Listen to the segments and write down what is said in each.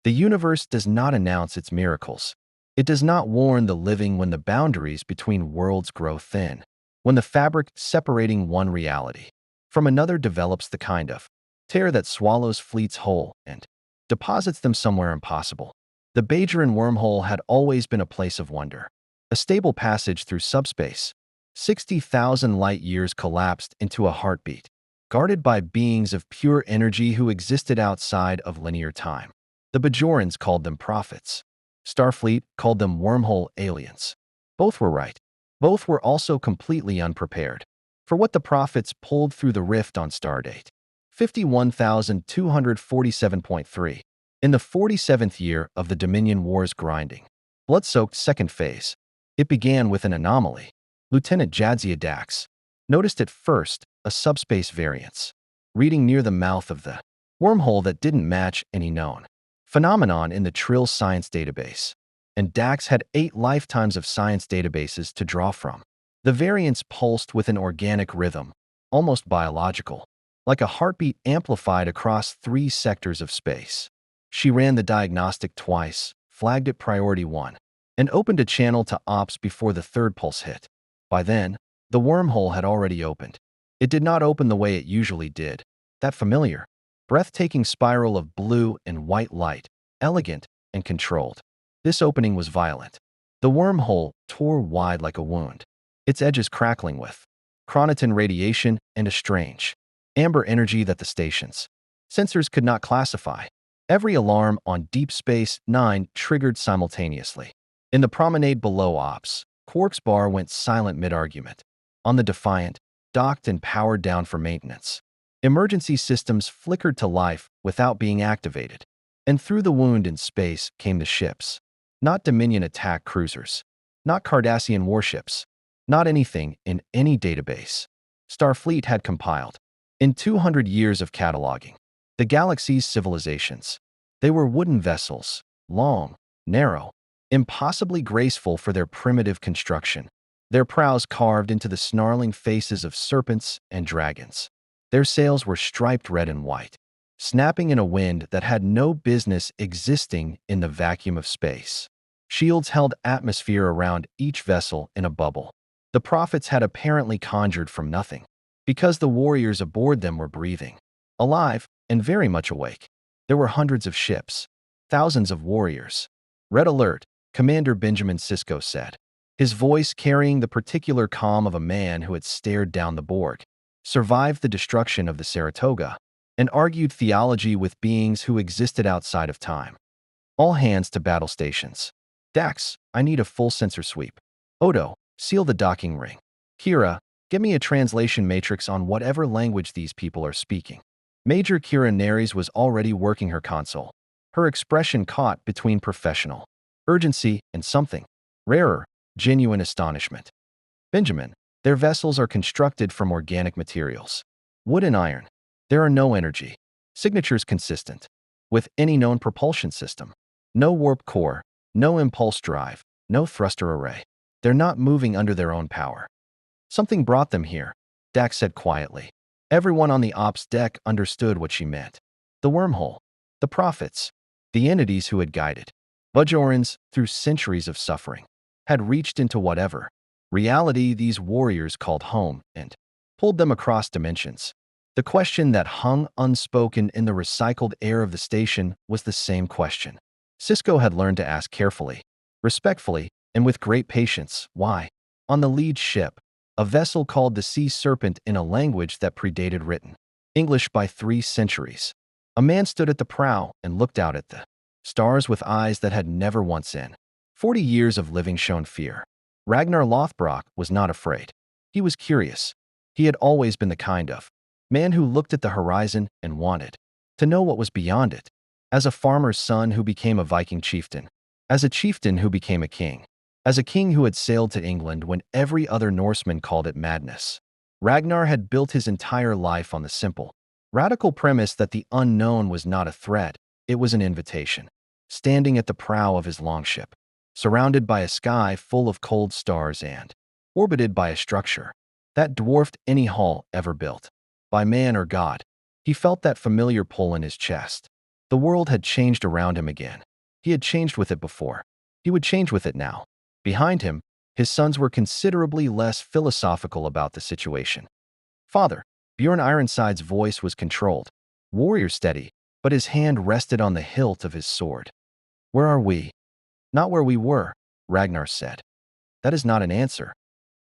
The universe does not announce its miracles. It does not warn the living when the boundaries between worlds grow thin, when the fabric separating one reality from another develops the kind of tear that swallows fleets whole and deposits them somewhere impossible. The Bajoran wormhole had always been a place of wonder, a stable passage through subspace. 60,000 light-years collapsed into a heartbeat, guarded by beings of pure energy who existed outside of linear time. The Bajorans called them prophets. Starfleet called them wormhole aliens. Both were right. Both were also completely unprepared for what the prophets pulled through the rift on Stardate 51,247.3. In the 47th year of the Dominion War's grinding, blood-soaked second phase, it began with an anomaly. Lieutenant Jadzia Dax noticed at first a subspace variance, reading near the mouth of the wormhole that didn't match any known phenomenon in the Trill science database, and Dax had 8 lifetimes of science databases to draw from. The variance pulsed with an organic rhythm, almost biological, like a heartbeat amplified across 3 sectors of space. She ran the diagnostic twice, flagged it priority 1, and opened a channel to ops before the third pulse hit. By then, the wormhole had already opened. It did not open the way it usually did, that familiar, breathtaking spiral of blue and white light, elegant and controlled. This opening was violent. The wormhole tore wide like a wound, its edges crackling with chronotin radiation and a strange amber energy that the station's sensors could not classify. Every alarm on Deep Space Nine triggered simultaneously. In the promenade below ops, Quark's bar went silent mid-argument. On the Defiant, docked and powered down for maintenance. Emergency systems flickered to life without being activated. And through the wound in space came the ships. Not Dominion attack cruisers. Not Cardassian warships. Not anything in any database Starfleet had compiled. In 200 years of cataloging the galaxy's civilizations, they were wooden vessels, long, narrow, impossibly graceful for their primitive construction, their prows carved into the snarling faces of serpents and dragons. Their sails were striped red and white, snapping in a wind that had no business existing in the vacuum of space. Shields held atmosphere around each vessel in a bubble. The prophets had apparently conjured from nothing, because the warriors aboard them were breathing, alive, and very much awake. There were hundreds of ships, thousands of warriors. Red alert, Commander Benjamin Sisko said, his voice carrying the particular calm of a man who had stared down the Borg, survived the destruction of the Saratoga, and argued theology with beings who existed outside of time. All hands to battle stations. Dax, I need a full sensor sweep. Odo, seal the docking ring. Kira, get me a translation matrix on whatever language these people are speaking. Major Kira Nerys was already working her console, her expression caught between professional urgency and something rarer, genuine astonishment. Benjamin, their vessels are constructed from organic materials. Wood and iron. There are no energy signatures consistent with any known propulsion system. No warp core, no impulse drive, no thruster array. They're not moving under their own power. Something brought them here, Dax said quietly. Everyone on the ops deck understood what she meant. The wormhole, the prophets, the entities who had guided Bajorans through centuries of suffering, had reached into whatever reality these warriors called home and pulled them across dimensions. The question that hung unspoken in the recycled air of the station was the same question Sisko had learned to ask carefully, respectfully, and with great patience. Why? On the lead ship, a vessel called the Sea Serpent in a language that predated written English by 3 centuries, a man stood at the prow and looked out at the stars with eyes that had never once in 40 years of living shown fear. Ragnar Lothbrok was not afraid. He was curious. He had always been the kind of man who looked at the horizon and wanted to know what was beyond it. As a farmer's son who became a Viking chieftain, as a chieftain who became a king, as a king who had sailed to England when every other Norseman called it madness. Ragnar had built his entire life on the simple, radical premise that the unknown was not a threat, it was an invitation. Standing at the prow of his longship, surrounded by a sky full of cold stars and orbited by a structure that dwarfed any hull ever built by man or God, he felt that familiar pull in his chest. The world had changed around him again. He had changed with it before. He would change with it now. Behind him, his sons were considerably less philosophical about the situation. Father, Bjorn Ironside's voice was controlled, warrior steady, but his hand rested on the hilt of his sword. Where are we? Not where we were, Ragnar said. That is not an answer.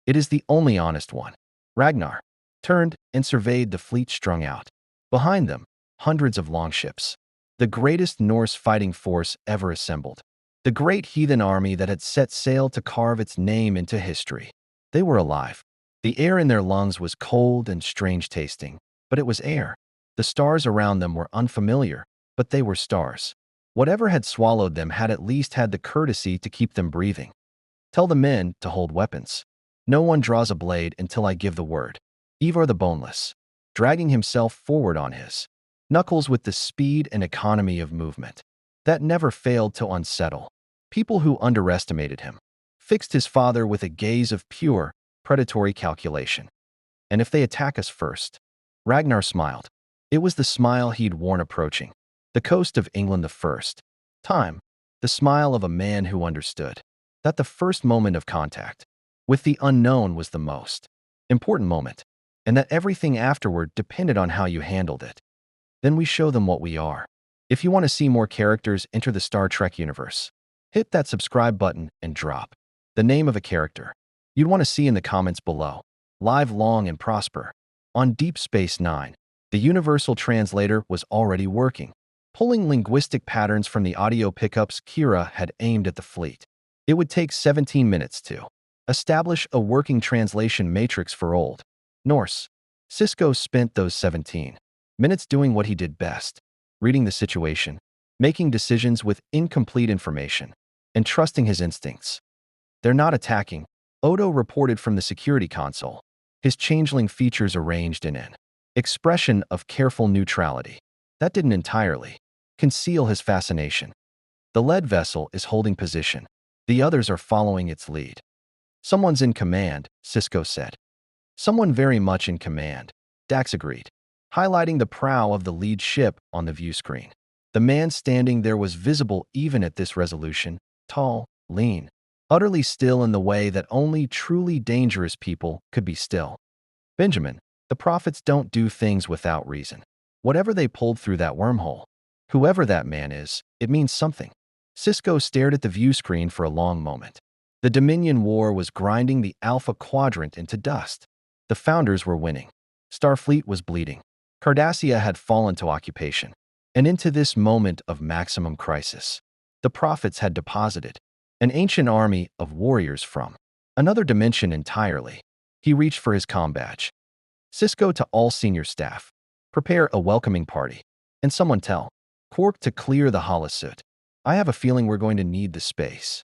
It is the only honest one. Ragnar turned and surveyed the fleet strung out. Behind them, hundreds of longships. The greatest Norse fighting force ever assembled. The Great Heathen Army that had set sail to carve its name into history. They were alive. The air in their lungs was cold and strange tasting, but it was air. The stars around them were unfamiliar, but they were stars. Whatever had swallowed them had at least had the courtesy to keep them breathing. Tell the men to hold weapons. No one draws a blade until I give the word. Ivar the Boneless, dragging himself forward on his knuckles with the speed and economy of movement that never failed to unsettle people who underestimated him, fixed his father with a gaze of pure, predatory calculation. And if they attack us first? Ragnar smiled. It was the smile he'd worn approaching the coast of England the first time, the smile of a man who understood that the first moment of contact with the unknown was the most important moment, and that everything afterward depended on how you handled it. Then we show them what we are. If you want to see more characters enter the Star Trek universe, hit that subscribe button and drop the name of a character you'd want to see in the comments below. Live long and prosper. On Deep Space Nine, the Universal Translator was already working, pulling linguistic patterns from the audio pickups Kira had aimed at the fleet. It would take 17 minutes to establish a working translation matrix for Old Norse. Sisko spent those 17 minutes doing what he did best, reading the situation, making decisions with incomplete information, and trusting his instincts. They're not attacking, Odo reported from the security console, his changeling features arranged in an expression of careful neutrality. That didn't entirely conceal his fascination. The lead vessel is holding position. The others are following its lead. Someone's in command, Sisko said. Someone very much in command, Dax agreed, highlighting the prow of the lead ship on the view screen. The man standing there was visible even at this resolution, tall, lean, utterly still in the way that only truly dangerous people could be still. Benjamin, the prophets don't do things without reason. Whatever they pulled through that wormhole, whoever that man is, it means something. Sisko stared at the view screen for a long moment. The Dominion War was grinding the Alpha Quadrant into dust. The Founders were winning. Starfleet was bleeding. Cardassia had fallen to occupation. And into this moment of maximum crisis, the prophets had deposited an ancient army of warriors from another dimension entirely. He reached for his comm badge. Sisko to all senior staff. Prepare a welcoming party. And someone tell Quark to clear the holosuit. I have a feeling we're going to need the space.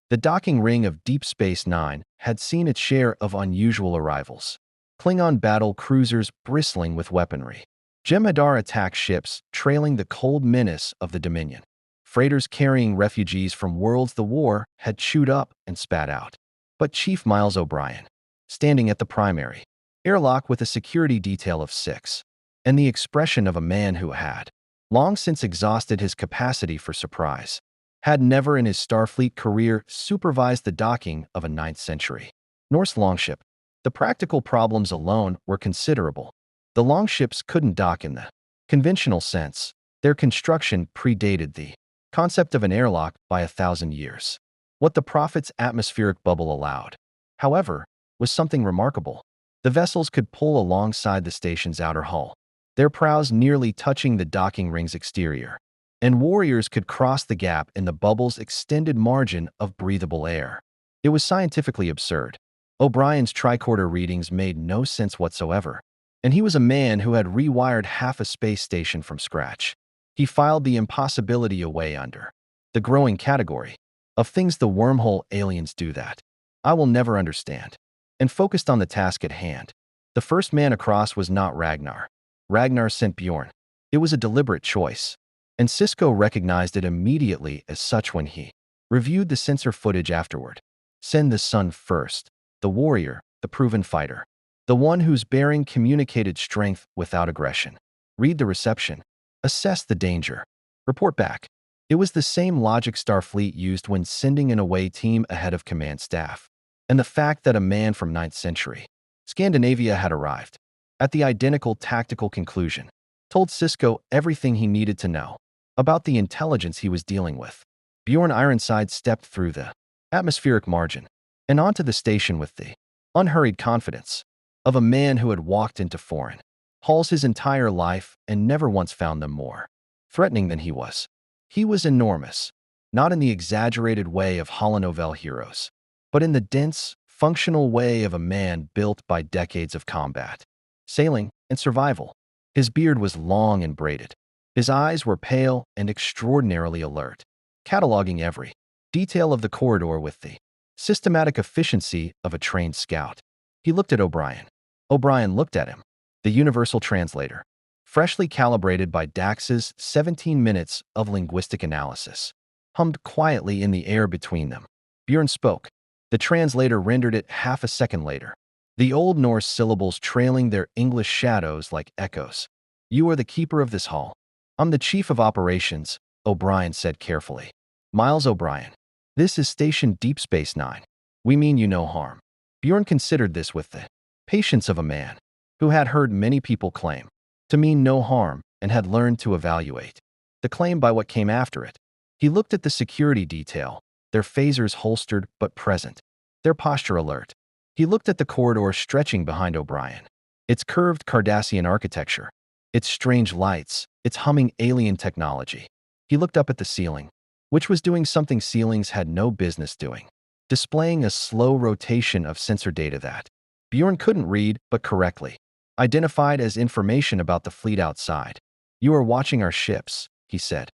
The docking ring of Deep Space Nine had seen its share of unusual arrivals. Klingon battle cruisers bristling with weaponry. Jem'Hadar attack ships trailing the cold menace of the Dominion. Freighters carrying refugees from worlds the war had chewed up and spat out. But Chief Miles O'Brien, standing at the primary airlock with a security detail of 6, and the expression of a man who had long since exhausted his capacity for surprise, had never in his Starfleet career supervised the docking of a 9th century Norse longship. The practical problems alone were considerable. The longships couldn't dock in the conventional sense. Their construction predated the concept of an airlock by 1,000 years. What the prophet's atmospheric bubble allowed, however, was something remarkable. The vessels could pull alongside the station's outer hull, their prows nearly touching the docking ring's exterior, and warriors could cross the gap in the bubble's extended margin of breathable air. It was scientifically absurd. O'Brien's tricorder readings made no sense whatsoever, and he was a man who had rewired half a space station from scratch. He filed the impossibility away under the growing category of things the wormhole aliens do that I will never understand, and focused on the task at hand. The first man across was not Ragnar. Ragnar sent Bjorn. It was a deliberate choice, and Sisko recognized it immediately as such when he reviewed the sensor footage afterward. Send the son first, the warrior, the proven fighter, the one whose bearing communicated strength without aggression. Read the reception. Assess the danger. Report back. It was the same logic Starfleet used when sending an away team ahead of command staff. And the fact that a man from 9th century Scandinavia had arrived at the identical tactical conclusion told Sisko everything he needed to know about the intelligence he was dealing with. Bjorn Ironside stepped through the atmospheric margin and onto the station with the unhurried confidence of a man who had walked into foreign halls his entire life and never once found them more threatening than he was. He was enormous, not in the exaggerated way of holonovel heroes, but in the dense, functional way of a man built by decades of combat, sailing, and survival. His beard was long and braided. His eyes were pale and extraordinarily alert, cataloging every detail of the corridor with the systematic efficiency of a trained scout. He looked at O'Brien. O'Brien looked at him. The universal translator, freshly calibrated by Dax's 17 minutes of linguistic analysis, hummed quietly in the air between them. Bjorn spoke. The translator rendered it half a second later, the Old Norse syllables trailing their English shadows like echoes. You are the keeper of this hall. I'm the chief of operations, O'Brien said carefully. Miles O'Brien. This is Station Deep Space Nine. We mean you no harm. Bjorn considered this with the patience of a man who had heard many people claim to mean no harm and had learned to evaluate the claim by what came after it. He looked at the security detail, their phasers holstered but present, their posture alert. He looked at the corridor stretching behind O'Brien, its curved Cardassian architecture, its strange lights, its humming alien technology. He looked up at the ceiling, which was doing something ceilings had no business doing, displaying a slow rotation of sensor data that Bjorn couldn't read but correctly identified as information about the fleet outside. You are watching our ships, he said.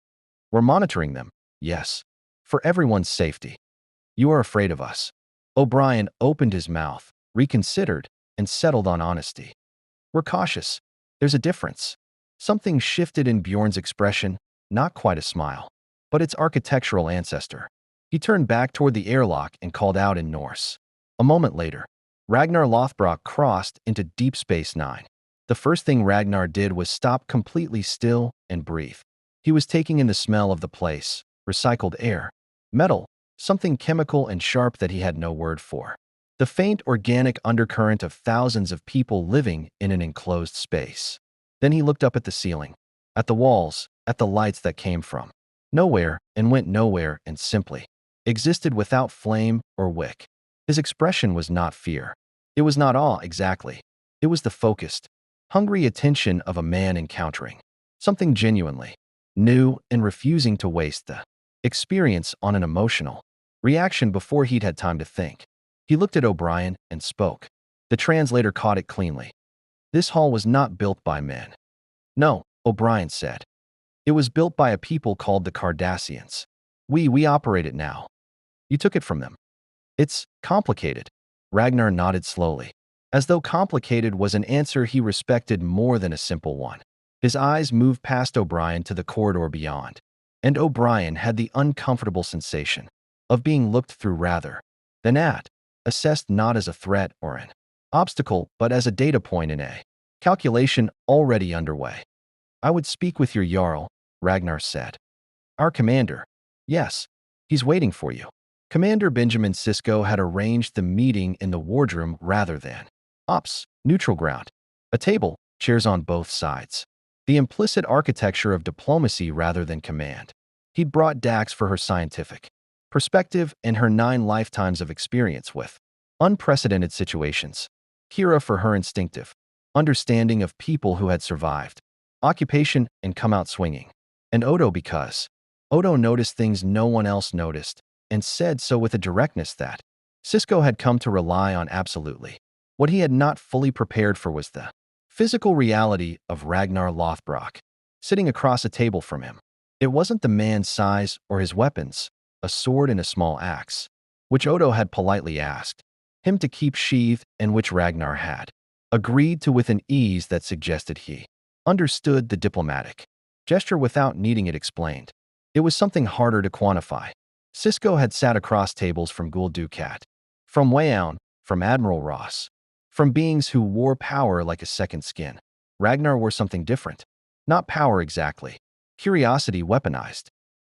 We're monitoring them, yes, for everyone's safety. You are afraid of us. O'Brien opened his mouth, reconsidered, and settled on honesty. We're cautious. There's a difference. Something shifted in Bjorn's expression, not quite a smile, but its architectural ancestor. He turned back toward the airlock and called out in Norse. A moment later, Ragnar Lothbrok crossed into Deep Space Nine. The first thing Ragnar did was stop completely still and breathe. He was taking in the smell of the place, recycled air, metal, something chemical and sharp that he had no word for. The faint organic undercurrent of thousands of people living in an enclosed space. Then he looked up at the ceiling, at the walls, at the lights that came from nowhere and went nowhere and simply existed without flame or wick. His expression was not fear. It was not awe exactly. It was the focused, hungry attention of a man encountering something genuinely new and refusing to waste the experience on an emotional reaction before he'd had time to think. He looked at O'Brien and spoke. The translator caught it cleanly. This hall was not built by men. No, O'Brien said. It was built by a people called the Cardassians. We operate it now. You took it from them. It's complicated. Ragnar nodded slowly, as though complicated was an answer he respected more than a simple one. His eyes moved past O'Brien to the corridor beyond, and O'Brien had the uncomfortable sensation of being looked through rather than at, assessed not as a threat or an obstacle, but as a data point in a calculation already underway. I would speak with your Jarl, Ragnar said. Our commander. Yes, he's waiting for you. Commander Benjamin Sisko had arranged the meeting in the wardroom rather than ops, neutral ground. A table, chairs on both sides. The implicit architecture of diplomacy rather than command. He'd brought Dax for her scientific perspective and her 9 lifetimes of experience with unprecedented situations. Kira for her instinctive understanding of people who had survived occupation and come out swinging. And Odo because Odo noticed things no one else noticed, and said so with a directness that Sisko had come to rely on absolutely. What he had not fully prepared for was the physical reality of Ragnar Lothbrok, sitting across a table from him. It wasn't the man's size or his weapons, a sword and a small axe, which Odo had politely asked him to keep sheathed and which Ragnar had agreed to with an ease that suggested he understood the diplomatic gesture without needing it explained. It was something harder to quantify. Sisko had sat across tables from Gul Dukat, from Wayown, from Admiral Ross, from beings who wore power like a second skin. Ragnar wore something different. Not power exactly. curiosity weaponized,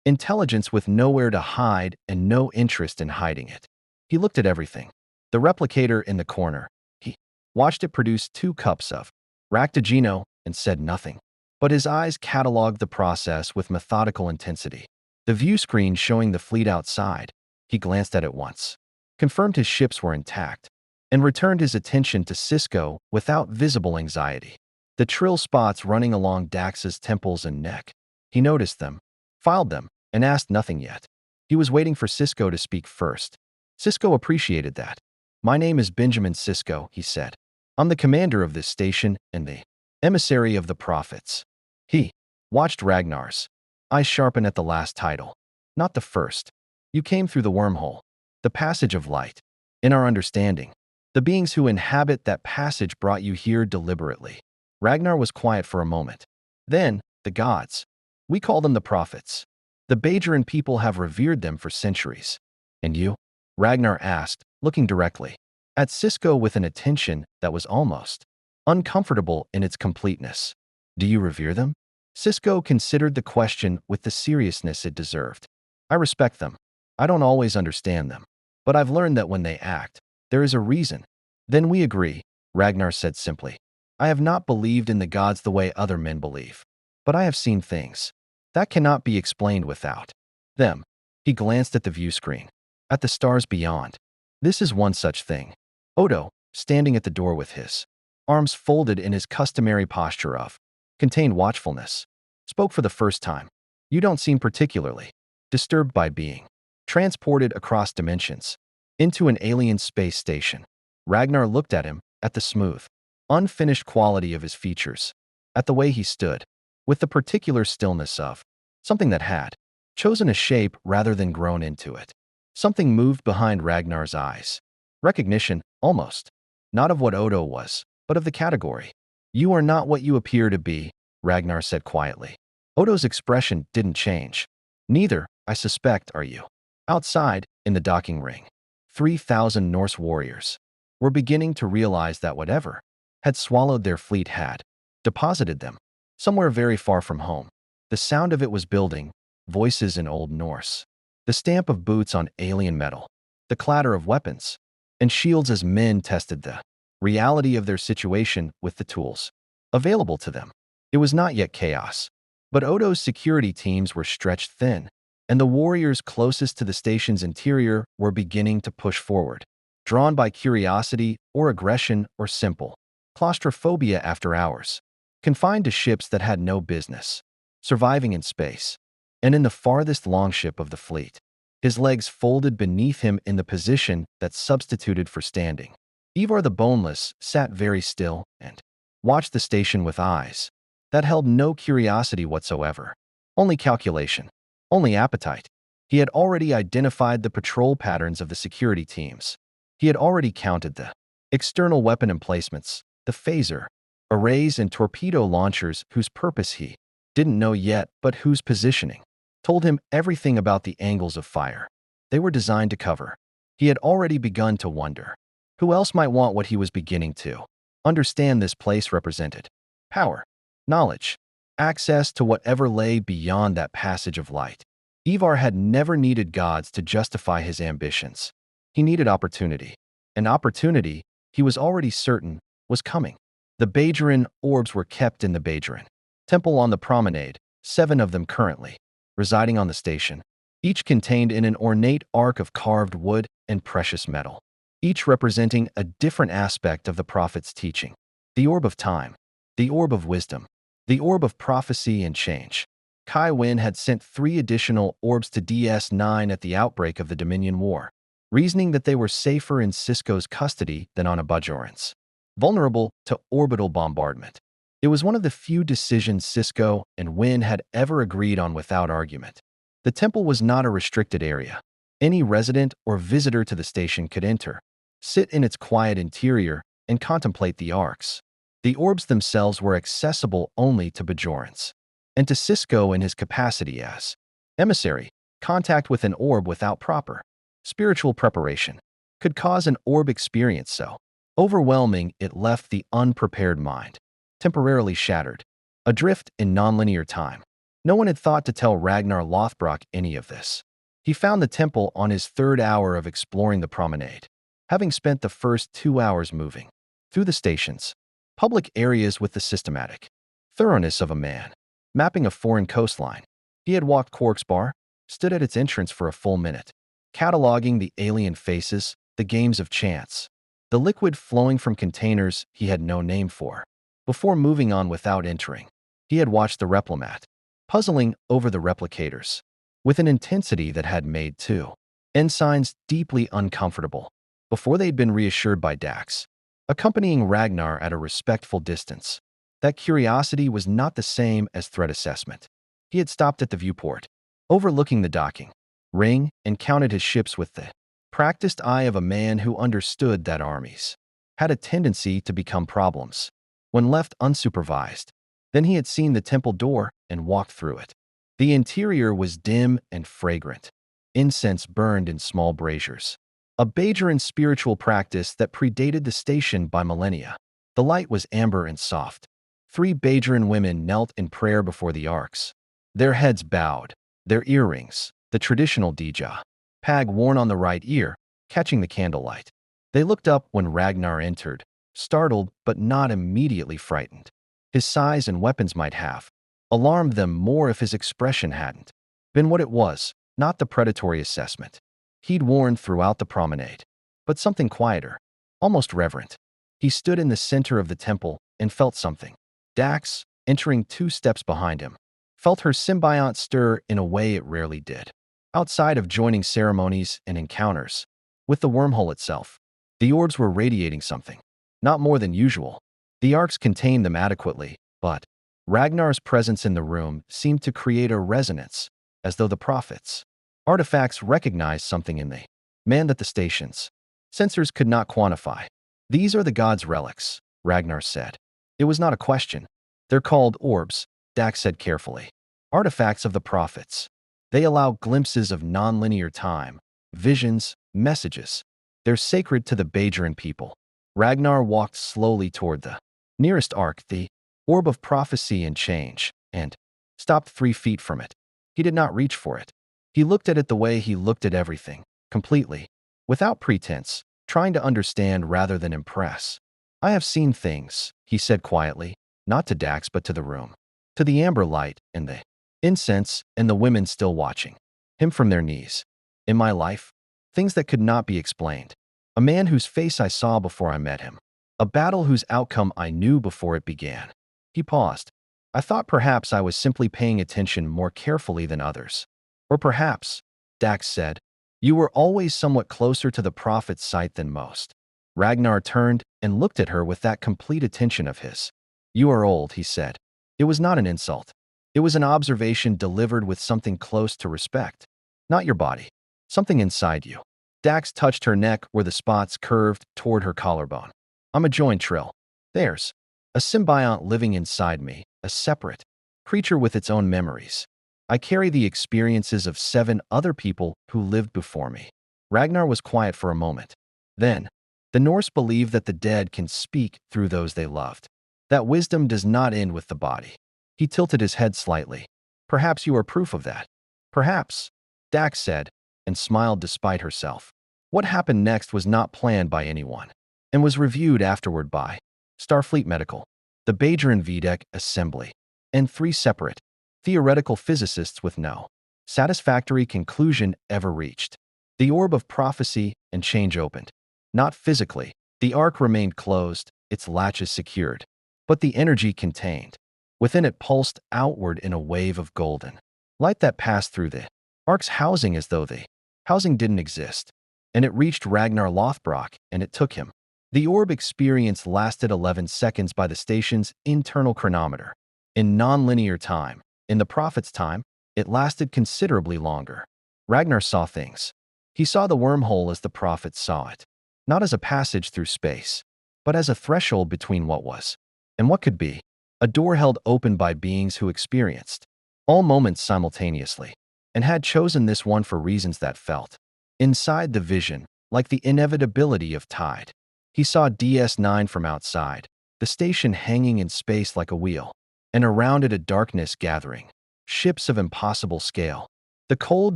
intelligence with nowhere to hide and no interest in hiding it. He looked at everything. The replicator in the corner. He watched it produce 2 cups of Ractigino and said nothing. But his eyes cataloged the process with methodical intensity. The view screen showing the fleet outside, he glanced at it once, confirmed his ships were intact, and returned his attention to Sisko without visible anxiety. The trill spots running along Dax's temples and neck. He noticed them, filed them, and asked nothing yet. He was waiting for Sisko to speak first. Sisko appreciated that. "My name is Benjamin Sisko," he said. "I'm the commander of this station and the emissary of the prophets." He watched Ragnar's eyes sharpen at the last title. "Not the first. You came through the wormhole, the passage of light. In our understanding, the beings who inhabit that passage brought you here deliberately." Ragnar was quiet for a moment. "Then, the gods. We call them the prophets. The Bajoran people have revered them for centuries." "And you?" Ragnar asked, looking directly at Sisko with an attention that was almost uncomfortable in its completeness. "Do you revere them?" Sisko considered the question with the seriousness it deserved. "I respect them. I don't always understand them. But I've learned that when they act, there is a reason." "Then we agree," Ragnar said simply. "I have not believed in the gods the way other men believe. But I have seen things that cannot be explained without them." He glanced at the view screen, at the stars beyond. "This is one such thing." Odo, standing at the door with his arms folded in his customary posture of contained watchfulness, spoke for the first time. "You don't seem particularly disturbed by being transported across dimensions into an alien space station." Ragnar looked at him, at the smooth, unfinished quality of his features, at the way he stood, with the particular stillness of something that had chosen a shape rather than grown into it. Something moved behind Ragnar's eyes. Recognition, almost. Not of what Odo was, but of the category. "You are not what you appear to be," Ragnar said quietly. Odo's expression didn't change. "Neither, I suspect, are you." Outside, in the docking ring, 3,000 Norse warriors were beginning to realize that whatever had swallowed their fleet had deposited them somewhere very far from home. The sound of it was building, voices in Old Norse, the stamp of boots on alien metal, the clatter of weapons and shields as men tested the reality of their situation with the tools available to them. It was not yet chaos, but Odo's security teams were stretched thin, and the warriors closest to the station's interior were beginning to push forward, drawn by curiosity or aggression or simple claustrophobia after hours, confined to ships that had no business surviving in space. And in the farthest longship of the fleet, his legs folded beneath him in the position that substituted for standing, Ivar the Boneless sat very still and watched the station with eyes that held no curiosity whatsoever, only calculation, only appetite. He had already identified the patrol patterns of the security teams. He had already counted the external weapon emplacements, the phaser arrays and torpedo launchers whose purpose he didn't know yet, but whose positioning told him everything about the angles of fire they were designed to cover. He had already begun to wonder who else might want what he was beginning to understand this place represented: power, knowledge, access to whatever lay beyond that passage of light. Ivar had never needed gods to justify his ambitions. He needed opportunity. An opportunity, he was already certain, was coming. The Bajoran orbs were kept in the Bajoran temple on the promenade, 7 of them currently residing on the station, each contained in an ornate ark of carved wood and precious metal, each representing a different aspect of the prophet's teaching: the orb of time, the orb of wisdom, the orb of prophecy and change. Kai Wynn had sent 3 additional orbs to DS9 at the outbreak of the Dominion War, reasoning that they were safer in Sisko's custody than on a Bajoran's, vulnerable to orbital bombardment. It was one of the few decisions Sisko and Wynn had ever agreed on without argument. The temple was not a restricted area. Any resident or visitor to the station could enter, sit in its quiet interior, and contemplate the arcs. The orbs themselves were accessible only to Bajorans. And to Sisko in his capacity as emissary, contact with an orb without proper spiritual preparation could cause an orb experience so overwhelming it left the unprepared mind temporarily shattered, adrift in nonlinear time. No one had thought to tell Ragnar Lothbrok any of this. He found the temple on his third hour of exploring the promenade, having spent the first 2 hours moving through the stations, public areas with the systematic thoroughness of a man, mapping a foreign coastline. He had walked Quark's bar, stood at its entrance for a full minute, cataloging the alien faces, the games of chance, the liquid flowing from containers he had no name for. Before moving on without entering, he had watched the Replimat, puzzling over the replicators, with an intensity that had made two ensigns deeply uncomfortable before they'd been reassured by Dax, accompanying Ragnar at a respectful distance. That curiosity was not the same as threat assessment. He had stopped at the viewport, overlooking the docking ring, and counted his ships with the practiced eye of a man who understood that armies had a tendency to become problems when left unsupervised. Then he had seen the temple door and walked through it. The interior was dim and fragrant. Incense burned in small braziers, a Bajoran spiritual practice that predated the station by millennia. The light was amber and soft. 3 Bajoran women knelt in prayer before the arks, their heads bowed, their earrings, the traditional dija pag worn on the right ear, catching the candlelight. They looked up when Ragnar entered, startled but not immediately frightened. His size and weapons might have alarmed them more if his expression hadn't been what it was, not the predatory assessment he'd worn throughout the promenade, but something quieter, almost reverent. He stood in the center of the temple and felt something. Dax, entering 2 steps behind him, felt her symbiont stir in a way it rarely did. Outside of joining ceremonies and encounters with the wormhole itself, the orbs were radiating something, not more than usual. The arcs contained them adequately, but Ragnar's presence in the room seemed to create a resonance, as though the prophets' artifacts recognized something in the man that the station's sensors could not quantify. These are the gods' relics, Ragnar said. It was not a question. They're called orbs, Dax said carefully. Artifacts of the prophets. They allow glimpses of non-linear time, visions, messages. They're sacred to the Bajoran people. Ragnar walked slowly toward the nearest arc, the orb of prophecy and change, and stopped 3 feet from it. He did not reach for it. He looked at it the way he looked at everything, completely, without pretense, trying to understand rather than impress. I have seen things, he said quietly, not to Dax but to the room, to the amber light and the incense and the women still watching him from their knees. In my life, things that could not be explained. A man whose face I saw before I met him. A battle whose outcome I knew before it began. He paused. I thought perhaps I was simply paying attention more carefully than others. Or perhaps, Dax said, you were always somewhat closer to the prophet's sight than most. Ragnar turned and looked at her with that complete attention of his. You are old, he said. It was not an insult. It was an observation delivered with something close to respect. Not your body. Something inside you. Dax touched her neck where the spots curved toward her collarbone. I'm a joint trill. There's a symbiont living inside me, a separate creature with its own memories. I carry the experiences of 7 other people who lived before me. Ragnar was quiet for a moment. Then, the Norse believe that the dead can speak through those they loved. That wisdom does not end with the body. He tilted his head slightly. Perhaps you are proof of that. Perhaps, Dax said, and smiled despite herself. What happened next was not planned by anyone, and was reviewed afterward by Starfleet Medical, the Bajoran VDEC Assembly, and 3 separate, theoretical physicists with no satisfactory conclusion ever reached. The orb of prophecy and change opened. Not physically. The arc remained closed, its latches secured, but the energy contained within it pulsed outward in a wave of golden light that passed through the arc's housing as though the housing didn't exist. And it reached Ragnar Lothbrok, and it took him. The orb experience lasted 11 seconds by the station's internal chronometer. In non-linear time, in the prophet's time, it lasted considerably longer. Ragnar saw things. He saw the wormhole as the prophet saw it. Not as a passage through space, but as a threshold between what was and what could be. A door held open by beings who experienced all moments simultaneously, and had chosen this one for reasons that felt inside the vision, like the inevitability of tide. He saw DS9 from outside, the station hanging in space like a wheel, and around it a darkness gathering, ships of impossible scale. The cold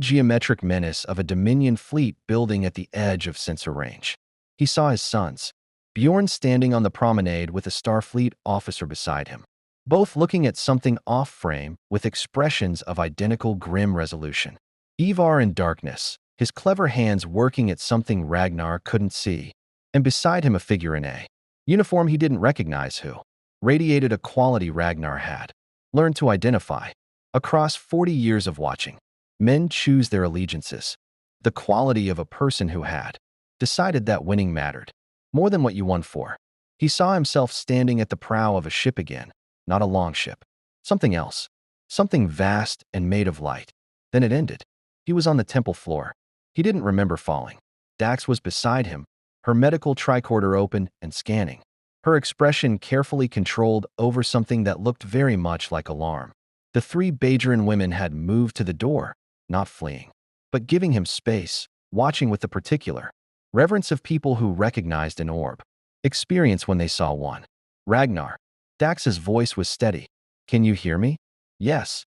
geometric menace of a Dominion fleet building at the edge of sensor range. He saw his sons, Bjorn standing on the promenade with a Starfleet officer beside him, both looking at something off-frame with expressions of identical grim resolution. Ivar in darkness, his clever hands working at something Ragnar couldn't see, and beside him a figure in a uniform he didn't recognize who radiated a quality Ragnar had learned to identify. Across 40 years of watching, men choose their allegiances. The quality of a person who had decided that winning mattered more than what you won for. He saw himself standing at the prow of a ship again, not a longship. Something else. Something vast and made of light. Then it ended. He was on the temple floor. He didn't remember falling. Dax was beside him, her medical tricorder open and scanning, her expression carefully controlled over something that looked very much like alarm. The three Bajoran women had moved to the door, not fleeing, but giving him space, watching with the particular reverence of people who recognized an orb experience when they saw one. Ragnar. Dax's voice was steady. Can you hear me? Yes.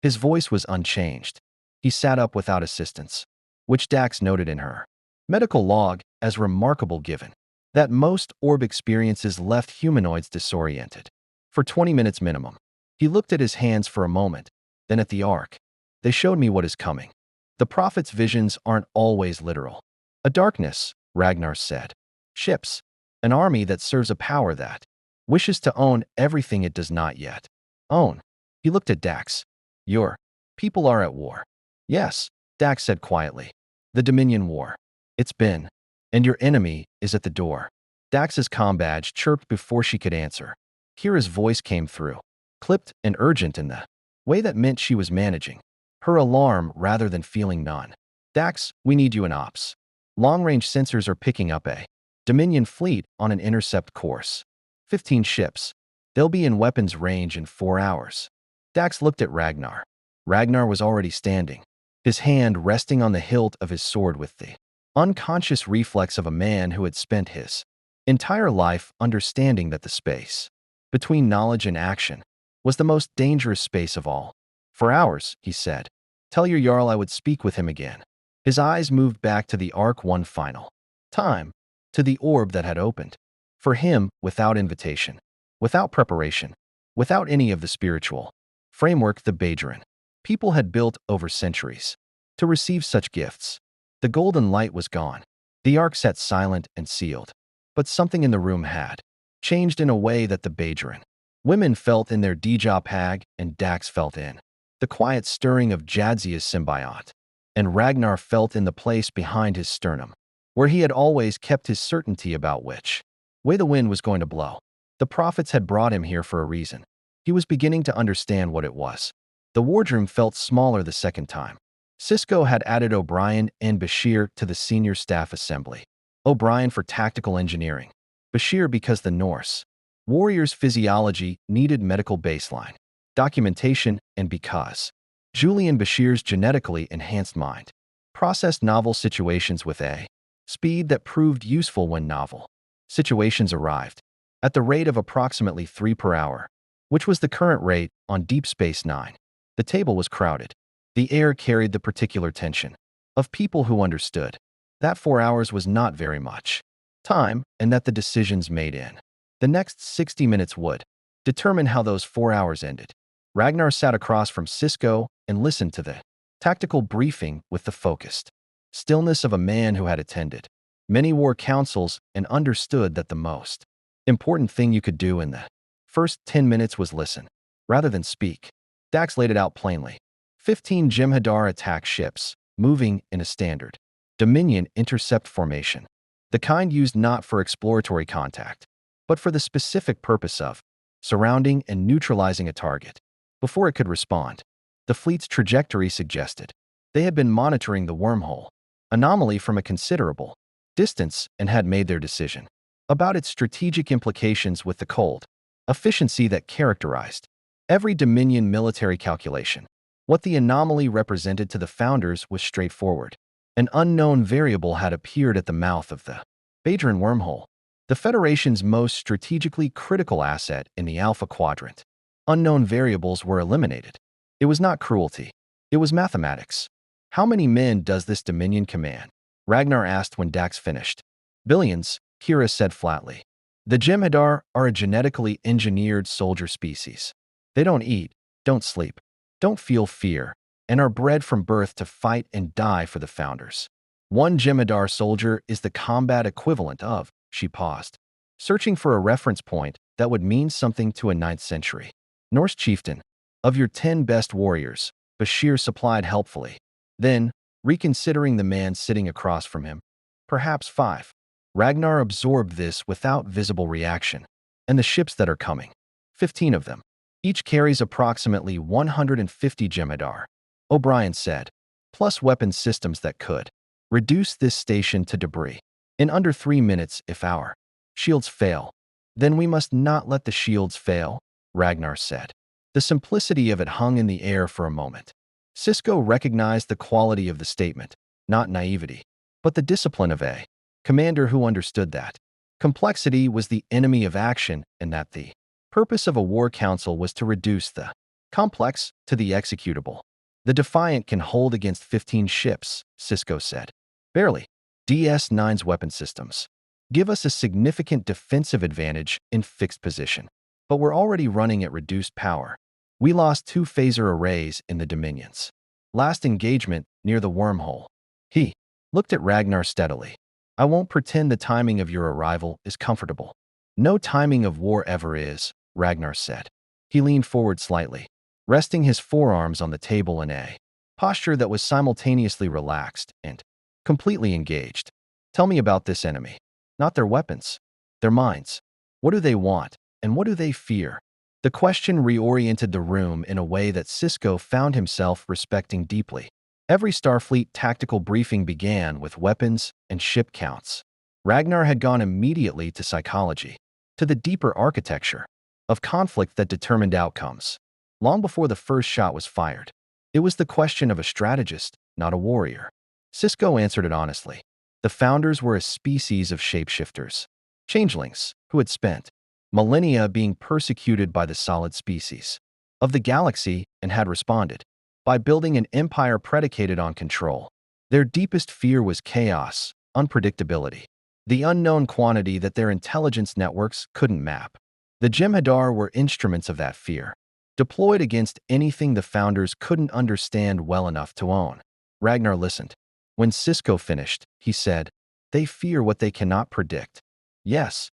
His voice was unchanged. He sat up without assistance, which Dax noted in her medical log as remarkable given that most orb experiences left humanoids disoriented. For 20 minutes minimum. He looked at his hands for a moment, then at the ark. They showed me what is coming. The prophet's visions aren't always literal. A darkness, Ragnar said. Ships. An army that serves a power that wishes to own everything it does not yet own. He looked at Dax. Your people are at war. Yes, Dax said quietly. The Dominion War. It's been. And your enemy is at the door. Dax's comm badge chirped before she could answer. Kira's voice came through, clipped and urgent in the way that meant she was managing her alarm rather than feeling none. Dax, we need you in ops. Long-range sensors are picking up a Dominion fleet on an intercept course. 15 ships. They'll be in weapons range in 4 hours. Dax looked at Ragnar. Ragnar was already standing, his hand resting on the hilt of his sword with the unconscious reflex of a man who had spent his entire life understanding that the space between knowledge and action was the most dangerous space of all. For hours, he said. Tell your Jarl I would speak with him again. His eyes moved back to the ark one final time, to the orb that had opened. For him, without invitation, without preparation, without any of the spiritual framework the Bajoran people had built over centuries to receive such gifts. The golden light was gone. The ark sat silent and sealed. But something in the room had changed in a way that the Bajoran women felt in their Dija Pag and Dax felt in the quiet stirring of Jadzia's symbiote. And Ragnar felt in the place behind his sternum, where he had always kept his certainty about which way the wind was going to blow. The prophets had brought him here for a reason. He was beginning to understand what it was. The wardroom felt smaller the second time. Sisko had added O'Brien and Bashir to the senior staff assembly. O'Brien for tactical engineering. Bashir because the Norse warrior's physiology needed medical baseline documentation, and because Julian Bashir's genetically enhanced mind processed novel situations with a speed that proved useful when novel situations arrived, at the rate of approximately 3 per hour, which was the current rate on Deep Space Nine. The table was crowded. The air carried the particular tension of people who understood that 4 hours was not very much time and that the decisions made in the next 60 minutes would determine how those 4 hours ended. Ragnar sat across from Sisko and listened to the tactical briefing with the focused stillness of a man who had attended many war councils and understood that the most important thing you could do in the first 10 minutes was listen, rather than speak. Dax laid it out plainly. 15 Jem'Hadar attack ships, moving in a standard Dominion intercept formation, the kind used not for exploratory contact, but for the specific purpose of surrounding and neutralizing a target before it could respond. The fleet's trajectory suggested they had been monitoring the wormhole anomaly from a considerable distance and had made their decision about its strategic implications with the cold efficiency that characterized every Dominion military calculation. What the anomaly represented to the founders was straightforward. An unknown variable had appeared at the mouth of the Bajoran wormhole, the Federation's most strategically critical asset in the Alpha Quadrant. Unknown variables were eliminated. It was not cruelty. It was mathematics. How many men does this Dominion command? Ragnar asked when Dax finished. Billions, Kira said flatly. The Jem'Hadar are a genetically engineered soldier species. They don't eat, don't sleep, don't feel fear, and are bred from birth to fight and die for the Founders. One Jem'Hadar soldier is the combat equivalent of, she paused, searching for a reference point that would mean something to a 9th century Norse chieftain. Of your 10 best warriors, Bashir supplied helpfully. Then, reconsidering the man sitting across from him, perhaps 5. Ragnar absorbed this without visible reaction. And the ships that are coming. 15 of them. Each carries approximately 150 Jem'Hadar, O'Brien said, plus weapon systems that could reduce this station to debris in under 3 minutes if our shields fail. Then we must not let the shields fail, Ragnar said. The simplicity of it hung in the air for a moment. Sisko recognized the quality of the statement, not naivety, but the discipline of a commander who understood that complexity was the enemy of action and that the purpose of a war council was to reduce the complex to the executable. The Defiant can hold against 15 ships, Sisko said. Barely. DS-9's weapon systems give us a significant defensive advantage in fixed position. But we're already running at reduced power. We lost 2 phaser arrays in the Dominions. Last engagement near the wormhole. He looked at Ragnar steadily. I won't pretend the timing of your arrival is comfortable. No timing of war ever is, Ragnar said. He leaned forward slightly, resting his forearms on the table in a posture that was simultaneously relaxed and completely engaged. Tell me about this enemy. Not their weapons, their minds. What do they want, and what do they fear? The question reoriented the room in a way that Sisko found himself respecting deeply. Every Starfleet tactical briefing began with weapons and ship counts. Ragnar had gone immediately to psychology, to the deeper architecture of conflict that determined outcomes. Long before the first shot was fired, it was the question of a strategist, not a warrior. Sisko answered it honestly. The Founders were a species of shapeshifters, changelings, who had spent millennia being persecuted by the solid species of the galaxy and had responded by building an empire predicated on control. Their deepest fear was chaos, unpredictability, the unknown quantity that their intelligence networks couldn't map. The Jem'Hadar were instruments of that fear, deployed against anything the Founders couldn't understand well enough to own. Ragnar listened. When Sisko finished, he said, "They fear what they cannot predict." Yes.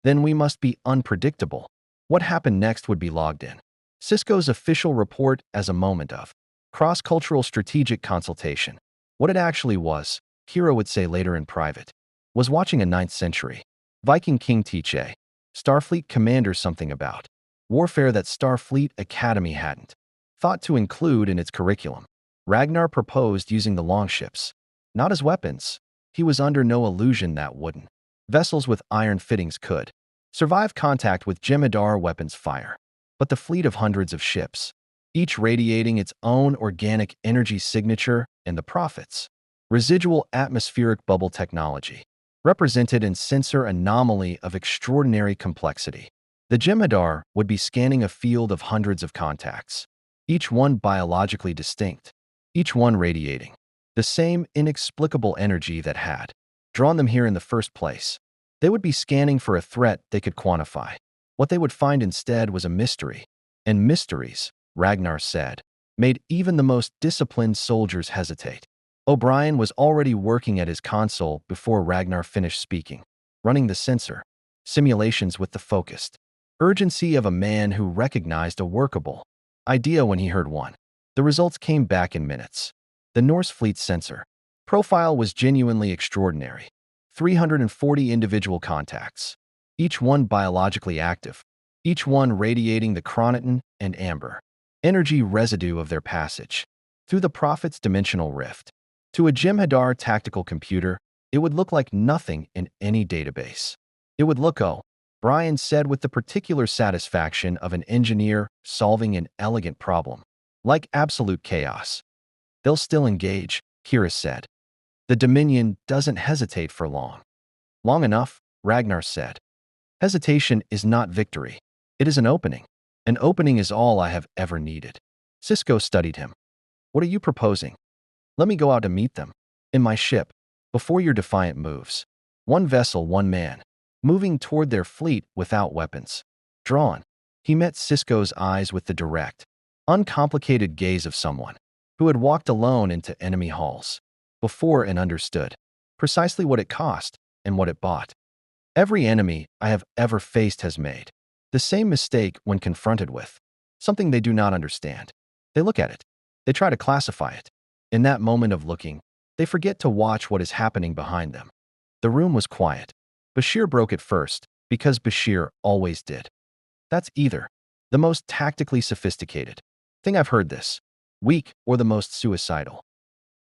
Then we must be unpredictable. What happened next would be logged in Sisko's official report as a moment of cross-cultural strategic consultation. What it actually was, Kira would say later in private, was watching a 9th century Viking king teach a Starfleet commander something about warfare that Starfleet Academy hadn't thought to include in its curriculum. Ragnar proposed using the longships, not as weapons. He was under no illusion that wooden vessels with iron fittings could survive contact with Jem'Hadar weapons fire. But the fleet of hundreds of ships, each radiating its own organic energy signature and the Prophet's residual atmospheric bubble technology, represented an sensor anomaly of extraordinary complexity. The Jem'Hadar would be scanning a field of hundreds of contacts, each one biologically distinct, each one radiating the same inexplicable energy that had drawn them here in the first place. They would be scanning for a threat they could quantify. What they would find instead was a mystery. And mysteries, Ragnar said, made even the most disciplined soldiers hesitate. O'Brien was already working at his console before Ragnar finished speaking, running the sensor simulations with the focused urgency of a man who recognized a workable idea when he heard one. The results came back in minutes. The Norse fleet sensor profile was genuinely extraordinary. 340 individual contacts, each one biologically active, each one radiating the chronotin and amber energy residue of their passage through the Prophet's dimensional rift. To a Jem'Hadar tactical computer, it would look like nothing in any database. It would look, Brian said with the particular satisfaction of an engineer solving an elegant problem, like absolute chaos. They'll still engage, Kira said. The Dominion doesn't hesitate for long. Long enough, Ragnar said. Hesitation is not victory. It is an opening. An opening is all I have ever needed. Sisko studied him. What are you proposing? Let me go out to meet them. In my ship, before your defiant moves. One vessel, one man, moving toward their fleet without weapons. Drawn, he met Sisko's eyes with the direct, uncomplicated gaze of someone who had walked alone into enemy halls before and understood precisely what it cost and what it bought. Every enemy I have ever faced has made the same mistake when confronted with something they do not understand. They look at it. They try to classify it. In that moment of looking, they forget to watch what is happening behind them. The room was quiet. Bashir broke it first, because Bashir always did. That's either the most tactically sophisticated thing I've heard this week or the most suicidal.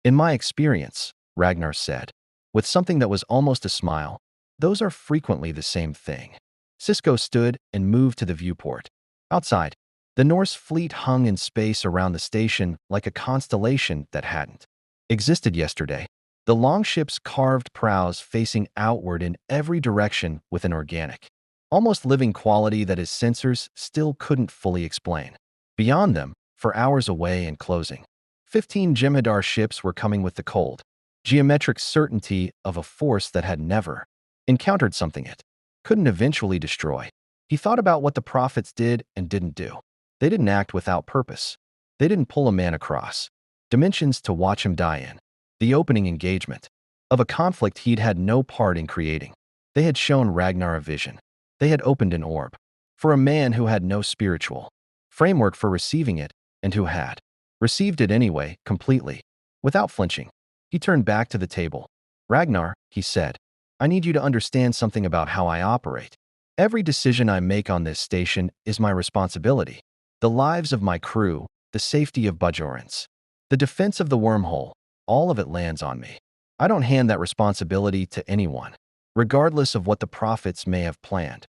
In my experience, Ragnar said, with something that was almost a smile, those are frequently the same thing. Sisko stood and moved to the viewport. Outside, the Norse fleet hung in space around the station like a constellation that hadn't existed yesterday. The longship's carved prows facing outward in every direction with an organic, almost living quality that his sensors still couldn't fully explain. Beyond them, for hours away and closing, 15 Jem'Hadar ships were coming with the cold, geometric certainty of a force that had never encountered something it couldn't eventually destroy. He thought about what the prophets did and didn't do. They didn't act without purpose. They didn't pull a man across dimensions to watch him die in the opening engagement of a conflict he'd had no part in creating. They had shown Ragnar a vision. They had opened an orb for a man who had no spiritual framework for receiving it and who had received it anyway, completely, without flinching. He turned back to the table. Ragnar, he said, I need you to understand something about how I operate. Every decision I make on this station is my responsibility. The lives of my crew, the safety of Bajorans, the defense of the wormhole, all of it lands on me. I don't hand that responsibility to anyone, regardless of what the prophets may have planned.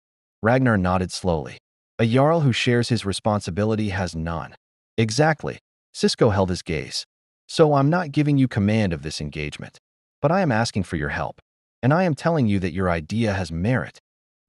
Ragnar nodded slowly. A Jarl who shares his responsibility has none. Exactly. Sisko held his gaze. So I'm not giving you command of this engagement, but I am asking for your help, and I am telling you that your idea has merit.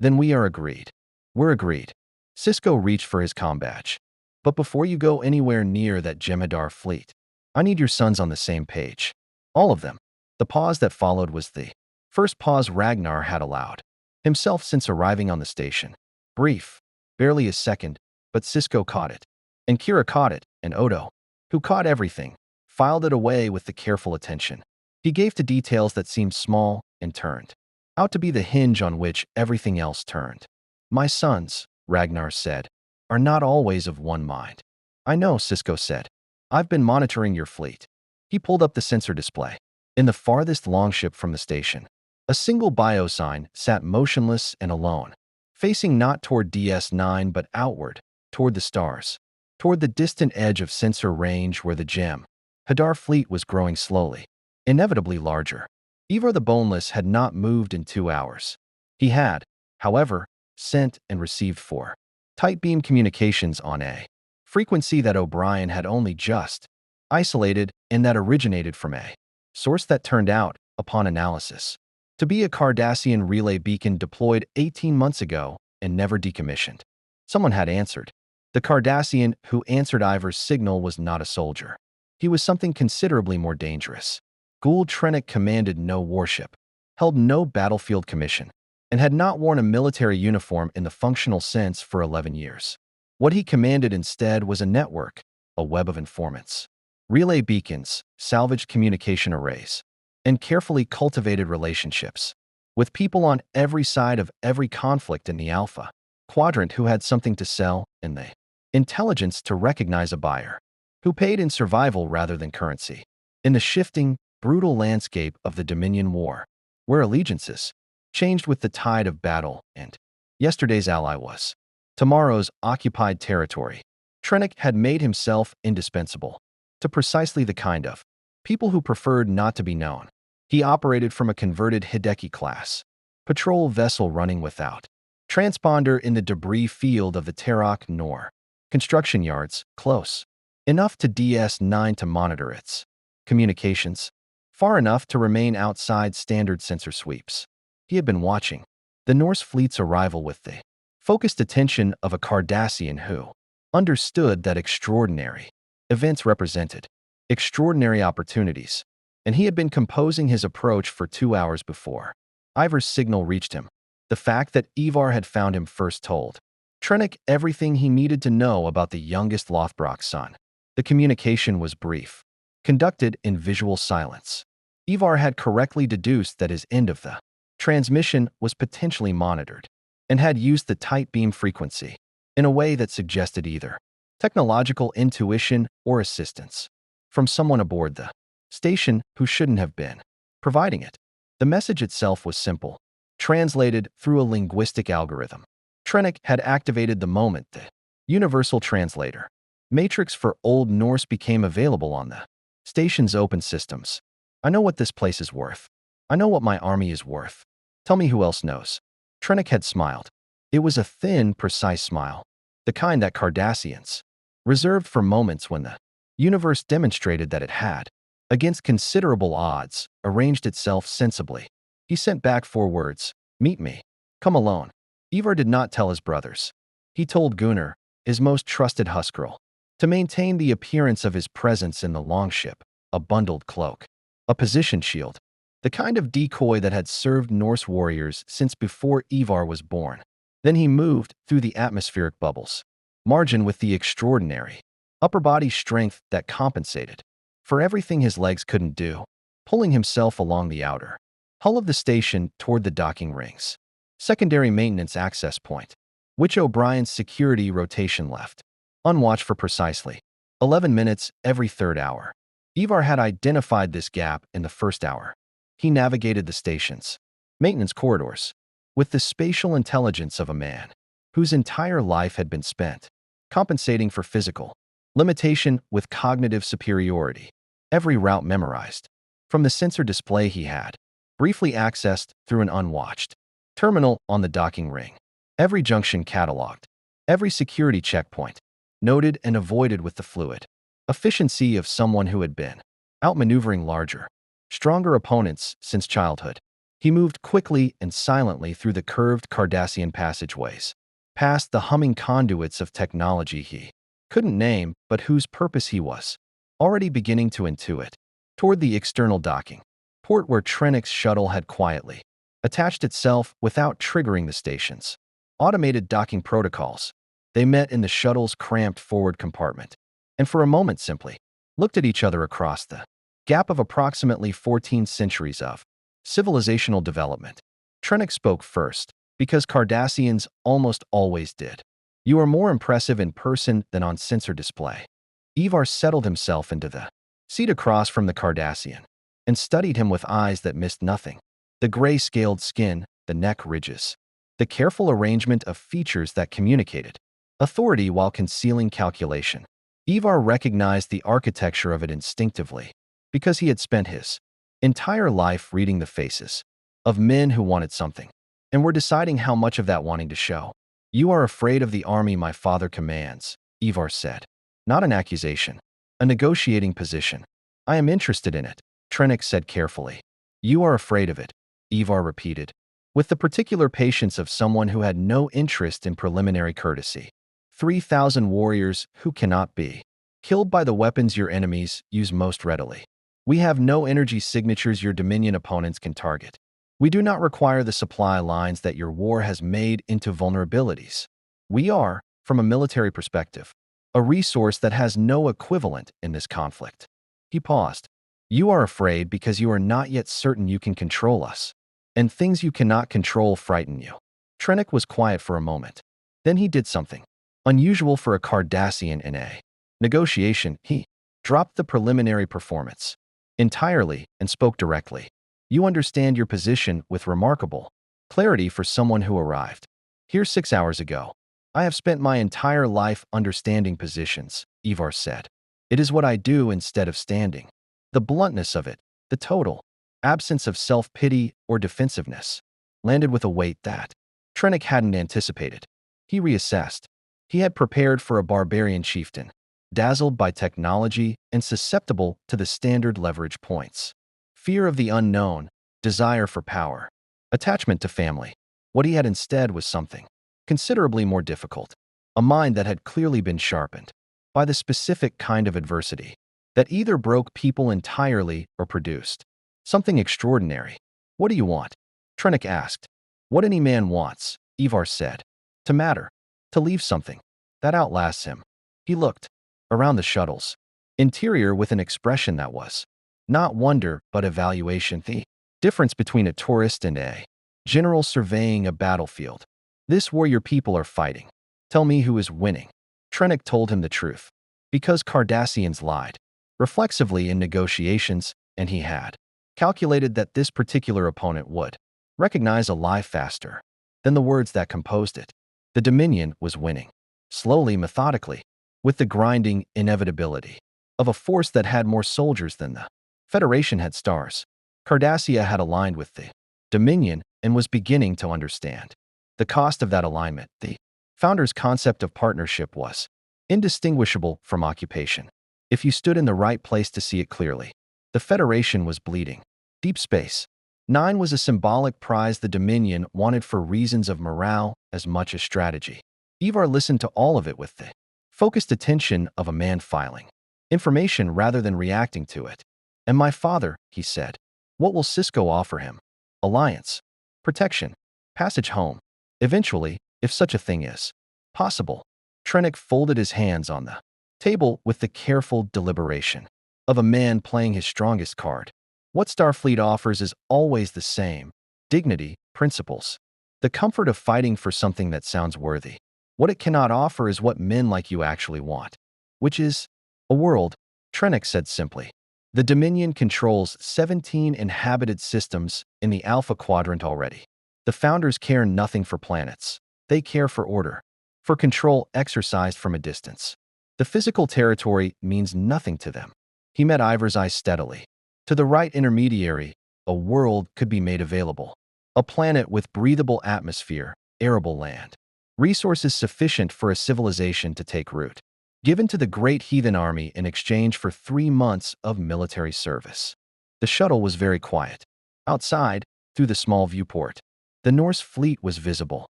Then we are agreed. We're agreed. Sisko reached for his comm badge. But before you go anywhere near that Jem'Hadar fleet, I need your sons on the same page. All of them. The pause that followed was the first pause Ragnar had allowed himself since arriving on the station. Brief. Barely a second, but Sisko caught it. And Kira caught it, and Odo, who caught everything, filed it away with the careful attention he gave to details that seemed small and turned out to be the hinge on which everything else turned. My sons, Ragnar said, are not always of one mind. I know, Sisko said. I've been monitoring your fleet. He pulled up the sensor display. In the farthest longship from the station, a single biosign sat motionless and alone, facing not toward DS9 but outward, toward the stars, toward the distant edge of sensor range where the Jem'Hadar fleet was growing slowly, inevitably larger. Ivar the Boneless had not moved in 2 hours. He had, however, sent and received 4 tight beam communications on a frequency that O'Brien had only just isolated and that originated from a source that turned out, upon analysis, to be a Cardassian relay beacon deployed 18 months ago and never decommissioned. Someone had answered. The Cardassian who answered Ivar's signal was not a soldier. He was something considerably more dangerous. Gould Trennick commanded no warship, held no battlefield commission, and had not worn a military uniform in the functional sense for 11 years. What he commanded instead was a network, a web of informants, relay beacons, salvaged communication arrays, and carefully cultivated relationships with people on every side of every conflict in the Alpha Quadrant who had something to sell and the intelligence to recognize a buyer who paid in survival rather than currency. In the shifting, brutal landscape of the Dominion War, where allegiances changed with the tide of battle and yesterday's ally was tomorrow's occupied territory, Trennick had made himself indispensable to precisely the kind of people who preferred not to be known. He operated from a converted Hideki-class patrol vessel running without transponder in the debris field of the Terok Nor construction yards, close enough to DS9 to monitor its communications, far enough to remain outside standard sensor sweeps. He had been watching the Norse fleet's arrival with the focused attention of a Cardassian who understood that extraordinary Events represented extraordinary opportunities, and he had been composing his approach for 2 hours before. Ivar's signal reached him. The fact that Ivar had found him first told Trennick everything he needed to know about the youngest Lothbrok son. The communication was brief, conducted in visual silence. Ivar had correctly deduced that his end of the transmission was potentially monitored, and had used the tight beam frequency in a way that suggested either technological intuition or assistance from someone aboard the station who shouldn't have been providing it. The message itself was simple, translated through a linguistic algorithm. Trennick had activated the moment the universal translator matrix for Old Norse became available on the station's open systems. I know what this place is worth. I know what my army is worth. Tell me who else knows. Trennick had smiled. It was a thin, precise smile, the kind that Cardassians reserved for moments when the universe demonstrated that it had, against considerable odds, arranged itself sensibly. He sent back 4 words: meet me. Come alone. Ivar did not tell his brothers. He told Gunnar, his most trusted huskarl, to maintain the appearance of his presence in the longship, a bundled cloak, a position shield, the kind of decoy that had served Norse warriors since before Ivar was born. Then he moved through the atmospheric bubbles, margin with the extraordinary upper body strength that compensated for everything his legs couldn't do, pulling himself along the outer hull of the station toward the docking rings. Secondary maintenance access point, which O'Brien's security rotation left unwatched for precisely 11 minutes every third hour. Ivar had identified this gap in the first hour. He navigated the station's maintenance corridors with the spatial intelligence of a man whose entire life had been spent compensating for physical limitation with cognitive superiority. Every route memorized from the sensor display he had, briefly accessed through an unwatched terminal on the docking ring. Every junction cataloged, every security checkpoint noted and avoided with the fluid efficiency of someone who had been outmaneuvering larger, stronger opponents since childhood. He moved quickly and silently through the curved Cardassian passageways, past the humming conduits of technology he couldn't name but whose purpose he was already beginning to intuit, toward the external docking port where Trennick's shuttle had quietly attached itself without triggering the station's automated docking protocols. They met in the shuttle's cramped forward compartment, and for a moment simply looked at each other across the gap of approximately 14 centuries of civilizational development. Trennick spoke first, because Cardassians almost always did. You are more impressive in person than on sensor display. Ivar settled himself into the seat across from the Cardassian and studied him with eyes that missed nothing. The gray-scaled skin, the neck ridges, the careful arrangement of features that communicated authority while concealing calculation. Ivar recognized the architecture of it instinctively, because he had spent his entire life reading the faces of men who wanted something, and were deciding how much of that wanting to show. You are afraid of the army my father commands, Ivar said. Not an accusation, a negotiating position. I am interested in it, Trennick said carefully. You are afraid of it, Ivar repeated, with the particular patience of someone who had no interest in preliminary courtesy. 3,000 warriors who cannot be killed by the weapons your enemies use most readily. We have no energy signatures your Dominion opponents can target. We do not require the supply lines that your war has made into vulnerabilities. We are, from a military perspective, a resource that has no equivalent in this conflict. He paused. You are afraid because you are not yet certain you can control us, and things you cannot control frighten you. Trennick was quiet for a moment. Then he did something unusual for a Cardassian in a negotiation. He dropped the preliminary performance entirely and spoke directly. You understand your position with remarkable clarity for someone who arrived here 6 hours ago. I have spent my entire life understanding positions, Ivar said. It is what I do instead of standing. The bluntness of it, the total absence of self-pity or defensiveness, landed with a weight that Trennick hadn't anticipated. He reassessed. He had prepared for a barbarian chieftain, dazzled by technology and susceptible to the standard leverage points. Fear of the unknown, desire for power, attachment to family. What he had instead was something considerably more difficult, a mind that had clearly been sharpened, by the specific kind of adversity that either broke people entirely or produced something extraordinary. What do you want? Trennick asked. What any man wants, Ivar said. To matter. To leave something that outlasts him. He looked around the shuttles interior with an expression that was not wonder but evaluation. The difference between a tourist and a general surveying a battlefield. This war your people are fighting. Tell me who is winning. Trennick told him the truth. Because Cardassians lied reflexively in negotiations, and he had calculated that this particular opponent would recognize a lie faster than the words that composed it. The Dominion was winning, slowly, methodically, with the grinding inevitability of a force that had more soldiers than the Federation had stars. Cardassia had aligned with the Dominion and was beginning to understand the cost of that alignment. The founder's concept of partnership was indistinguishable from occupation. If you stood in the right place to see it clearly, the Federation was bleeding. Deep Space Nine was a symbolic prize the Dominion wanted for reasons of morale as much as strategy. Ivar listened to all of it with the focused attention of a man filing information rather than reacting to it. And my father, he said, what will Sisko offer him? Alliance, protection, passage home. Eventually, if such a thing is possible. Trennick folded his hands on the table with the careful deliberation of a man playing his strongest card. What Starfleet offers is always the same: dignity, principles, the comfort of fighting for something that sounds worthy. What it cannot offer is what men like you actually want, which is a world, Trennick said simply. The Dominion controls 17 inhabited systems in the Alpha Quadrant already. The founders care nothing for planets. They care for order, for control exercised from a distance. The physical territory means nothing to them. He met Ivar's eyes steadily. To the right intermediary, a world could be made available. A planet with breathable atmosphere, arable land. Resources sufficient for a civilization to take root. Given to the Great Heathen Army in exchange for 3 months of military service. The shuttle was very quiet. Outside, through the small viewport, the Norse fleet was visible.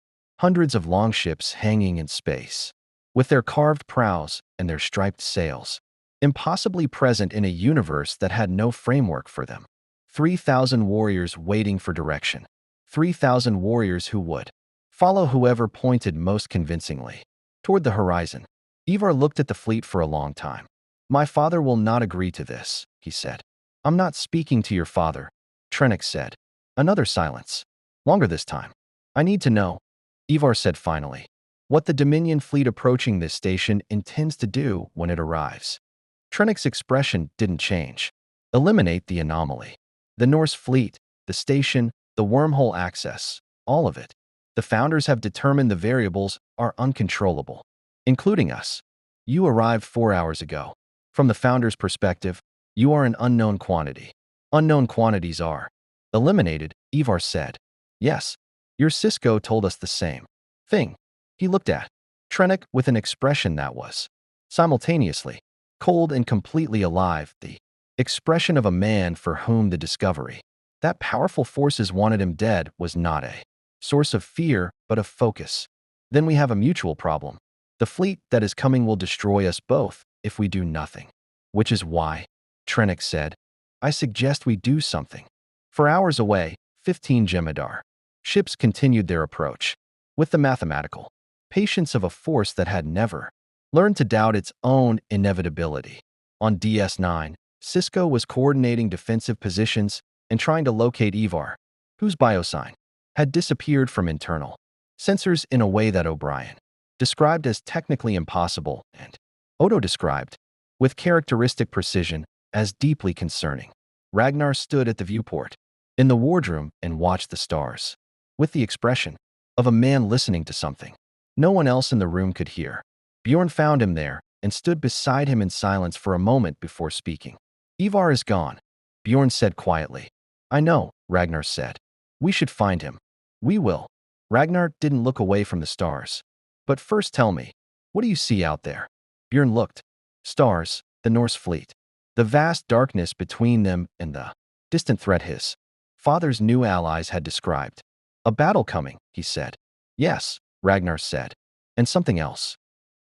Hundreds of longships hanging in space, with their carved prows and their striped sails, impossibly present in a universe that had no framework for them. 3,000 warriors waiting for direction. 3,000 warriors who would follow whoever pointed most convincingly toward the horizon. Ivar looked at the fleet for a long time. My father will not agree to this, he said. I'm not speaking to your father, Trennick said. Another silence. Longer this time. I need to know, Ivar said finally, what the Dominion fleet approaching this station intends to do when it arrives. Trennick's expression didn't change. Eliminate the anomaly. The Norse fleet, the station, the wormhole access, all of it. The founders have determined the variables are uncontrollable, including us. You arrived 4 hours ago. From the founders' perspective, you are an unknown quantity. Unknown quantities are eliminated, Ivar said. Yes, your Sisko told us the same thing. He looked at Trennick with an expression that was simultaneously cold and completely alive, the expression of a man for whom the discovery that powerful forces wanted him dead was not a source of fear but of focus. Then we have a mutual problem. The fleet that is coming will destroy us both if we do nothing. Which is why, Trennick said, I suggest we do something. For hours away, 15 Jemadar ships continued their approach, with the mathematical patience of a force that had never learned to doubt its own inevitability. On DS9, Sisko was coordinating defensive positions and trying to locate Ivar, whose biosign had disappeared from internal sensors in a way that O'Brien described as technically impossible and Odo described, with characteristic precision, as deeply concerning. Ragnar stood at the viewport, in the wardroom, and watched the stars, with the expression of a man listening to something no one else in the room could hear. Bjorn found him there and stood beside him in silence for a moment before speaking. Ivar is gone, Bjorn said quietly. I know, Ragnar said. We should find him. We will. Ragnar didn't look away from the stars. But first tell me, what do you see out there? Bjorn looked. Stars, the Norse fleet. The vast darkness between them and the distant threat his father's new allies had described. A battle coming, he said. Yes, Ragnar said. And something else.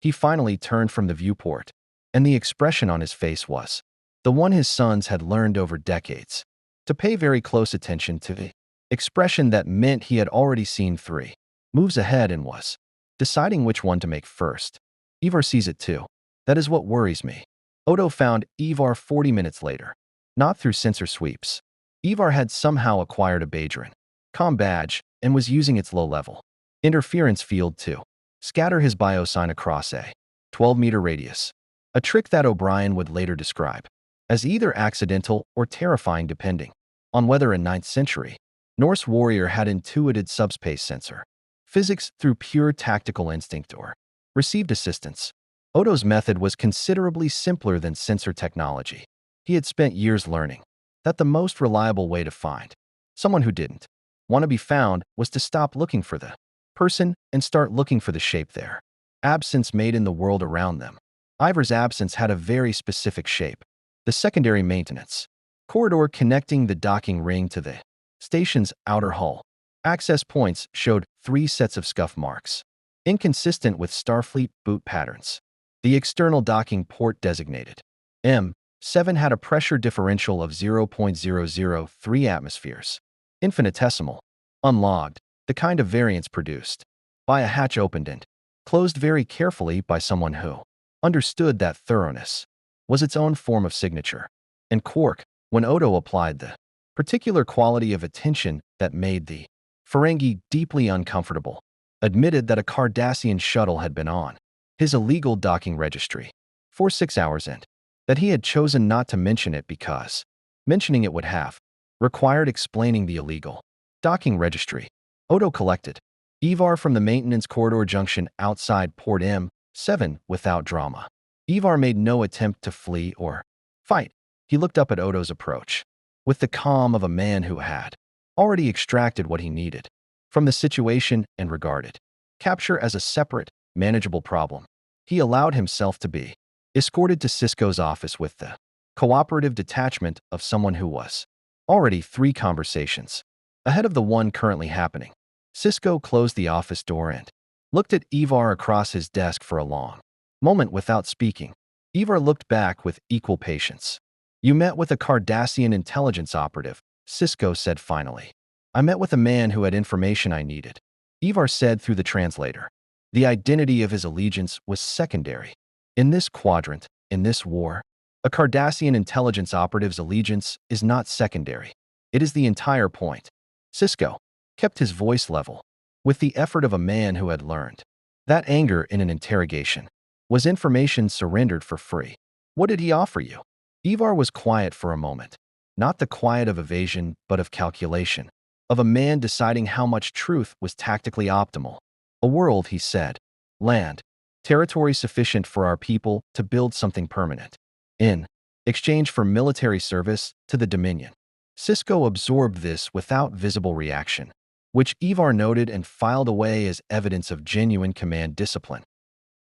He finally turned from the viewport and the expression on his face was the one his sons had learned over decades to pay very close attention to, the expression that meant he had already seen 3 moves ahead and was deciding which one to make first. Ivar sees it too. That is what worries me. Odo found Ivar 40 minutes later, not through sensor sweeps. Ivar had somehow acquired a Bajoran comm badge and was using its low-level interference field to scatter his biosign across a 12-meter radius, a trick that O'Brien would later describe as either accidental or terrifying depending on whether a 9th century Norse warrior had intuited subspace sensor physics through pure tactical instinct or received assistance. Odo's method was considerably simpler than sensor technology. He had spent years learning that the most reliable way to find someone who didn't want to be found was to stop looking for the person and start looking for the shape their absence made in the world around them. Ivar's absence had a very specific shape. The secondary maintenance corridor connecting the docking ring to the station's outer hull access points showed 3 sets of scuff marks, inconsistent with Starfleet boot patterns. The external docking port designated M7 had a pressure differential of 0.003 atmospheres, infinitesimal, unlogged, the kind of variance produced by a hatch opened and closed very carefully by someone who understood that thoroughness was its own form of signature. And Quark, when Odo applied the particular quality of attention that made the Ferengi deeply uncomfortable, admitted that a Cardassian shuttle had been on his illegal docking registry for 6 hours and that he had chosen not to mention it because mentioning it would have required explaining the illegal docking registry. Odo collected Ivar from the maintenance corridor junction outside port M7 without drama. Ivar made no attempt to flee or fight. He looked up at Odo's approach with the calm of a man who had already extracted what he needed from the situation and regarded capture as a separate, manageable problem. He allowed himself to be escorted to Sisko's office with the cooperative detachment of someone who was already 3 conversations ahead of the one currently happening. Sisko closed the office door and looked at Ivar across his desk for a long moment without speaking. Ivar looked back with equal patience. "You met with a Cardassian intelligence operative," Sisko said finally. "I met with a man who had information I needed," Ivar said through the translator. The identity of his allegiance was secondary. In this quadrant, in this war, a Cardassian intelligence operative's allegiance is not secondary. It is the entire point. Sisko kept his voice level, with the effort of a man who had learned that anger in an interrogation was information surrendered for free. "What did he offer you?" Ivar was quiet for a moment, not the quiet of evasion but of calculation, of a man deciding how much truth was tactically optimal. "A world," he said. "Land. Territory sufficient for our people to build something permanent. In exchange for military service to the Dominion." Sisko absorbed this without visible reaction, which Ivar noted and filed away as evidence of genuine command discipline.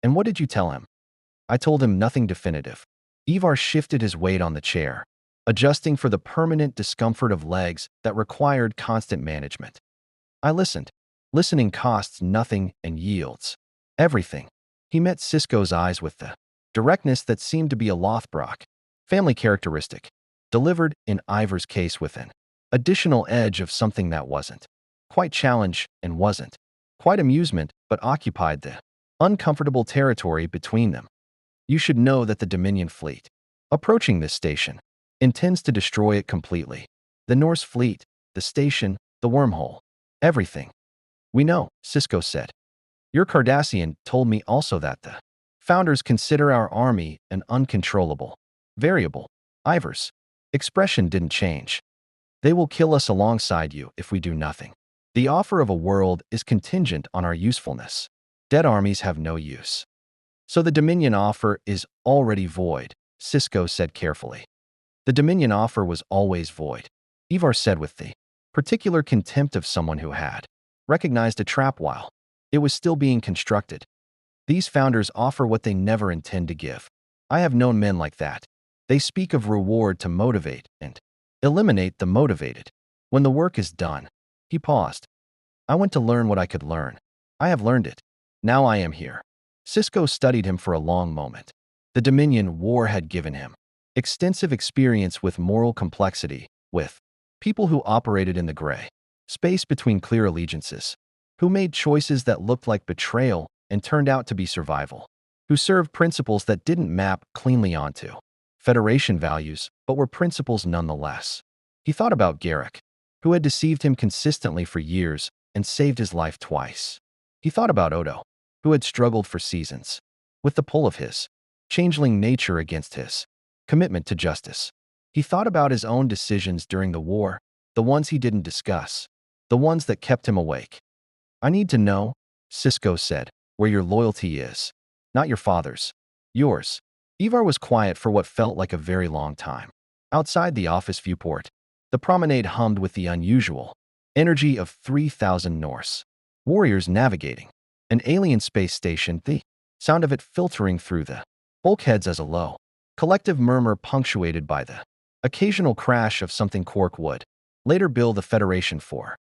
"And what did you tell him?" "I told him nothing definitive." Ivar shifted his weight on the chair, adjusting for the permanent discomfort of legs that required constant management. "I listened. Listening costs nothing and yields everything." He met Sisko's eyes with the directness that seemed to be a Lothbrok family characteristic, delivered in Ivar's case with an additional edge of something that wasn't quite challenge and wasn't quite amusement but occupied the uncomfortable territory between them. "You should know that the Dominion fleet, approaching this station, intends to destroy it completely. The Norse fleet, the station, the wormhole, everything." "We know," Sisko said. "Your Cardassian told me also that the founders consider our army an uncontrollable variable." Ivar's expression didn't change. "They will kill us alongside you if we do nothing. The offer of a world is contingent on our usefulness. Dead armies have no use. So the Dominion offer is already void," Sisko said carefully. "The Dominion offer was always void," Ivar said with the particular contempt of someone who had recognized a trap while it was still being constructed. "These founders offer what they never intend to give. I have known men like that. They speak of reward to motivate and eliminate the motivated. When the work is done." He paused. "I went to learn what I could learn. I have learned it. Now I am here." Sisko studied him for a long moment. The Dominion War had given him extensive experience with moral complexity, with people who operated in the gray space between clear allegiances, who made choices that looked like betrayal and turned out to be survival, who served principles that didn't map cleanly onto Federation values, but were principles nonetheless. He thought about Garrick, who had deceived him consistently for years and saved his life twice. He thought about Odo, who had struggled for seasons with the pull of his changeling nature against his commitment to justice. He thought about his own decisions during the war, the ones he didn't discuss, the ones that kept him awake. "I need to know," Sisko said, "where your loyalty is. Not your father's. Yours." Ivar was quiet for what felt like a very long time. Outside the office viewport, the promenade hummed with the unusual energy of 3,000 Norse warriors navigating an alien space station, the sound of it filtering through the bulkheads as a low, collective murmur punctuated by the occasional crash of something Quark would later bill the Federation for.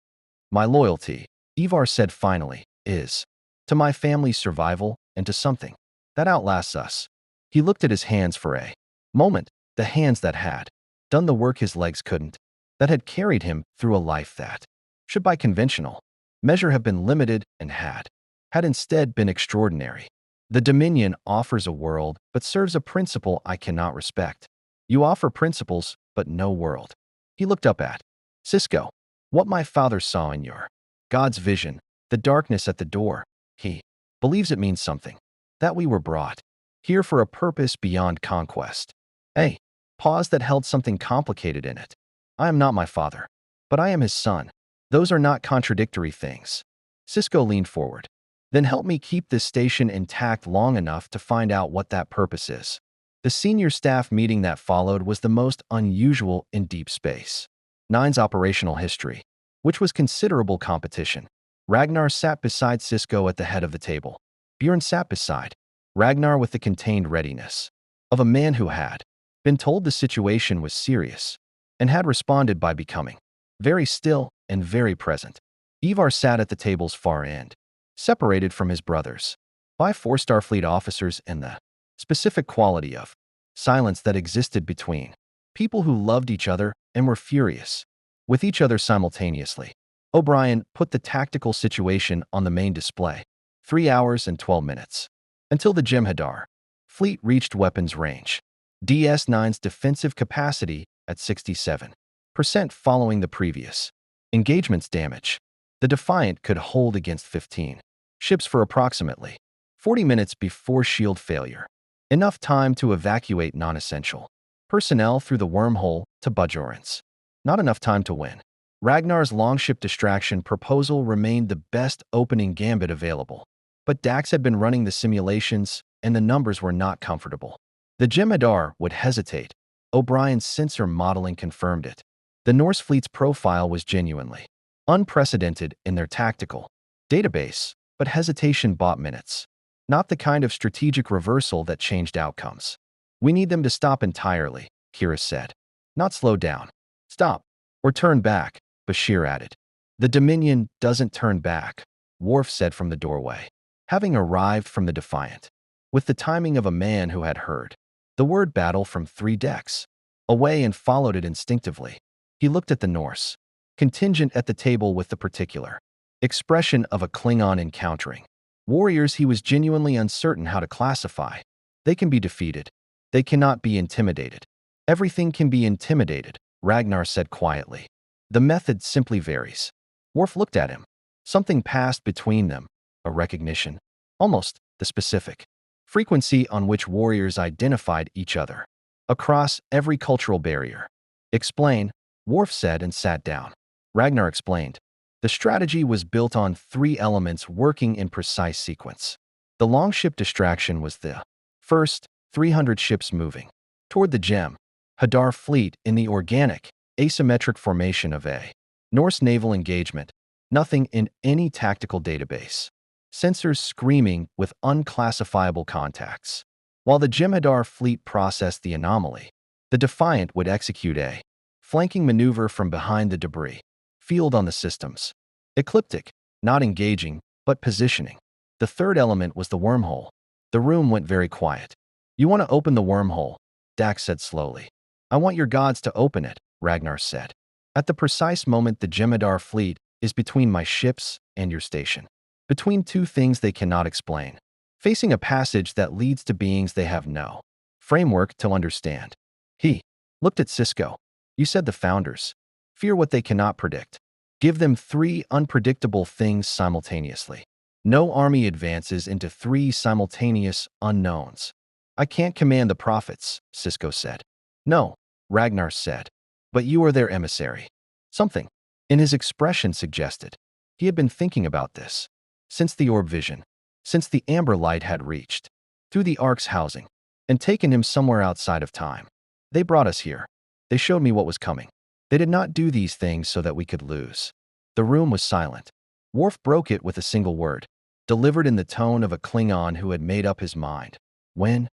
"My loyalty," Ivar said finally, "is to my family's survival and to something that outlasts us." He looked at his hands for a moment, the hands that had done the work his legs couldn't, that had carried him through a life that should by conventional measure have been limited and had instead been extraordinary. "The Dominion offers a world, but serves a principle I cannot respect. You offer principles, but no world." He looked up at Sisko. "What my father saw in your God's vision, the darkness at the door, he believes it means something. That we were brought here for a purpose beyond conquest." A pause that held something complicated in it. "I am not my father, but I am his son. Those are not contradictory things." Sisko leaned forward. "Then help me keep this station intact long enough to find out what that purpose is." The senior staff meeting that followed was the most unusual in deep space Nine's operational history, which was considerable competition. Ragnar sat beside Sisko at the head of the table. Bjorn sat beside Ragnar with the contained readiness of a man who had been told the situation was serious and had responded by becoming very still and very present. Ivar sat at the table's far end, separated from his brothers by 4 Starfleet officers and the specific quality of silence that existed between people who loved each other and were furious with each other simultaneously. O'Brien put the tactical situation on the main display. 3 hours and 12 minutes. Until the Jem'Hadar fleet reached weapons range. DS-9's defensive capacity at 67% following the previous engagement's damage. The Defiant could hold against 15 ships for approximately 40 minutes before shield failure. Enough time to evacuate non-essential personnel through the wormhole to Bajorans. Not enough time to win. Ragnar's longship distraction proposal remained the best opening gambit available. But Dax had been running the simulations, and the numbers were not comfortable. The Jem'Hadar would hesitate. O'Brien's sensor modeling confirmed it. The Norse fleet's profile was genuinely unprecedented in their tactical database, but hesitation bought minutes. Not the kind of strategic reversal that changed outcomes. "We need them to stop entirely," Kira said. "Not slow down. Stop. Or turn back," Bashir added. "The Dominion doesn't turn back," Worf said from the doorway, having arrived from the Defiant, with the timing of a man who had heard the word battle from 3 decks away and followed it instinctively. He looked at the Norse contingent at the table with the particular expression of a Klingon encountering warriors he was genuinely uncertain how to classify. They can be defeated. They cannot be intimidated. "Everything can be intimidated," Ragnar said quietly. "The method simply varies." Worf looked at him. Something passed between them, a recognition, almost the specific frequency on which warriors identified each other across every cultural barrier. "Explain," Worf said and sat down. Ragnar explained. The strategy was built on 3 elements working in precise sequence. The longship distraction was the first 300 ships moving toward the Jem'Hadar fleet in the organic, asymmetric formation of a Norse naval engagement, nothing in any tactical database. Sensors screaming with unclassifiable contacts. While the Jem'Hadar fleet processed the anomaly, the Defiant would execute a flanking maneuver from behind the debris field on the systems. Ecliptic, not engaging, but positioning. The third element was the wormhole. The room went very quiet. You want to open the wormhole, Dax said slowly. I want your gods to open it, Ragnar said. At the precise moment the Jem'Hadar fleet is between my ships and your station. Between two things they cannot explain. Facing a passage that leads to beings they have no framework to understand. He looked at Sisko. You said the founders fear what they cannot predict. Give them three unpredictable things simultaneously. No army advances into three simultaneous unknowns. I can't command the prophets, Sisko said. No, Ragnar said. But you are their emissary. Something in his expression suggested he had been thinking about this since the orb vision, since the amber light had reached through the Ark's housing and taken him somewhere outside of time. They brought us here. They showed me what was coming. They did not do these things so that we could lose. The room was silent. Worf broke it with a single word, delivered in the tone of a Klingon who had made up his mind. When?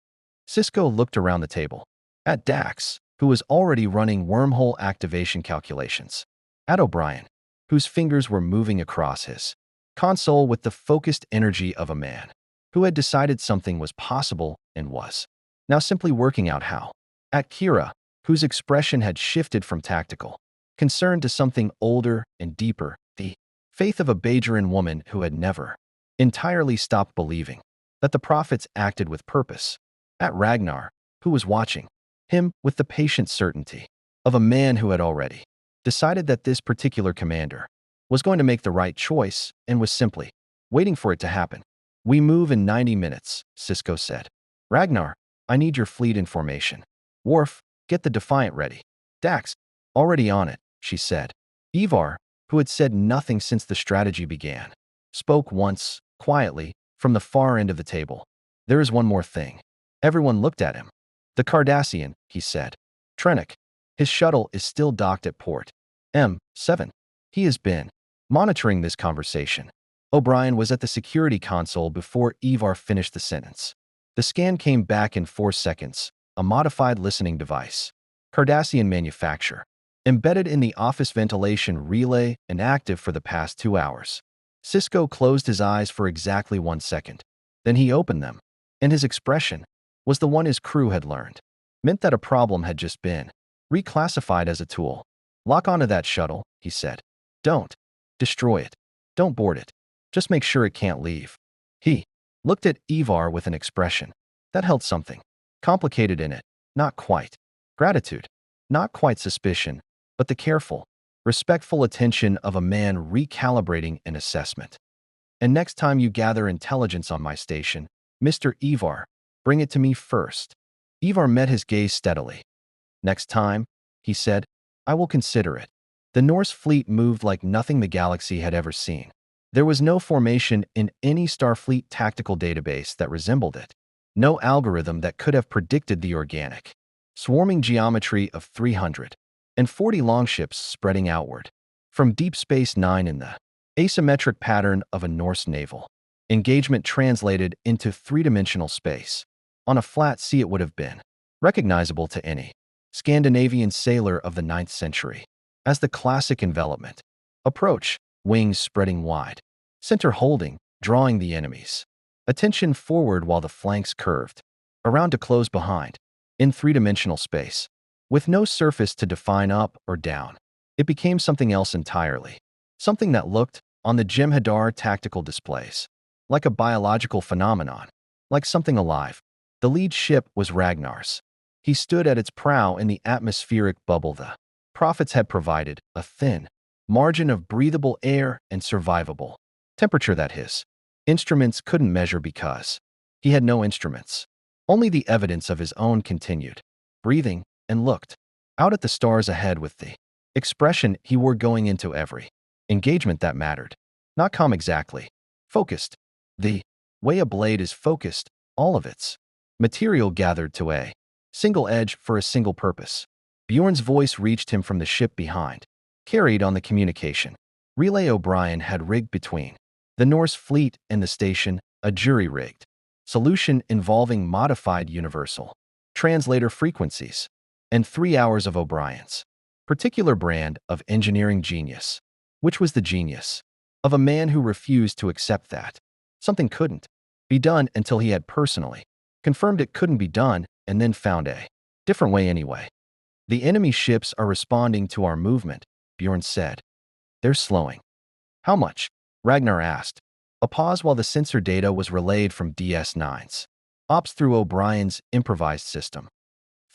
Sisko looked around the table. At Dax, who was already running wormhole activation calculations. At O'Brien, whose fingers were moving across his console with the focused energy of a man who had decided something was possible and was now simply working out how. At Kira, whose expression had shifted from tactical concern to something older and deeper, the faith of a Bajoran woman who had never entirely stopped believing that the prophets acted with purpose. At Ragnar, who was watching him with the patient certainty of a man who had already decided that this particular commander was going to make the right choice and was simply waiting for it to happen. We move in 90 minutes, Sisko said. Ragnar, I need your fleet in formation. Worf, get the Defiant ready. Dax, already on it, she said. Ivar, who had said nothing since the strategy began, spoke once, quietly, from the far end of the table. There is one more thing. Everyone looked at him. The Cardassian, he said. Trennick. His shuttle is still docked at port M7. He has been monitoring this conversation. O'Brien was at the security console before Ivar finished the sentence. The scan came back in 4 seconds, a modified listening device. Cardassian manufacture. Embedded in the office ventilation relay and active for the past 2 hours. Sisko closed his eyes for exactly 1 second. Then he opened them, and his expression was the one his crew had learned. Meant that a problem had just been reclassified as a tool. Lock onto that shuttle, he said. Don't destroy it. Don't board it. Just make sure it can't leave. He looked at Ivar with an expression that held something complicated in it. Not quite gratitude, not quite suspicion, but the careful, respectful attention of a man recalibrating an assessment. And next time you gather intelligence on my station, Mr. Ivar, bring it to me first. Ivar met his gaze steadily. Next time, he said, I will consider it. The Norse fleet moved like nothing the galaxy had ever seen. There was no formation in any Starfleet tactical database that resembled it. No algorithm that could have predicted the organic, swarming geometry of 340 longships spreading outward from Deep Space Nine in the asymmetric pattern of a Norse naval engagement translated into three-dimensional space. On a flat sea it would have been recognizable to any Scandinavian sailor of the 9th century as the classic envelopment. Approach, wings spreading wide, center holding, drawing the enemy's attention forward while the flanks curved around to close behind. In three-dimensional space, with no surface to define up or down, it became something else entirely. Something that looked, on the Jem'Hadar tactical displays, like a biological phenomenon, like something alive. The lead ship was Ragnar's. He stood at its prow in the atmospheric bubble the prophets had provided, a thin margin of breathable air and survivable temperature that his instruments couldn't measure because he had no instruments. Only the evidence of his own continued breathing, and looked out at the stars ahead with the expression he wore going into every engagement that mattered. Not calm exactly. Focused. The way a blade is focused, all of its material gathered to a single edge for a single purpose. Bjorn's voice reached him from the ship behind, carried on the communication relay O'Brien had rigged between the Norse fleet and the station, a jury-rigged solution involving modified universal translator frequencies and 3 hours of O'Brien's particular brand of engineering genius, which was the genius of a man who refused to accept that something couldn't be done until he had personally confirmed it couldn't be done, and then found a different way anyway. The enemy ships are responding to our movement, Bjorn said. They're slowing. How much? Ragnar asked. A pause while the sensor data was relayed from DS9's ops through O'Brien's improvised system.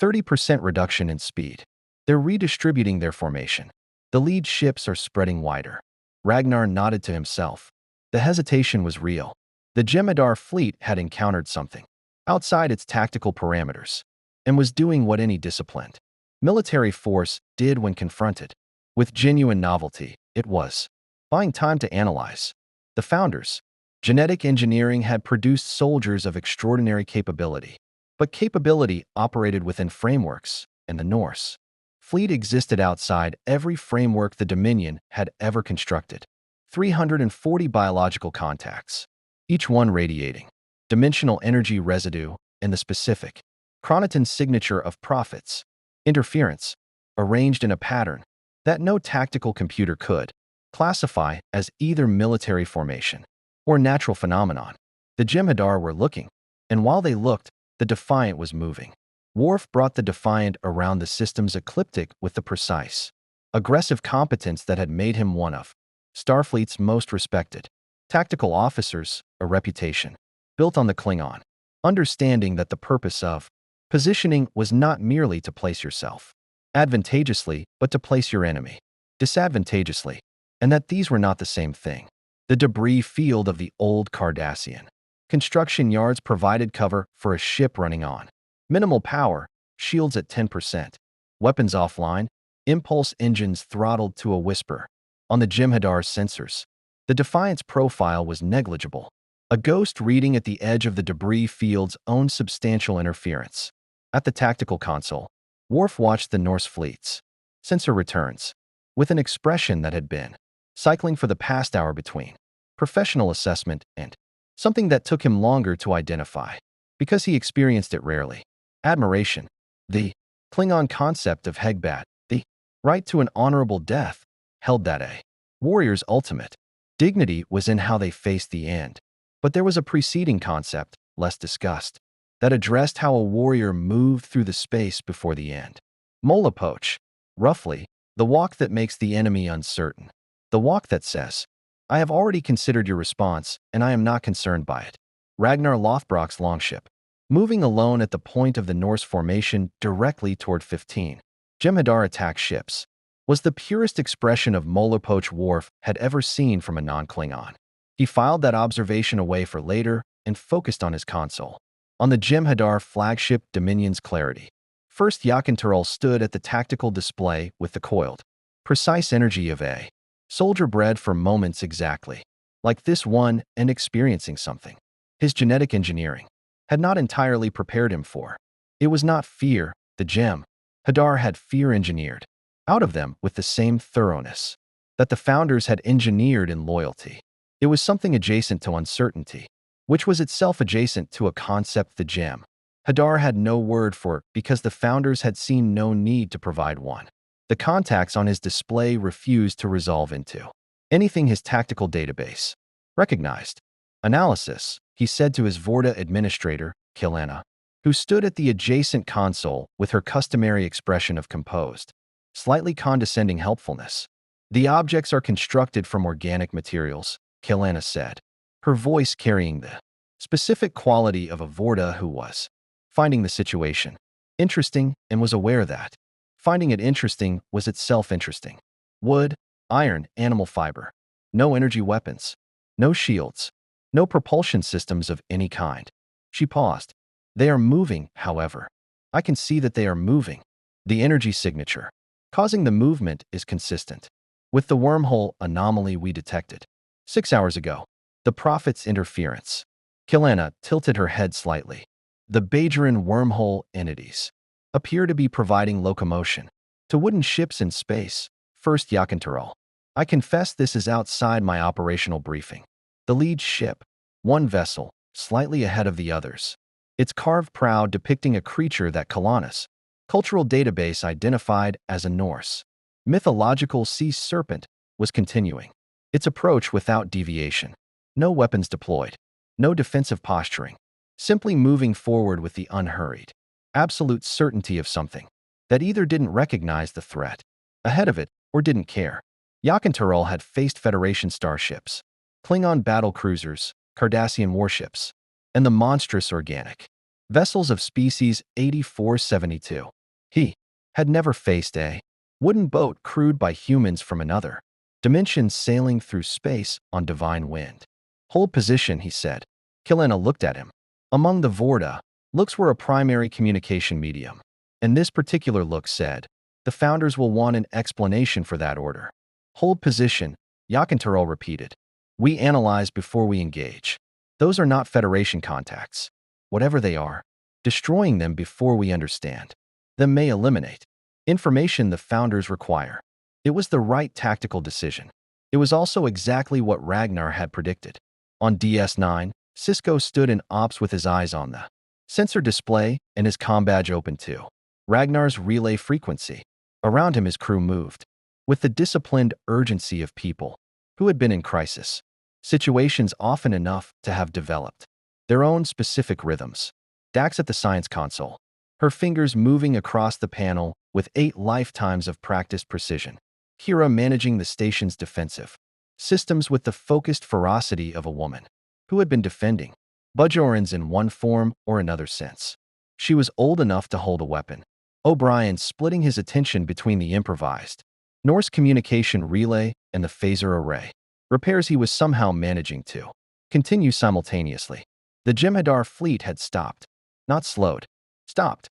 30% reduction in speed. They're redistributing their formation. The lead ships are spreading wider. Ragnar nodded to himself. The hesitation was real. The Jem'Hadar fleet had encountered something outside its tactical parameters and was doing what any disciplined military force did when confronted. With genuine novelty, it was buying time to analyze. The founders, genetic engineering had produced soldiers of extraordinary capability, but capability operated within frameworks, and the Norse fleet existed outside every framework the Dominion had ever constructed. 340 biological contacts, each one radiating dimensional energy residue and the specific chronoton signature of profits, interference, arranged in a pattern that no tactical computer could classify as either military formation or natural phenomenon. The Jem'Hadar were looking, and while they looked, the Defiant was moving. Worf brought the Defiant around the system's ecliptic with the precise, aggressive competence that had made him one of Starfleet's most respected tactical officers, a reputation built on the Klingon understanding that the purpose of positioning was not merely to place yourself advantageously, but to place your enemy disadvantageously, and that these were not the same thing. The debris field of the old Cardassian construction yards provided cover for a ship running on minimal power, shields at 10%, weapons offline, impulse engines throttled to a whisper. On the Jem'Hadar's sensors, the Defiant's profile was negligible, a ghost reading at the edge of the debris field's own substantial interference. At the tactical console, Worf watched the Norse fleet's sensor returns with an expression that had been cycling for the past hour between professional assessment and something that took him longer to identify because he experienced it rarely. Admiration. The Klingon concept of Hegbat, the right to an honorable death, held that a warrior's ultimate dignity was in how they faced the end. But there was a preceding concept, less discussed, that addressed how a warrior moved through the space before the end. Molapoch, roughly, the walk that makes the enemy uncertain. The walk that says, I have already considered your response, and I am not concerned by it. Ragnar Lothbrok's longship, moving alone at the point of the Norse formation directly toward 15 Jem'Hadar attack ships, was the purest expression of Molapoch Worf had ever seen from a non-Klingon. He filed that observation away for later and focused on his console. On the Jem'Hadar flagship Dominion's Clarity, First Yakinturul stood at the tactical display with the coiled, precise energy of a soldier bred for moments exactly like this one and experiencing something his genetic engineering had not entirely prepared him for. It was not fear, the Jem'Hadar had fear engineered out of them with the same thoroughness that the founders had engineered in loyalty. It was something adjacent to uncertainty, which was itself adjacent to a concept the Jem'Hadar had no word for because the founders had seen no need to provide one. The contacts on his display refused to resolve into anything his tactical database recognized. Analysis, he said to his Vorta administrator, Kilana, who stood at the adjacent console with her customary expression of composed, slightly condescending helpfulness. The objects are constructed from organic materials, Kilana said, her voice carrying the specific quality of a Vorta who was finding the situation interesting and was aware that finding it interesting was itself interesting. Wood, iron, animal fiber. No energy weapons. No shields. No propulsion systems of any kind. She paused. They are moving, however. I can see that they are moving. The energy signature causing the movement is consistent with the wormhole anomaly we detected 6 hours ago. The Prophet's interference. Kilana tilted her head slightly. The Bajoran wormhole entities appear to be providing locomotion to wooden ships in space. First Yakinturul. I confess this is outside my operational briefing. The lead ship, one vessel, slightly ahead of the others. Its carved prow depicting a creature that Kalana's cultural database identified as a Norse mythological sea serpent, was continuing its approach without deviation. No weapons deployed. No defensive posturing. simply moving forward with the unhurried, absolute certainty of something that either didn't recognize the threat ahead of it or didn't care. Yakinturul had faced Federation starships, Klingon battle cruisers, Cardassian warships, and the monstrous organic vessels of species 8472. He had never faced a wooden boat crewed by humans from another dimension sailing through space on divine wind. Hold position, he said. Kilena looked at him. Among the Vorda, looks were a primary communication medium, and this particular look said, the founders will want an explanation for that order. Hold position, Yakinturul repeated. We analyze before we engage. Those are not Federation contacts. Whatever they are, destroying them before we understand them may eliminate information the founders require. It was the right tactical decision. It was also exactly what Ragnar had predicted. On DS9, Sisko stood in ops with his eyes on the sensor display and his comm badge open too. Ragnar's relay frequency. Around him his crew moved, with the disciplined urgency of people who had been in crisis situations often enough to have developed their own specific rhythms. Dax at the science console, her fingers moving across the panel with 8 lifetimes of practiced precision. Kira managing the station's defensive systems with the focused ferocity of a woman who had been defending Bajorans in one form or another since she was old enough to hold a weapon. O'Brien splitting his attention between the improvised Norse communication relay and the phaser array repairs he was somehow managing to continue simultaneously. The Jem'Hadar fleet had stopped, not slowed, stopped.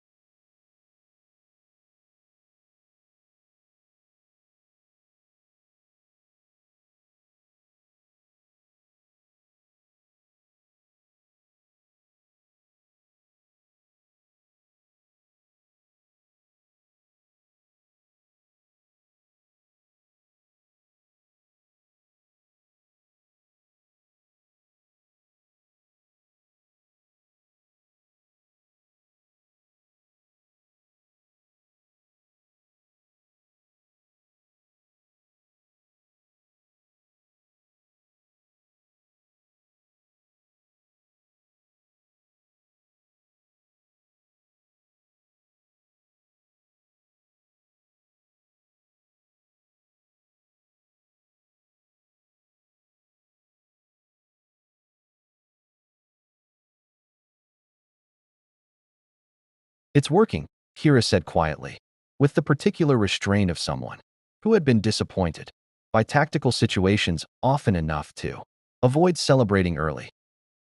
It's working, Kira said quietly, with the particular restraint of someone who had been disappointed by tactical situations often enough to avoid celebrating early.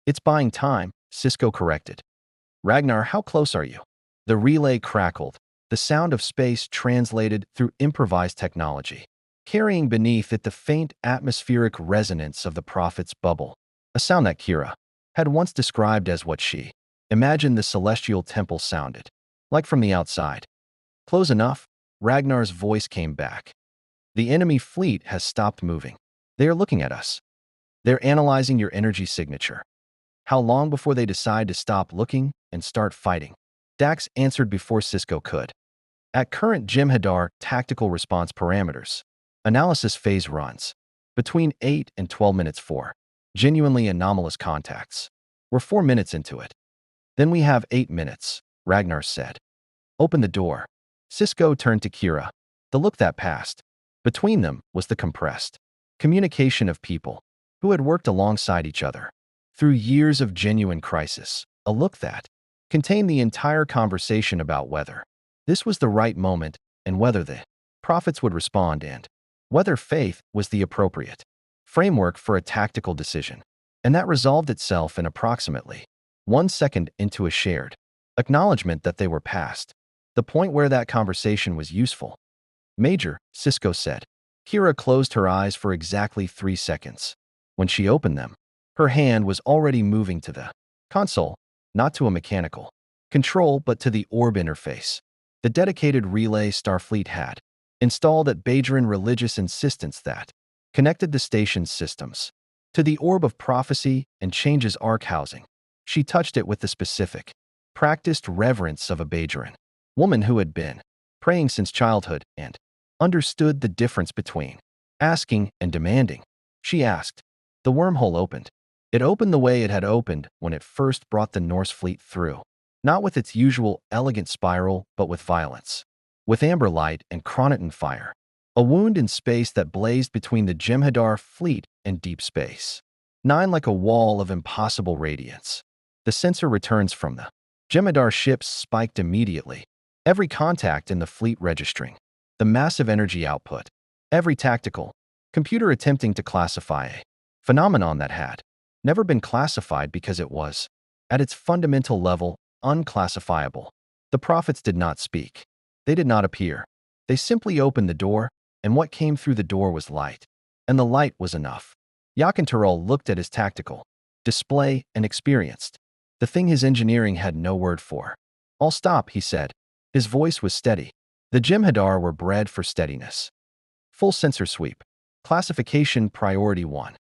It's buying time, Sisko corrected. Ragnar, how close are you? The relay crackled, the sound of space translated through improvised technology, carrying beneath it the faint atmospheric resonance of the prophet's bubble, a sound that Kira had once described as what she imagined the celestial temple sounded like from the outside. Close enough, Ragnar's voice came back. The enemy fleet has stopped moving. They are looking at us. They're analyzing your energy signature. How long before they decide to stop looking and start fighting? Dax answered before Sisko could. At current Jem'Hadar tactical response parameters, analysis phase runs between 8 and 12 minutes for genuinely anomalous contacts. We're 4 minutes into it. Then we have 8 minutes, Ragnar said. Open the door. Sisko turned to Kira. The look that passed between them was the compressed communication of people who had worked alongside each other through years of genuine crisis, a look that contained the entire conversation about whether this was the right moment and whether the prophets would respond and whether faith was the appropriate framework for a tactical decision. And that resolved itself in approximately 1 second into a shared acknowledgement that they were past the point where that conversation was useful. Major, Sisko said. Kira closed her eyes for exactly 3 seconds. When she opened them, her hand was already moving to the console, not to a mechanical control but to the orb interface. The dedicated relay Starfleet had installed at Bajoran religious insistence that connected the station's systems to the orb of prophecy and changes arc housing. She touched it with the specific, practiced reverence of a Bajoran woman who had been praying since childhood and understood the difference between asking and demanding. She asked. The wormhole opened. It opened the way it had opened when it first brought the Norse fleet through, not with its usual elegant spiral, but with violence. With amber light and chronoton fire. A wound in space that blazed between the Jem'Hadar fleet and deep space. 9 like a wall of impossible radiance. The sensor returns from the Jem'Hadar ships spiked immediately. Every contact in the fleet registering. The massive energy output. Every tactical computer attempting to classify a phenomenon that had never been classified because it was, at its fundamental level, unclassifiable. The prophets did not speak. They did not appear. They simply opened the door, and what came through the door was light. And the light was enough. Yakintarol looked at his tactical display and experienced the thing his engineering had no word for. "I'll stop," he said. His voice was steady. The Jem'Hadar were bred for steadiness. Full sensor sweep. Classification Priority 1.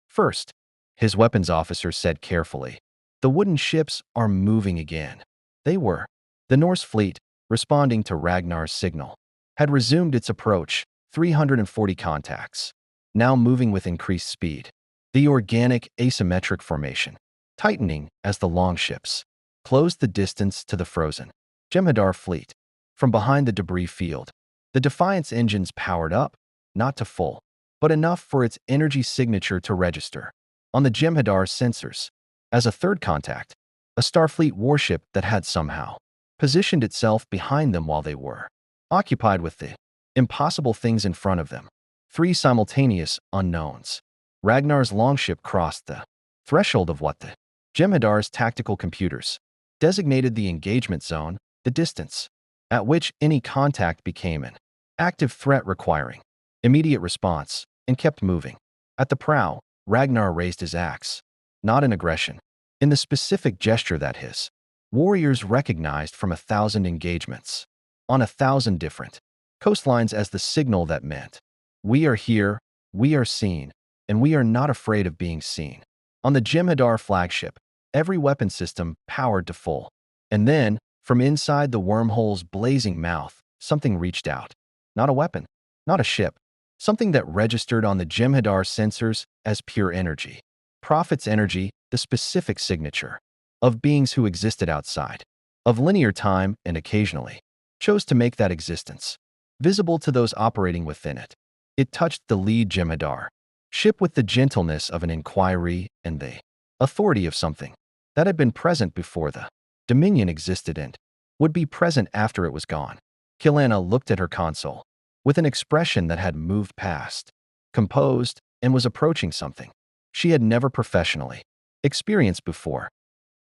First, his weapons officer said carefully, "The wooden ships are moving again." They were. The Norse fleet, responding to Ragnar's signal, had resumed its approach, 340 contacts, now moving with increased speed. The organic asymmetric formation, tightening as the longships closed the distance to the frozen Jem'Hadar fleet. From behind the debris field, the Defiance engines powered up, not to full, but enough for its energy signature to register on the Jem'Hadar sensors. As a third contact, a Starfleet warship that had somehow positioned itself behind them while they were occupied with the impossible things in front of them. 3 simultaneous unknowns. Ragnar's longship crossed the threshold of what the Jem'Hadar's tactical computers designated the engagement zone, the distance at which any contact became an active threat requiring immediate response, and kept moving. At the prow, Ragnar raised his axe, not in aggression, in the specific gesture that his warriors recognized from 1,000 engagements on 1,000 different coastlines as the signal that meant, "We are here, we are seen, and we are not afraid of being seen." On the Jem'Hadar flagship, every weapon system powered to full. And then, from inside the wormhole's blazing mouth, something reached out. Not a weapon, not a ship. Something that registered on the Jem'Hadar sensors as pure energy. Prophet's energy, the specific signature of beings who existed outside of linear time and occasionally chose to make that existence visible to those operating within it. It touched the lead Jem'Hadar ship with the gentleness of an inquiry and the authority of something that had been present before the Dominion existed and would be present after it was gone. K'Ehleyna looked at her console with an expression that had moved past, composed, and was approaching something she had never professionally experienced before.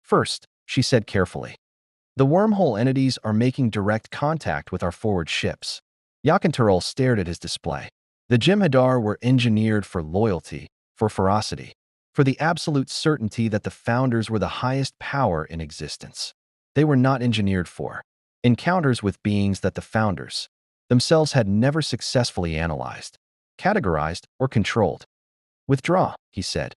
"First," she said carefully, "the wormhole entities are making direct contact with our forward ships." Yakintarol stared at his display. The Jem'Hadar were engineered for loyalty, for ferocity, for the absolute certainty that the Founders were the highest power in existence. They were not engineered for encounters with beings that the Founders themselves had never successfully analyzed, categorized, or controlled. "Withdraw," he said.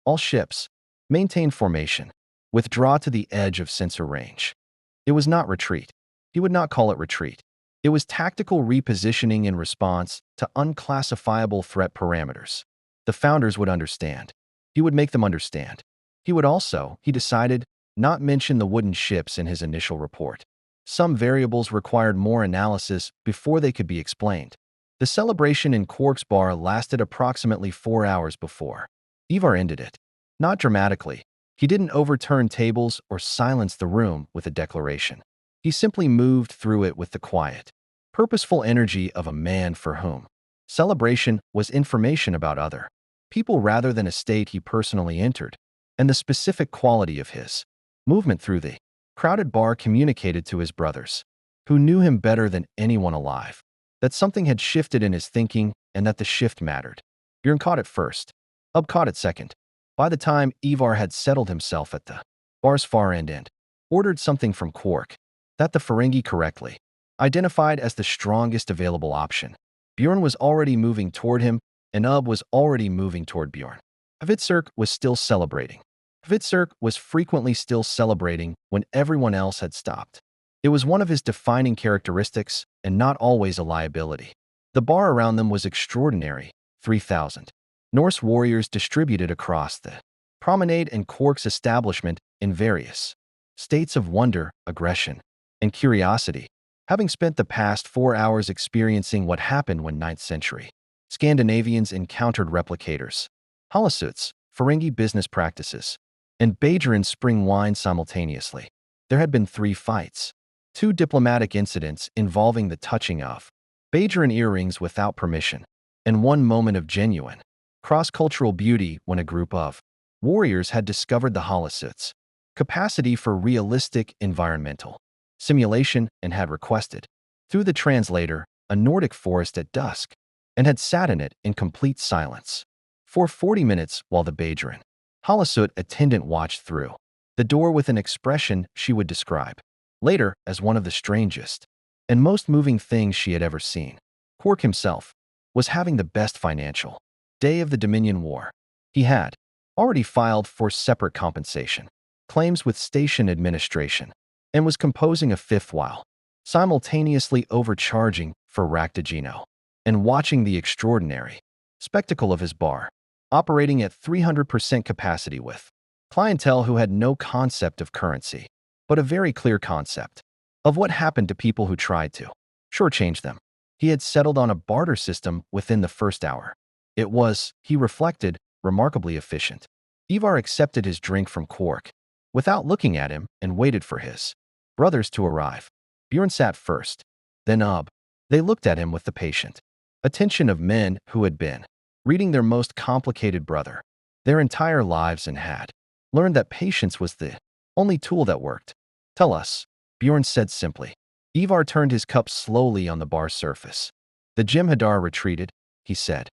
"All ships. Maintain formation. Withdraw to the edge of sensor range." It was not retreat. He would not call it retreat. It was tactical repositioning in response to unclassifiable threat parameters. The Founders would understand. He would make them understand. He would also, he decided, not mention the wooden ships in his initial report. Some variables required more analysis before they could be explained. The celebration in Quark's bar lasted approximately 4 hours before Ivar ended it. Not dramatically. He didn't overturn tables or silence the room with a declaration. He simply moved through it with the quiet, purposeful energy of a man for whom celebration was information about other people rather than a state he personally entered, and the specific quality of his movement through the crowded bar communicated to his brothers, who knew him better than anyone alive, that something had shifted in his thinking and that the shift mattered. Bjorn caught it first. Ub caught it second. By the time Ivar had settled himself at the bar's far end and ordered something from Quark that the Ferengi correctly identified as the strongest available option, Bjorn was already moving toward him, and Ub was already moving toward Bjorn. Hvitserk was still celebrating. Hvitserk was frequently still celebrating when everyone else had stopped. It was one of his defining characteristics and not always a liability. The bar around them was extraordinary, 3,000 Norse warriors distributed across the promenade and Quark's establishment in various states of wonder, aggression, and curiosity, having spent the past 4 hours experiencing what happened when 9th century Scandinavians encountered replicators, holosuits, Ferengi business practices, and Bajoran spring wine simultaneously. There had been 3 fights, 2 diplomatic incidents involving the touching of Bajoran earrings without permission, and 1 moment of genuine cross-cultural beauty when a group of warriors had discovered the holosuits' capacity for realistic environmental simulation and had requested, through the translator, a Nordic forest at dusk, and had sat in it in complete silence for 40 minutes while the Bajoran holosuit attendant watched through the door with an expression she would describe later as one of the strangest and most moving things she had ever seen. Quark himself was having the best financial day of the Dominion War. He had already filed for separate compensation claims with station administration and was composing a 5th while simultaneously overcharging for Ractigino and watching the extraordinary spectacle of his bar operating at 300% capacity with clientele who had no concept of currency, but a very clear concept of what happened to people who tried to shortchange them. He had settled on a barter system within the first hour. It was, he reflected, remarkably efficient. Ivar accepted his drink from Quark without looking at him and waited for his brothers to arrive. Bjorn sat first, then Ub. They looked at him with the patient attention of men who had been reading their most complicated brother their entire lives and had learned that patience was the only tool that worked. Tell us, Bjorn said simply. Ivar turned his cup slowly on the bar's surface. The Jem'Hadar retreated, he said.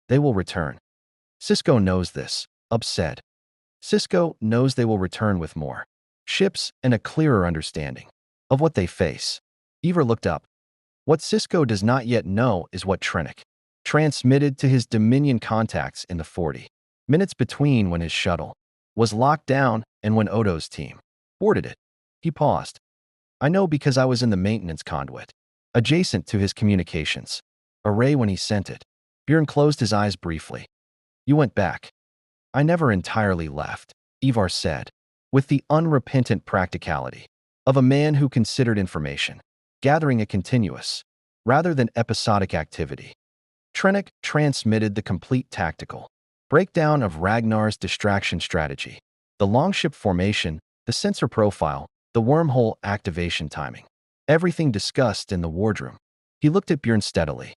They will return. Sisko knows this, Ub said. Sisko knows they will return with more ships and a clearer understanding of what they face. Ivar looked up. What Sisko does not yet know is what Trennick transmitted to his Dominion contacts in the 40 minutes between when his shuttle was locked down and when Odo's team boarded it. He paused. I know because I was in the maintenance conduit, adjacent to his communications array when he sent it. Bjorn closed his eyes briefly. You went back. I never entirely left, Ivar said, with the unrepentant practicality of a man who considered information gathering a continuous, rather than episodic activity. Trennick transmitted the complete tactical breakdown of Ragnar's distraction strategy, the longship formation, the sensor profile, the wormhole activation timing. Everything discussed in the wardroom. He looked at Bjorn steadily.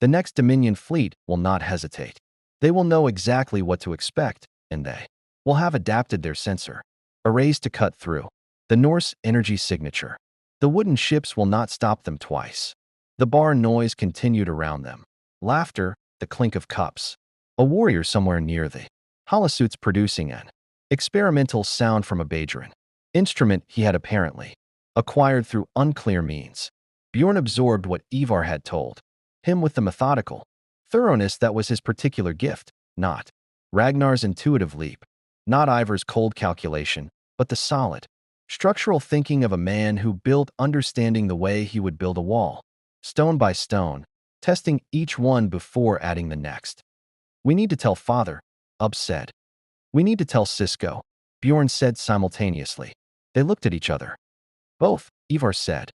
The next Dominion fleet will not hesitate. They will know exactly what to expect, and they will have adapted their sensor arrays to cut through the Norse energy signature. The wooden ships will not stop them twice. The bar noise continued around them. Laughter, the clink of cups. A warrior somewhere near the holosuits producing an experimental sound from a Bajoran instrument he had apparently acquired through unclear means. Bjorn absorbed what Ivar had told him with the methodical thoroughness that was his particular gift, not Ragnar's intuitive leap, not Ivar's cold calculation, but the solid, structural thinking of a man who built understanding the way he would build a wall, stone by stone, testing each one before adding the next. We need to tell Father, Ub said. We need to tell Sisko, Bjorn said simultaneously. They looked at each other. Both, Ivar said.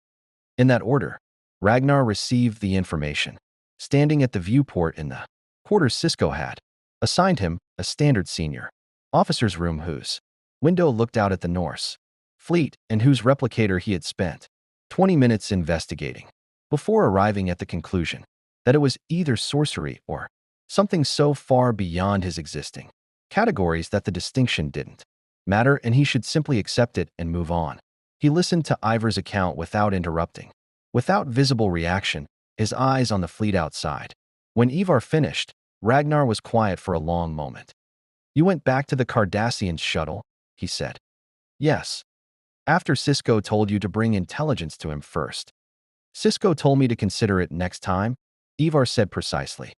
In that order, Ragnar received the information, standing at the viewport in the quarters Sisko had assigned him, a standard senior officer's room whose window looked out at the Norse fleet and whose replicator he had spent 20 minutes investigating before arriving at the conclusion that it was either sorcery or something so far beyond his existing categories that the distinction didn't matter and he should simply accept it and move on. He listened to Ivar's account without interrupting, without visible reaction, his eyes on the fleet outside. When Ivar finished, Ragnar was quiet for a long moment. You went back to the Cardassian shuttle, he said. Yes. After Sisko told you to bring intelligence to him first. Sisko told me to consider it next time, Ivar said precisely.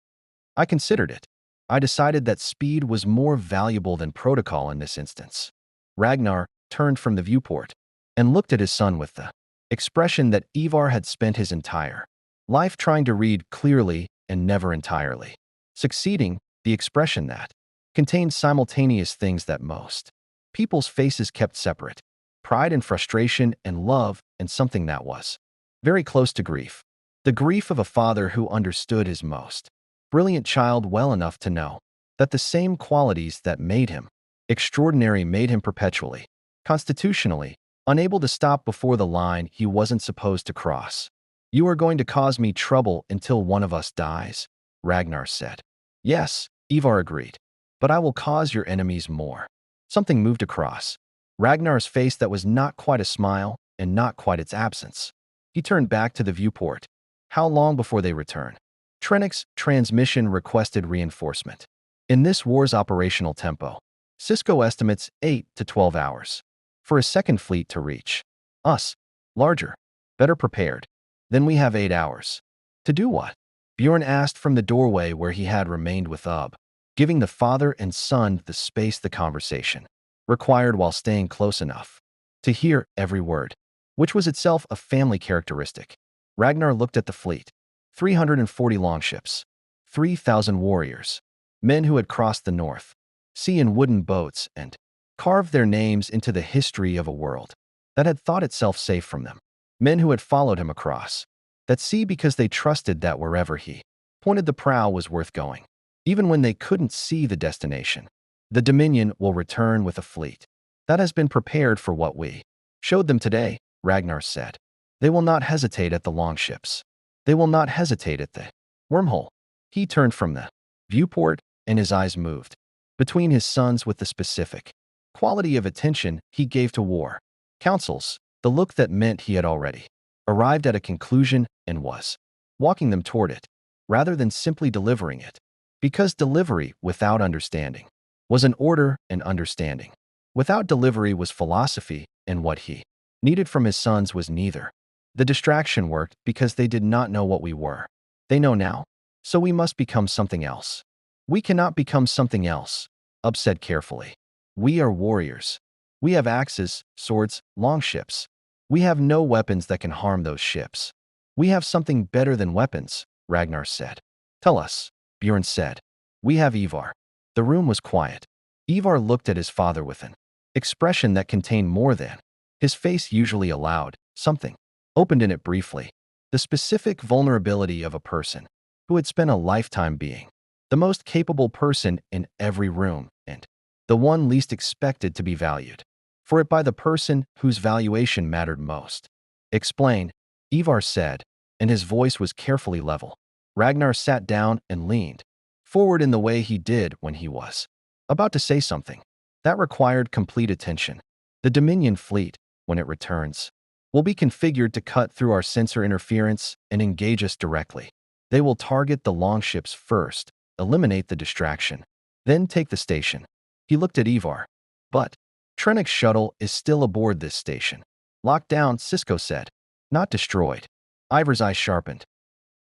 I considered it. I decided that speed was more valuable than protocol in this instance. Ragnar turned from the viewport and looked at his son with the expression that Ivar had spent his entire life trying to read clearly and never entirely succeeding, the expression that contained simultaneous things that most people's faces kept separate: pride and frustration and love and something that was very close to grief. The grief of a father who understood his most brilliant child well enough to know that the same qualities that made him extraordinary made him perpetually, constitutionally, unable to stop before the line he wasn't supposed to cross. "You are going to cause me trouble until one of us dies," Ragnar said. "Yes," Ivar agreed, "but I will cause your enemies more." Something moved across Ragnar's face that was not quite a smile and not quite its absence. He turned back to the viewport. How long before they return? Trennick's transmission requested reinforcement. In this war's operational tempo, Sisko estimates 8 to 12 hours for a second fleet to reach us. Larger, better prepared. Then we have 8 hours. To do what? Bjorn asked from the doorway where he had remained with Ub, giving the father and son the space the conversation required while staying close enough to hear every word, which was itself a family characteristic. Ragnar looked at the fleet. 340 longships, 3,000 warriors, men who had crossed the North Sea in wooden boats and carved their names into the history of a world that had thought itself safe from them. Men who had followed him across that sea because they trusted that wherever he pointed the prow was worth going, even when they couldn't see the destination. The Dominion will return with a fleet that has been prepared for what we showed them today, Ragnar said. They will not hesitate at the longships. They will not hesitate at the wormhole. He turned from the viewport, and his eyes moved between his sons with the specific quality of attention he gave to war councils, the look that meant he had already arrived at a conclusion and was walking them toward it, rather than simply delivering it. Because delivery without understanding was an order, and understanding without delivery was philosophy, and what he needed from his sons was neither. The distraction worked because they did not know what we were. They know now, so we must become something else. We cannot become something else, Ub said carefully. We are warriors. We have axes, swords, longships. We have no weapons that can harm those ships. We have something better than weapons, Ragnar said. Tell us, Bjorn said. We have Ivar. The room was quiet. Ivar looked at his father with an expression that contained more than his face usually allowed. Something opened in it briefly. The specific vulnerability of a person who had spent a lifetime being the most capable person in every room and the one least expected to be valued for it by the person whose valuation mattered most. Explain, Ivar said, and his voice was carefully level. Ragnar sat down and leaned forward in the way he did when he was about to say something that required complete attention. The Dominion fleet, when it returns, will be configured to cut through our sensor interference and engage us directly. They will target the longships first, eliminate the distraction, then take the station. He looked at Ivar. But Trennick's shuttle is still aboard this station. Locked down, Sisko said. Not destroyed. Ivar's eyes sharpened.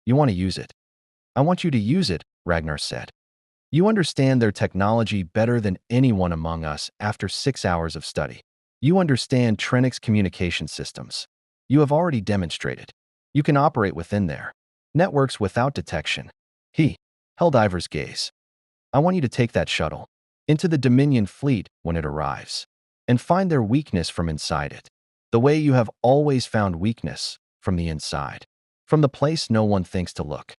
You want to use it? I want you to use it, Ragnar said. You understand their technology better than anyone among us after 6 hours of study. You understand Trennick's communication systems. You have already demonstrated you can operate within their networks without detection. He held Ivar's gaze. I want you to take that shuttle into the Dominion fleet when it arrives and find their weakness from inside it, the way you have always found weakness from the inside, from the place no one thinks to look.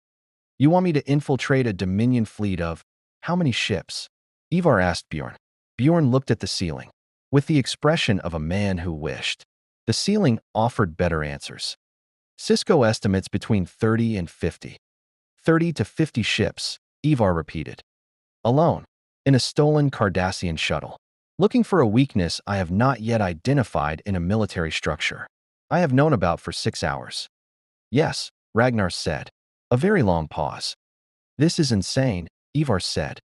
You want me to infiltrate a Dominion fleet of how many ships? Ivar asked Bjorn. Bjorn looked at the ceiling with the expression of a man who wished. The ceiling offered better answers. Sisko estimates between 30 and 50. 30 to 50 ships, Ivar repeated. Alone, in a stolen Cardassian shuttle. Looking for a weakness I have not yet identified in a military structure I have known about for 6 hours. Yes, Ragnar said. A very long pause. This is insane, Ivar said.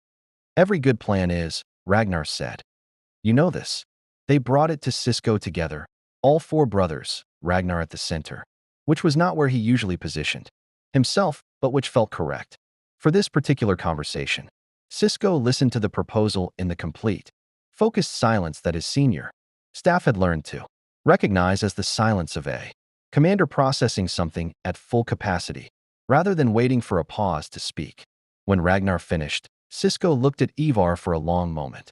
Every good plan is, Ragnar said. You know this. They brought it to Sisko together, all 4 brothers, Ragnar at the center, which was not where he usually positioned himself, but which felt correct. For this particular conversation, Sisko listened to the proposal in the complete, focused silence that his senior staff had learned to recognize as the silence of a commander processing something at full capacity, rather than waiting for a pause to speak. When Ragnar finished, Sisko looked at Ivar for a long moment.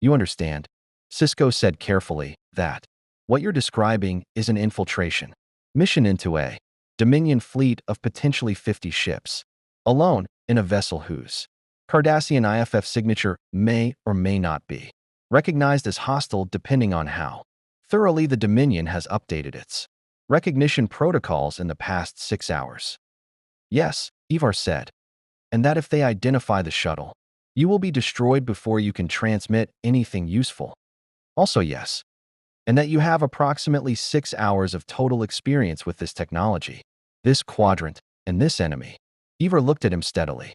You understand, Sisko said carefully, that what you're describing is an infiltration mission into a Dominion fleet of potentially 50 ships, alone in a vessel whose Cardassian IFF signature may or may not be recognized as hostile depending on how thoroughly the Dominion has updated its recognition protocols in the past 6 hours. Yes, Ivar said, and that if they identify the shuttle, you will be destroyed before you can transmit anything useful. Also yes, and that you have approximately 6 hours of total experience with this technology, this quadrant, and this enemy. Ivar looked at him steadily.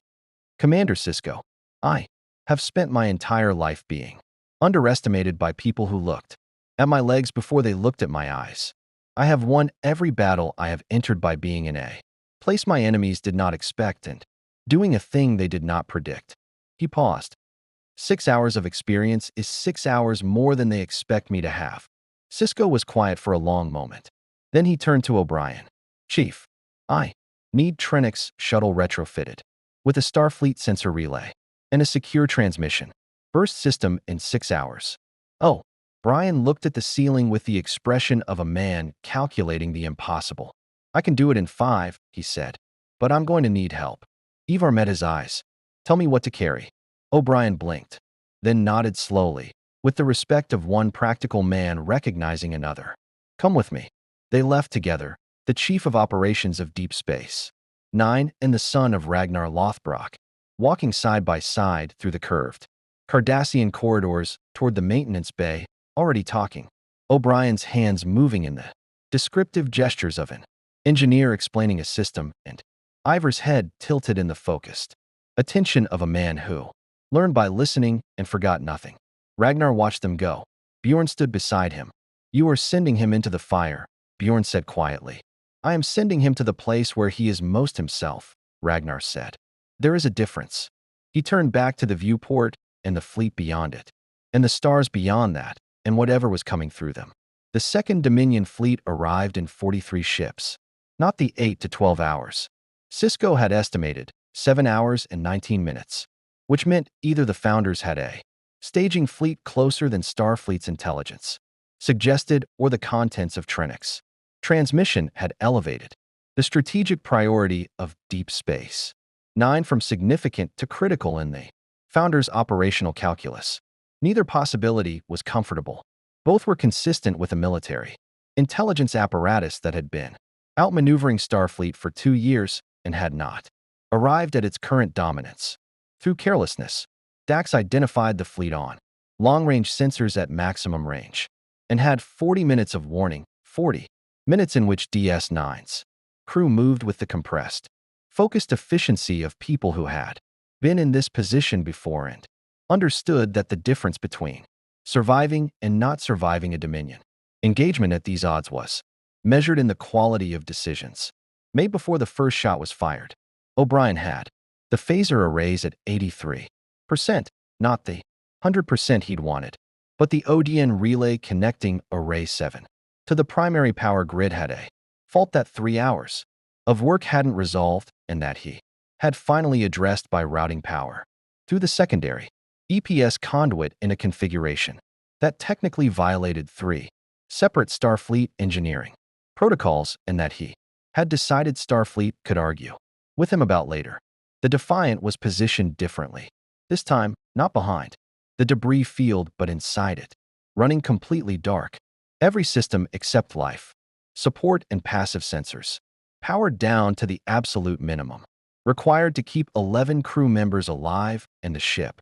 Commander Sisko, I have spent my entire life being underestimated by people who looked at my legs before they looked at my eyes. I have won every battle I have entered by being in a place my enemies did not expect and doing a thing they did not predict. He paused. 6 hours of experience is 6 hours more than they expect me to have. Sisko was quiet for a long moment. Then he turned to O'Brien. Chief, I need Trennick's shuttle retrofitted with a Starfleet sensor relay and a secure transmission burst system in 6 hours. Oh, Brian looked at the ceiling with the expression of a man calculating the impossible. I can do it in 5, he said, but I'm going to need help. Ivar met his eyes. Tell me what to carry. O'Brien blinked, then nodded slowly, with the respect of one practical man recognizing another. Come with me. They left together, the chief of operations of Deep Space 9 and the son of Ragnar Lothbrok, walking side by side through the curved Cardassian corridors toward the maintenance bay, already talking. O'Brien's hands moving in the descriptive gestures of an engineer explaining a system, and Ivar's head tilted in the focused attention of a man who learned by listening and forgot nothing. Ragnar watched them go. Bjorn stood beside him. You are sending him into the fire, Bjorn said quietly. I am sending him to the place where he is most himself, Ragnar said. There is a difference. He turned back to the viewport and the fleet beyond it, and the stars beyond that, and whatever was coming through them. The second Dominion fleet arrived in 43 ships, not the 8 to 12 hours. Sisko had estimated 7 hours and 19 minutes, which meant either the founders had a staging fleet closer than Starfleet's intelligence suggested, or the contents of Trennick's transmission had elevated the strategic priority of Deep Space 9 from significant to critical in the founders' operational calculus. Neither possibility was comfortable. Both were consistent with a military intelligence apparatus that had been outmaneuvering Starfleet for 2 years and had not arrived at its current dominance. Through carelessness, Dax identified the fleet on long-range sensors at maximum range and had 40 minutes of warning, 40 minutes in which DS9's crew moved with the compressed, focused efficiency of people who had been in this position before and understood that the difference between surviving and not surviving a Dominion engagement at these odds was measured in the quality of decisions made before the first shot was fired. O'Brien had the phaser arrays at 83%, not the 100% he'd wanted, but the ODN relay connecting Array 7 to the primary power grid had a fault that 3 hours of work hadn't resolved and that he had finally addressed by routing power through the secondary EPS conduit in a configuration that technically violated 3 separate Starfleet engineering protocols and that he had decided Starfleet could argue with him about later. The Defiant was positioned differently, this time not behind the debris field but inside it, running completely dark. Every system except life, support and passive sensors, powered down to the absolute minimum, required to keep 11 crew members alive and the ship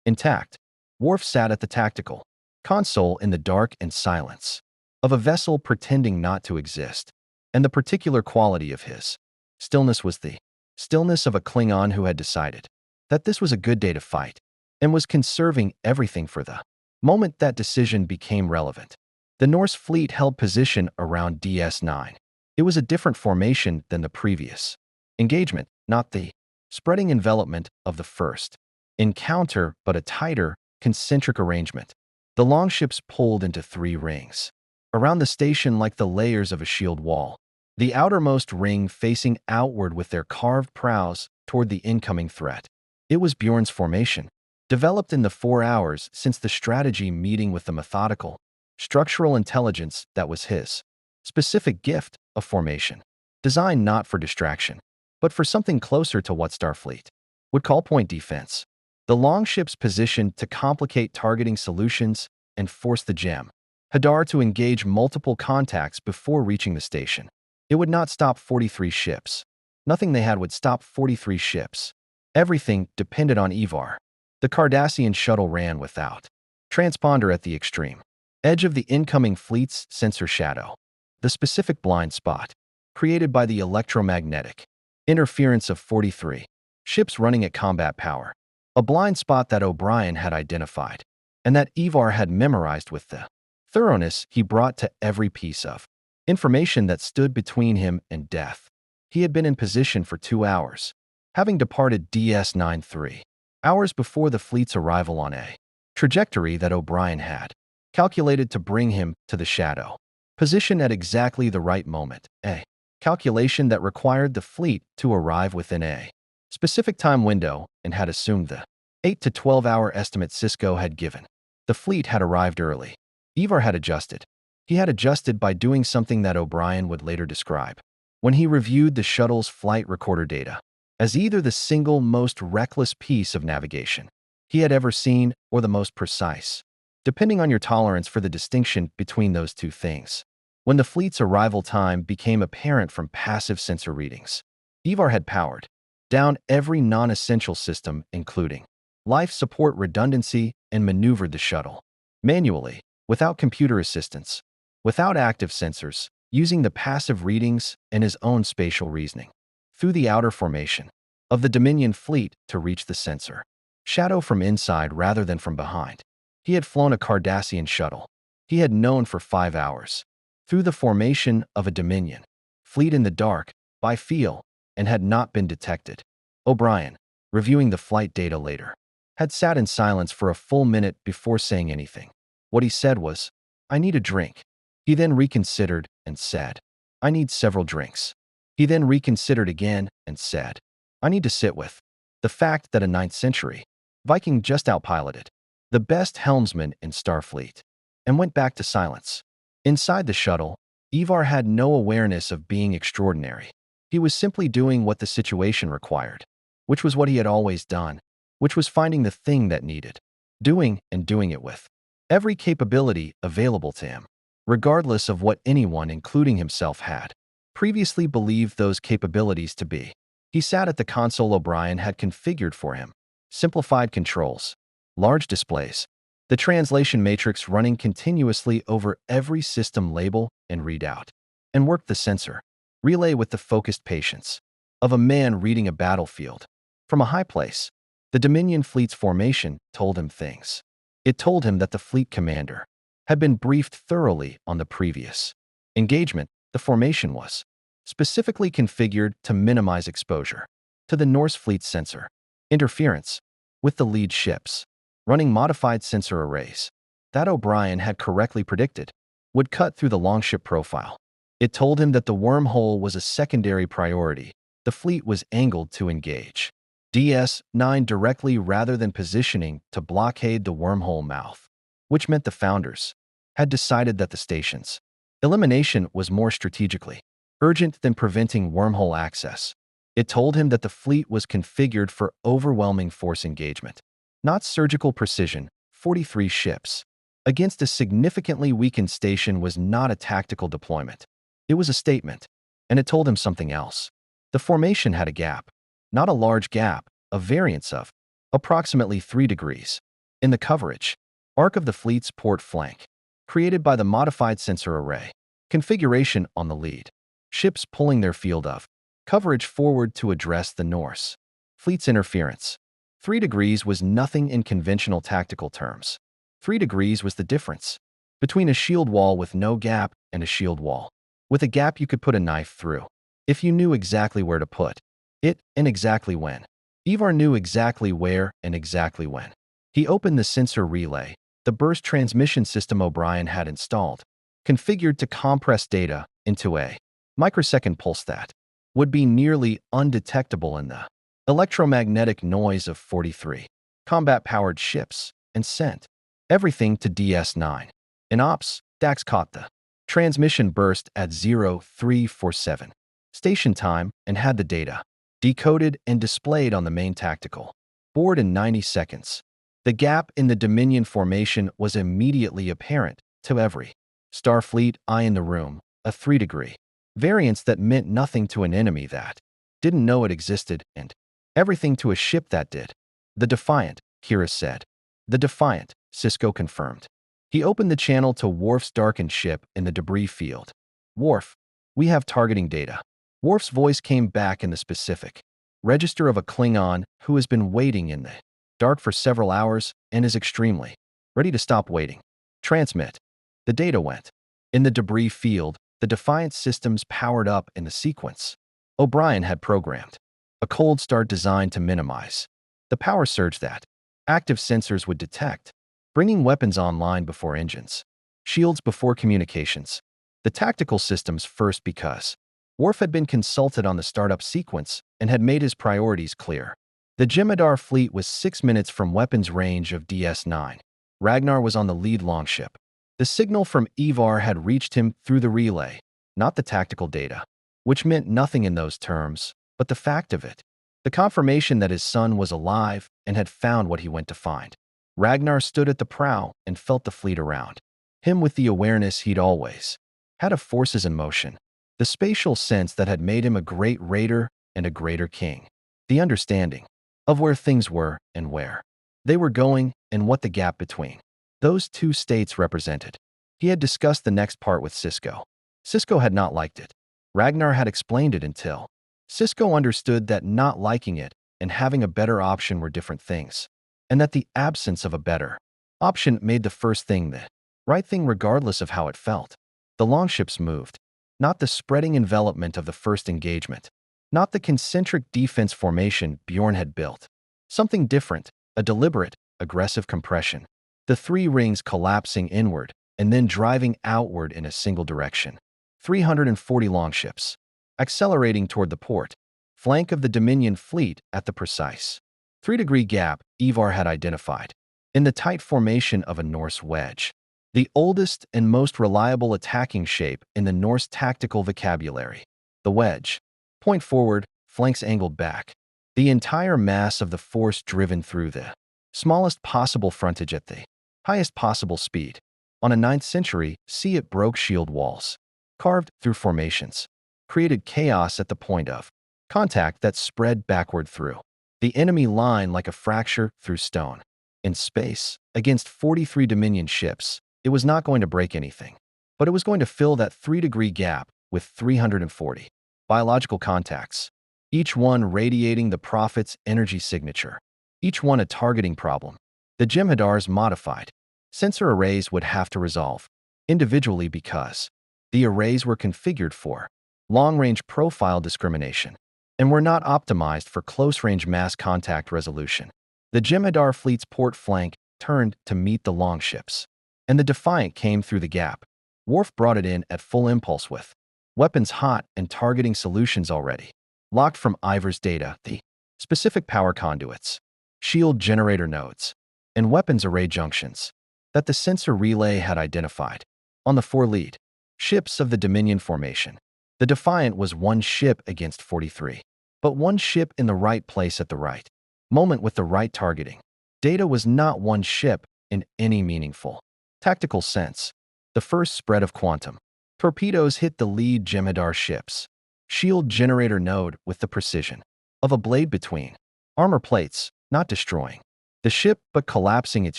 intact. Worf sat at the tactical console in the dark and silence of a vessel pretending not to exist, and the particular quality of his stillness was the stillness of a Klingon who had decided that this was a good day to fight and was conserving everything for the moment that decision became relevant. The Norse fleet held position around DS9. It was a different formation than the previous engagement, not the spreading envelopment of the first encounter, but a tighter, concentric arrangement. The longships pulled into 3 rings around the station like the layers of a shield wall, the outermost ring facing outward with their carved prows toward the incoming threat. It was Bjorn's formation, developed in the 4 hours since the strategy meeting with the methodical, structural intelligence that was his specific gift of formation, designed not for distraction, but for something closer to what Starfleet would call point defense. The longships positioned to complicate targeting solutions and force the gem Hadar to engage multiple contacts before reaching the station. It would not stop 43 ships. Nothing they had would stop 43 ships. Everything depended on Ivar. The Cardassian shuttle ran without transponder at the extreme edge of the incoming fleet's sensor shadow, the specific blind spot created by the electromagnetic interference of 43 ships running at combat power, a blind spot that O'Brien had identified and that Ivar had memorized with the thoroughness he brought to every piece of information that stood between him and death. He had been in position for 2 hours, having departed DS9 3 hours before the fleet's arrival on a trajectory that O'Brien had calculated to bring him to the shadow position at exactly the right moment, a calculation that required the fleet to arrive within a specific time window and had assumed the 8 to 12-hour estimate Sisko had given. The fleet had arrived early. Ivar had adjusted. He had adjusted by doing something that O'Brien would later describe when he reviewed the shuttle's flight recorder data as either the single most reckless piece of navigation he had ever seen or the most precise, depending on your tolerance for the distinction between those two things. When the fleet's arrival time became apparent from passive sensor readings, Ivar had powered down every non-essential system, including life support redundancy, and maneuvered the shuttle manually, without computer assistance, without active sensors, using the passive readings and his own spatial reasoning, through the outer formation of the Dominion fleet to reach the sensor shadow from inside rather than from behind. He had flown a Cardassian shuttle he had known for 5 hours, through the formation of a Dominion fleet in the dark, by feel, and had not been detected. O'Brien, reviewing the flight data later, had sat in silence for a full minute before saying anything. What he said was, "I need a drink." He then reconsidered and said, "I need several drinks." He then reconsidered again and said, "I need to sit with the fact that a 9th century Viking just outpiloted the best helmsman in Starfleet," and went back to silence. Inside the shuttle, Ivar had no awareness of being extraordinary. He was simply doing what the situation required, which was what he had always done, which was finding the thing that needed doing and doing it with every capability available to him, regardless of what anyone, including himself, had previously believed those capabilities to be. He sat at the console O'Brien had configured for him, simplified controls, large displays, the translation matrix running continuously over every system label and readout, and worked the sensor relay with the focused patience of a man reading a battlefield from a high place. The Dominion fleet's formation told him things. It told him that the fleet commander had been briefed thoroughly on the previous engagement. The formation was specifically configured to minimize exposure to the Norse fleet's sensor interference, with the lead ships running modified sensor arrays that O'Brien had correctly predicted would cut through the longship profile. It told him that the wormhole was a secondary priority. The fleet was angled to engage DS9 directly rather than positioning to blockade the wormhole mouth, which meant the founders had decided that the station's elimination was more strategically urgent than preventing wormhole access. It told him that the fleet was configured for overwhelming force engagement, not surgical precision. 43 ships against a significantly weakened station was not a tactical deployment. It was a statement, and it told him something else. The formation had a gap, not a large gap, a variance of approximately 3 degrees In the coverage, arc of the fleet's port flank, created by the modified sensor array, configuration on the lead, ships pulling their field of coverage forward to address the Norse fleet's interference. 3 degrees was nothing in conventional tactical terms. 3 degrees was the difference between a shield wall with no gap and a shield wall with a gap you could put a knife through, if you knew exactly where to put it and exactly when. Ivar knew exactly where and exactly when. He opened the sensor relay, the burst transmission system O'Brien had installed, configured to compress data into a microsecond pulse that would be nearly undetectable in the electromagnetic noise of 43 combat-powered ships, and sent everything to DS9. In ops, Dax caught the transmission burst at 0347 station time and had the data decoded and displayed on the main tactical board in 90 seconds. The gap in the Dominion formation was immediately apparent to every Starfleet eye in the room, a 3-degree variance that meant nothing to an enemy that didn't know it existed and everything to a ship that did. The Defiant, Kira said. The Defiant, Sisko confirmed. He opened the channel to Worf's darkened ship in the debris field. Worf, we have targeting data. Worf's voice came back in the specific register of a Klingon who has been waiting in the dark for several hours and is extremely ready to stop waiting. Transmit. The data went. In the debris field, the Defiant systems powered up in the sequence O'Brien had programmed. A cold start designed to minimize the power surge that active sensors would detect, bringing weapons online before engines, shields before communications. The tactical systems first because Worf had been consulted on the startup sequence and had made his priorities clear. The Jem'Hadar fleet was 6 minutes from weapons range of DS9. Ragnar was on the lead longship. The signal from Ivar had reached him through the relay, not the tactical data, which meant nothing in those terms, but the fact of it. The confirmation that his son was alive and had found what he went to find. Ragnar stood at the prow and felt the fleet around him with the awareness he'd always had of forces in motion, the spatial sense that had made him a great raider and a greater king, the understanding of where things were and where they were going and what the gap between those two states represented. He had discussed the next part with Sisko. Sisko had not liked it. Ragnar had explained it until Sisko understood that not liking it and having a better option were different things, and that the absence of a better option made the first thing the right thing regardless of how it felt. The longships moved, not the spreading envelopment of the first engagement, not the concentric defense formation Bjorn had built. Something different, a deliberate, aggressive compression. The 3 rings collapsing inward and then driving outward in a single direction. 340 longships, accelerating toward the port flank of the Dominion fleet at the precise 3-degree gap Ivar had identified, in the tight formation of a Norse wedge, the oldest and most reliable attacking shape in the Norse tactical vocabulary. The wedge, point forward, flanks angled back, the entire mass of the force driven through the smallest possible frontage at the highest possible speed. On a 9th century, it broke shield walls, carved through formations, created chaos at the point of contact that spread backward through the enemy line like a fracture through stone. In space, against 43 Dominion ships, it was not going to break anything, but it was going to fill that 3-degree gap with 340 biological contacts, each one radiating the Prophet's energy signature, each one a targeting problem. The Jem'Hadar's modified sensor arrays would have to resolve individually because the arrays were configured for long-range profile discrimination and were not optimized for close-range mass contact resolution. The Jem'Hadar fleet's port flank turned to meet the longships, and the Defiant came through the gap. Worf brought it in at full impulse with weapons hot and targeting solutions already locked from Ivar's data, the specific power conduits, shield generator nodes, and weapons array junctions that the sensor relay had identified on the 4 lead ships of the Dominion formation. The Defiant was 1 ship against 43, but 1 ship in the right place at the right moment with the right targeting. Data was not 1 ship in any meaningful tactical sense. The first spread of quantum torpedoes hit the lead Jem'Hadar ship's shield generator node with the precision of a blade between armor plates, not destroying the ship but collapsing its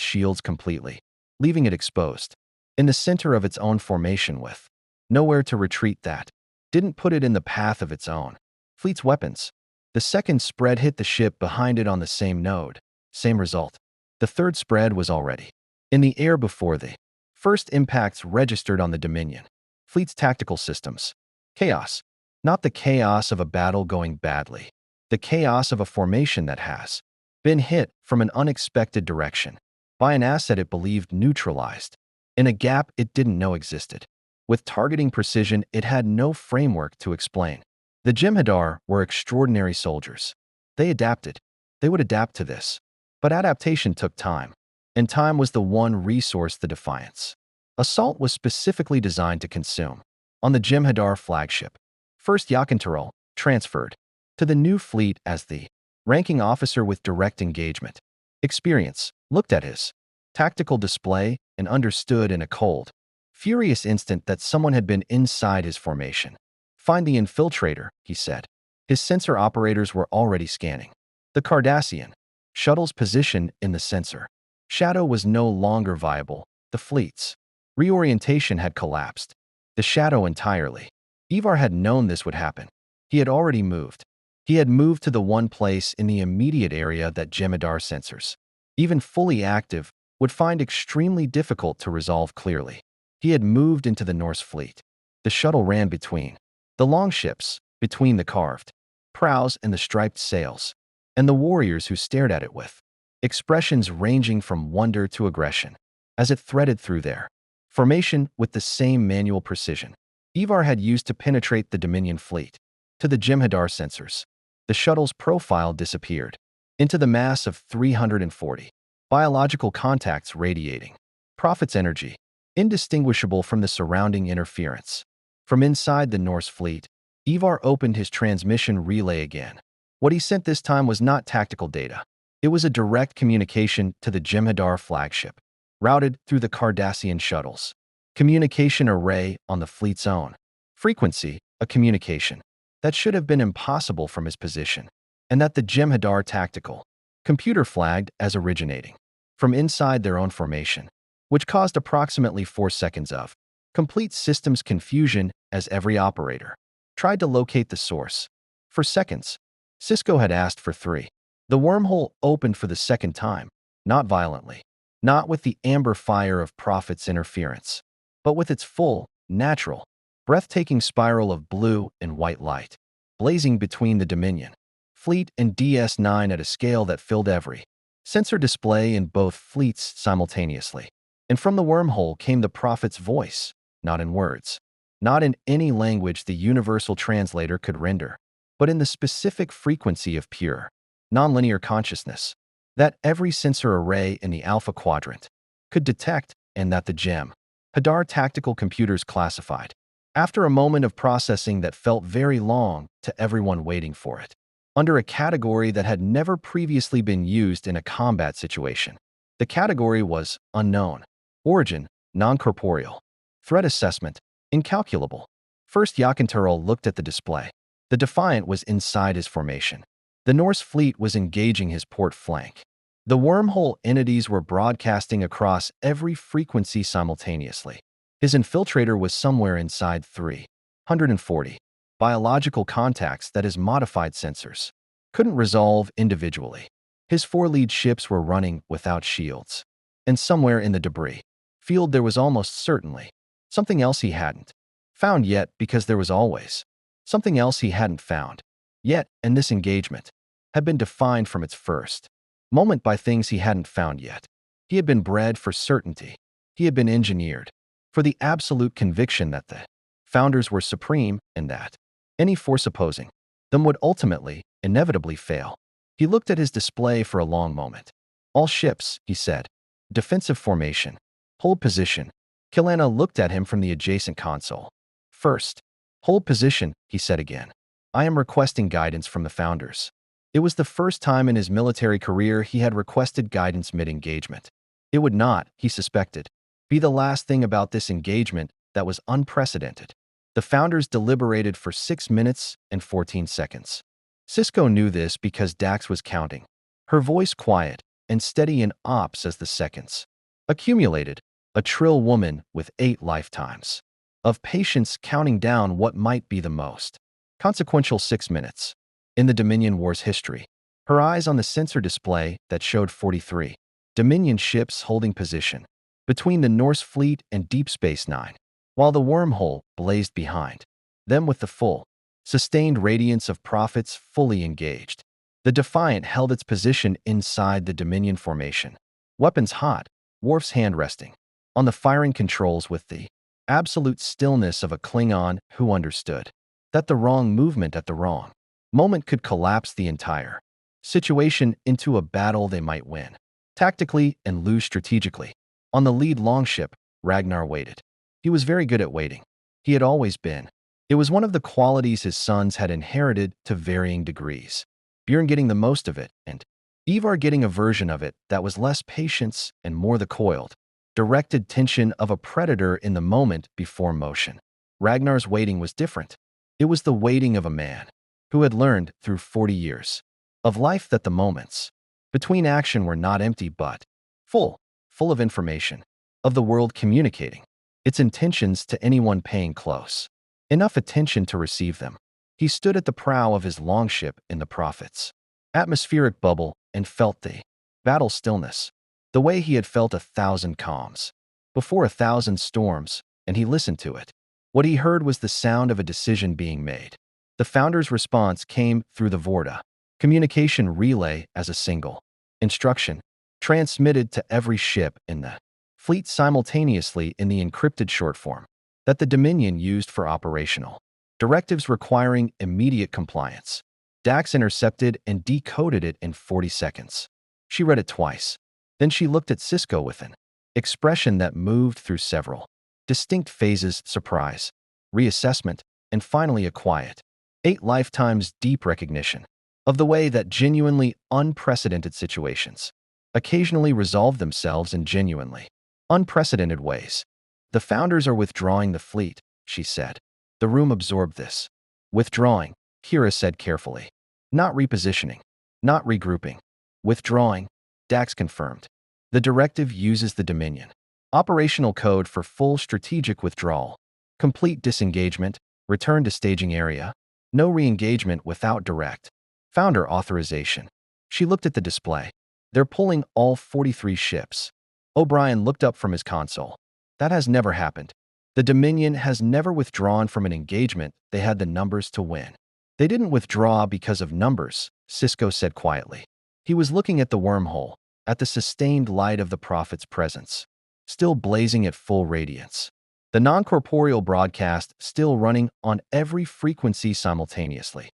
shields completely, leaving it exposed, in the center of its own formation with nowhere to retreat that didn't put it in the path of its own fleet's weapons. The second spread hit the ship behind it on the same node, same result. The third spread was already in the air before the first impacts registered on the Dominion fleet's tactical systems. Chaos. Not the chaos of a battle going badly. The chaos of a formation that has been hit from an unexpected direction by an asset it believed neutralized, in a gap it didn't know existed. With targeting precision it had no framework to explain. The Jem'Hadar were extraordinary soldiers. They adapted. They would adapt to this. But adaptation took time. And time was the one resource the Defiance assault was specifically designed to consume. On the Jem'Hadar flagship, First Yakintarol transferred to the new fleet as the ranking officer with direct engagement experience, looked at his tactical display and understood in a cold, furious instant that someone had been inside his formation. "Find the infiltrator," he said. His sensor operators were already scanning the Cardassian shuttle's position in the sensor. Shadow was no longer viable. The fleet's reorientation had collapsed. The shadow entirely. Ivar had known this would happen. He had already moved. He had moved to the one place in the immediate area that Jem'Hadar sensors, even fully active, would find extremely difficult to resolve clearly. He had moved into the Norse fleet. The shuttle ran between the longships, between the carved prows and the striped sails, and the warriors who stared at it with expressions ranging from wonder to aggression as it threaded through their formation with the same manual precision Ivar had used to penetrate the Dominion fleet. To the Jem'Hadar sensors, the shuttle's profile disappeared into the mass of 340 biological contacts radiating Prophet's energy, indistinguishable from the surrounding interference. From inside the Norse fleet, Ivar opened his transmission relay again. What he sent this time was not tactical data. It was a direct communication to the Jem'Hadar flagship, routed through the Cardassian shuttles. Communication array on the fleet's own frequency, a communication that should have been impossible from his position, and that the Jem'Hadar tactical computer flagged as originating from inside their own formation, which caused approximately 4 seconds of complete systems confusion as every operator tried to locate the source. For seconds, Sisko had asked for 3. The wormhole opened for the second time, not violently, not with the amber fire of Prophet's interference, but with its full, natural, breathtaking spiral of blue and white light, blazing between the Dominion fleet and DS9 at a scale that filled every sensor display in both fleets simultaneously. And from the wormhole came the Prophet's voice, not in words, not in any language the universal translator could render, but in the specific frequency of pure, nonlinear consciousness that every sensor array in the Alpha Quadrant could detect, and that the Jem'Hadar tactical computers classified. After a moment of processing that felt very long to everyone waiting for it, under a category that had never previously been used in a combat situation. The category was unknown, origin, non-corporeal, threat assessment, incalculable. First Yakintarol looked at the display. The Defiant was inside his formation. The Norse fleet was engaging his port flank. The wormhole entities were broadcasting across every frequency simultaneously. His infiltrator was somewhere inside 340 biological contacts that his modified sensors couldn't resolve individually. His 4 lead ships were running without shields. And somewhere in the debris field there was almost certainly something else he hadn't found yet, because there was always something else he hadn't found yet, and this engagement had been defined from its first moment by things he hadn't found yet. He had been bred for certainty. He had been engineered for the absolute conviction that the founders were supreme and that any force opposing them would ultimately, inevitably fail. He looked at his display for a long moment. "All ships," he said. "Defensive formation. Hold position." Kilana looked at him from the adjacent console. "First, hold position," he said again. "I am requesting guidance from the founders." It was the first time in his military career he had requested guidance mid-engagement. It would not, he suspected, be the last thing about this engagement that was unprecedented. The founders deliberated for 6 minutes and 14 seconds. Sisko knew this because Dax was counting. Her voice quiet, and steady in ops as the seconds accumulated. A trill woman with 8 lifetimes of patience counting down what might be the most consequential 6 minutes in the Dominion War's history. Her eyes on the sensor display that showed 43 Dominion ships holding position between the Norse fleet and Deep Space Nine, while the wormhole blazed behind them with the full, sustained radiance of prophets fully engaged. The Defiant held its position inside the Dominion formation, weapons hot, Worf's hand resting on the firing controls with the absolute stillness of a Klingon who understood that the wrong movement at the wrong moment could collapse the entire situation into a battle they might win tactically and lose strategically. On the lead longship, Ragnar waited. He was very good at waiting. He had always been. It was one of the qualities his sons had inherited to varying degrees. Bjorn getting the most of it, and Ivar getting a version of it that was less patience and more the coiled, directed tension of a predator in the moment before motion. Ragnar's waiting was different. It was the waiting of a man who had learned through 40 years of life that the moments between action were not empty but full of information, of the world communicating its intentions to anyone paying close enough attention to receive them. He stood at the prow of his longship in the prophet's atmospheric bubble and felt the battle stillness, the way he had felt 1,000 calms before 1,000 storms, and he listened to it. What he heard was the sound of a decision being made. The Founder's response came through the Vorta communication relay as a single instruction, transmitted to every ship in the fleet simultaneously in the encrypted short form that the Dominion used for operational directives requiring immediate compliance. Dax intercepted and decoded it in 40 seconds. She read it twice. Then she looked at Sisko with an expression that moved through several distinct phases: surprise, reassessment, and finally a quiet, 8 lifetimes deep recognition of the way that genuinely unprecedented situations occasionally resolve themselves in genuinely unprecedented ways. The Founders are withdrawing the fleet, she said. The room absorbed this. Withdrawing, Kira said carefully. Not repositioning, not regrouping. Withdrawing, Dax confirmed. The directive uses the Dominion operational code for full strategic withdrawal, complete disengagement, return to staging area, no re-engagement without direct Founder authorization. She looked at the display. They're pulling all 43 ships. O'Brien looked up from his console. That has never happened. The Dominion has never withdrawn from an engagement they had the numbers to win. They didn't withdraw because of numbers, Sisko said quietly. He was looking at the wormhole, at the sustained light of the Prophet's presence, still blazing at full radiance. The non-corporeal broadcast still running on every frequency simultaneously.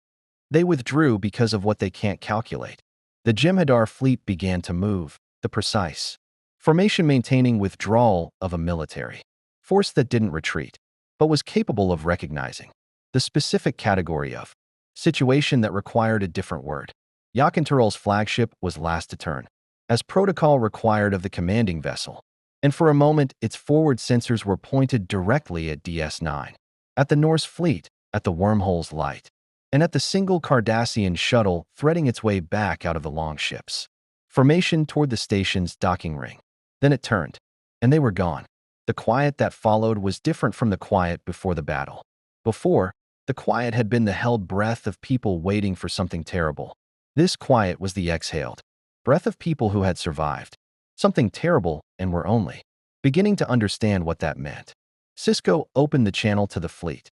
They withdrew because of what they can't calculate. The Jem'Hadar fleet began to move, the precise formation maintaining withdrawal of a military force that didn't retreat, but was capable of recognizing the specific category of situation that required a different word. Yakintural's flagship was last to turn, as protocol required of the commanding vessel, and for a moment its forward sensors were pointed directly at DS9, at the Norse fleet, at the wormhole's light, and at the single Cardassian shuttle threading its way back out of the longships formation toward the station's docking ring. Then it turned, and they were gone. The quiet that followed was different from the quiet before the battle. Before, the quiet had been the held breath of people waiting for something terrible. This quiet was the exhaled breath of people who had survived something terrible and were only beginning to understand what that meant. Sisko opened the channel to the fleet.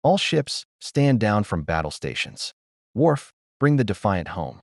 All ships, stand down from battle stations. Worf, bring the Defiant home.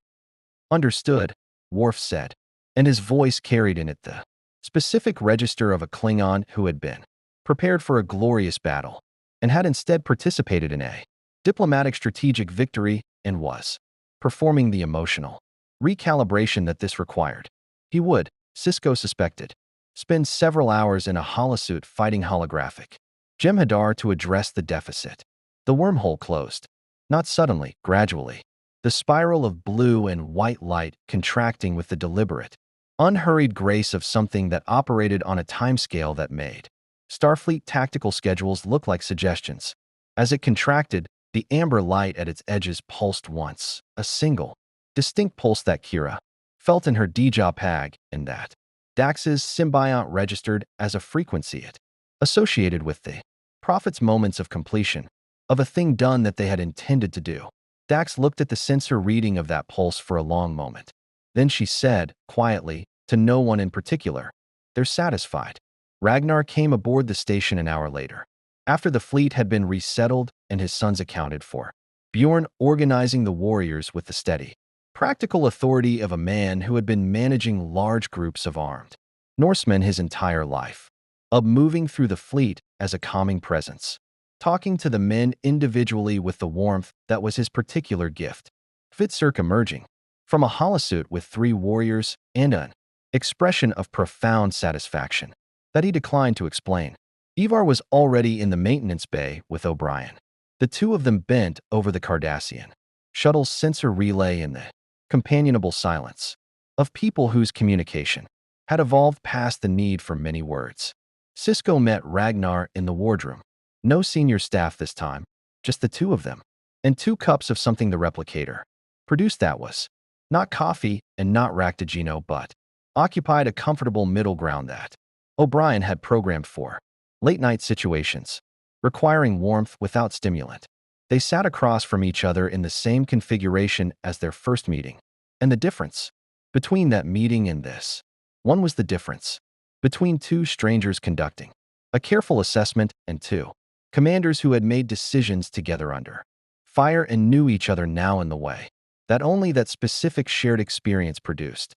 Understood, Worf said, and his voice carried in it the specific register of a Klingon who had been prepared for a glorious battle and had instead participated in a diplomatic strategic victory and was performing the emotional recalibration that this required. He would, Sisko suspected, spend several hours in a holosuit fighting holographic Jem'Hadar to address the deficit. The wormhole closed. Not suddenly, gradually. The spiral of blue and white light contracting with the deliberate, unhurried grace of something that operated on a timescale that made Starfleet tactical schedules look like suggestions. As it contracted, the amber light at its edges pulsed once, a single, distinct pulse that Kira felt in her Dja Pag, and that Dax's symbiont registered as a frequency it associated with the prophet's moments of completion, of a thing done that they had intended to do. Dax looked at the sensor reading of that pulse for a long moment. Then she said, quietly, to no one in particular, "They're satisfied." Ragnar came aboard the station an hour later, after the fleet had been resettled and his sons accounted for. Bjorn organizing the warriors with the steady, practical authority of a man who had been managing large groups of armed Norsemen his entire life, of moving through the fleet as a calming presence, talking to the men individually with the warmth that was his particular gift. Fitzurk emerging from a holosuit with 3 warriors and an expression of profound satisfaction that he declined to explain. Ivar was already in the maintenance bay with O'Brien. The two of them bent over the Cardassian shuttle's sensor relay in the companionable silence of people whose communication had evolved past the need for many words. Sisko met Ragnar in the wardroom. No senior staff this time, just the two of them, and 2 cups of something the replicator produced that was not coffee and not Ractigino, but occupied a comfortable middle ground that O'Brien had programmed for late-night situations, requiring warmth without stimulant. They sat across from each other in the same configuration as their first meeting, and the difference between that meeting and this one was the difference between 2 strangers conducting a careful assessment and 2 commanders who had made decisions together under fire and knew each other now in the way that only that specific shared experience produced.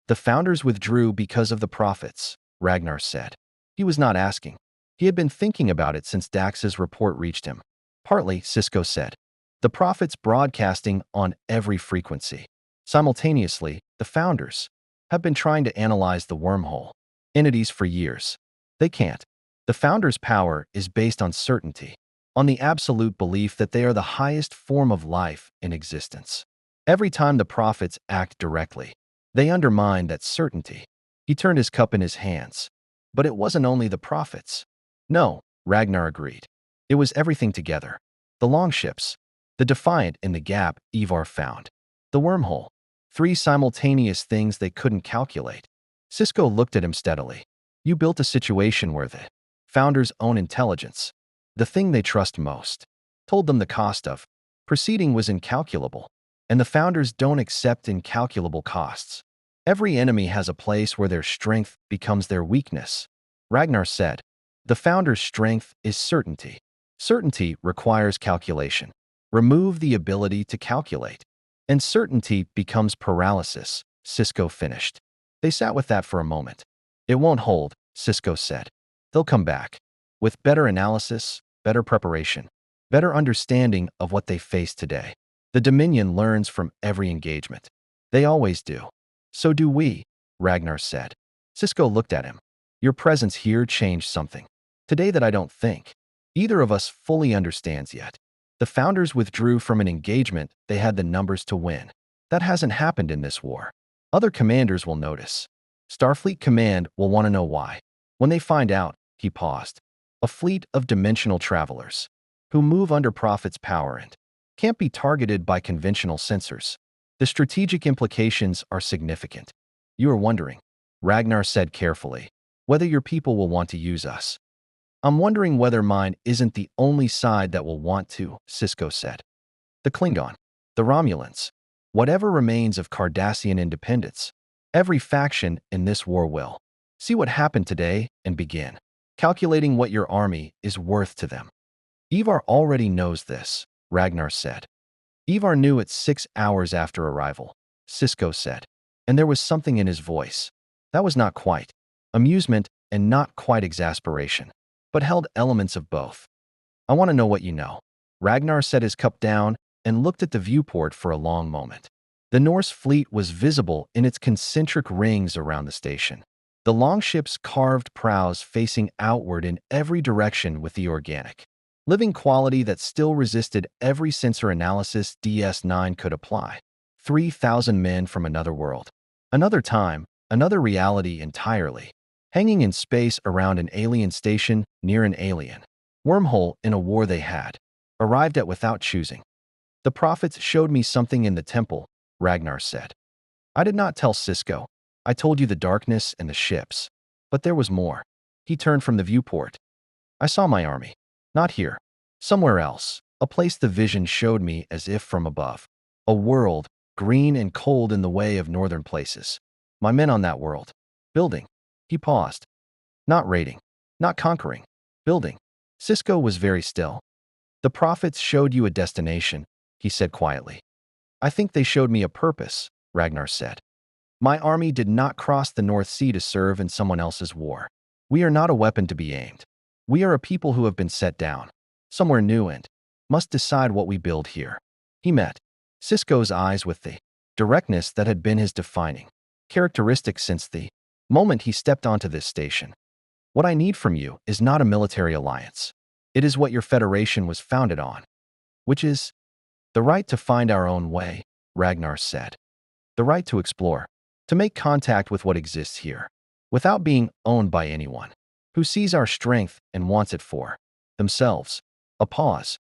The founders withdrew because of the prophets, Ragnar said. He was not asking. He had been thinking about it since Dax's report reached him. Partly, Sisko said. The prophets broadcasting on every frequency. Simultaneously, the founders have been trying to analyze the wormhole entities for years. They can't. The founders' power is based on certainty, on the absolute belief that they are the highest form of life in existence. Every time the prophets act directly, they undermine that certainty. He turned his cup in his hands. But it wasn't only the prophets. No, Ragnar agreed. It was everything together. The longships, the Defiant in the gap Ivar found, the wormhole. 3 simultaneous things they couldn't calculate. Sisko looked at him steadily. You built a situation where the founders' own intelligence, the thing they trust most, told them the cost of proceeding was incalculable, and the founders don't accept incalculable costs. Every enemy has a place where their strength becomes their weakness. Ragnar said, the founder's strength is certainty. Certainty requires calculation. Remove the ability to calculate, and certainty becomes paralysis, Sisko finished. They sat with that for a moment. It won't hold, Sisko said. They'll come back. With better analysis, better preparation, better understanding of what they face today. The Dominion learns from every engagement. They always do. So do we, Ragnar said. Sisko looked at him. Your presence here changed something today that I don't think either of us fully understands yet. The founders withdrew from an engagement they had the numbers to win. That hasn't happened in this war. Other commanders will notice. Starfleet Command will want to know why. When they find out, he paused. A fleet of dimensional travelers who move under Prophet's power and can't be targeted by conventional sensors. The strategic implications are significant. You are wondering, Ragnar said carefully, whether your people will want to use us. I'm wondering whether mine isn't the only side that will want to, Sisko said. The Klingon, the Romulans, whatever remains of Cardassian independence, every faction in this war will see what happened today and begin calculating what your army is worth to them. Ivar already knows this, Ragnar said. Ivar knew it 6 hours after arrival, Sisko said, and there was something in his voice that was not quite amusement and not quite exasperation, but held elements of both. I want to know what you know. Ragnar set his cup down and looked at the viewport for a long moment. The Norse fleet was visible in its concentric rings around the station. The longship's carved prows facing outward in every direction with the organic, living quality that still resisted every sensor analysis DS9 could apply. 3,000 men from another world, another time, another reality entirely, hanging in space around an alien station near an alien wormhole in a war they had arrived at without choosing. The prophets showed me something in the temple, Ragnar said. I did not tell Sisko. I told you the darkness and the ships. But there was more. He turned from the viewport. I saw my army. Not here. Somewhere else. A place the vision showed me as if from above. A world, green and cold in the way of northern places. My men on that world. Building. He paused. Not raiding. Not conquering. Building. Sisko was very still. The prophets showed you a destination, he said quietly. I think they showed me a purpose, Ragnar said. My army did not cross the North Sea to serve in someone else's war. We are not a weapon to be aimed. We are a people who have been set down, somewhere new and must decide what we build here. He met Sisko's eyes with the directness that had been his defining characteristic since the moment he stepped onto this station. What I need from you is not a military alliance. It is what your federation was founded on, which is the right to find our own way, Ragnar said. The right to explore, to make contact with what exists here, without being owned by anyone who sees our strength and wants it for themselves. A pause.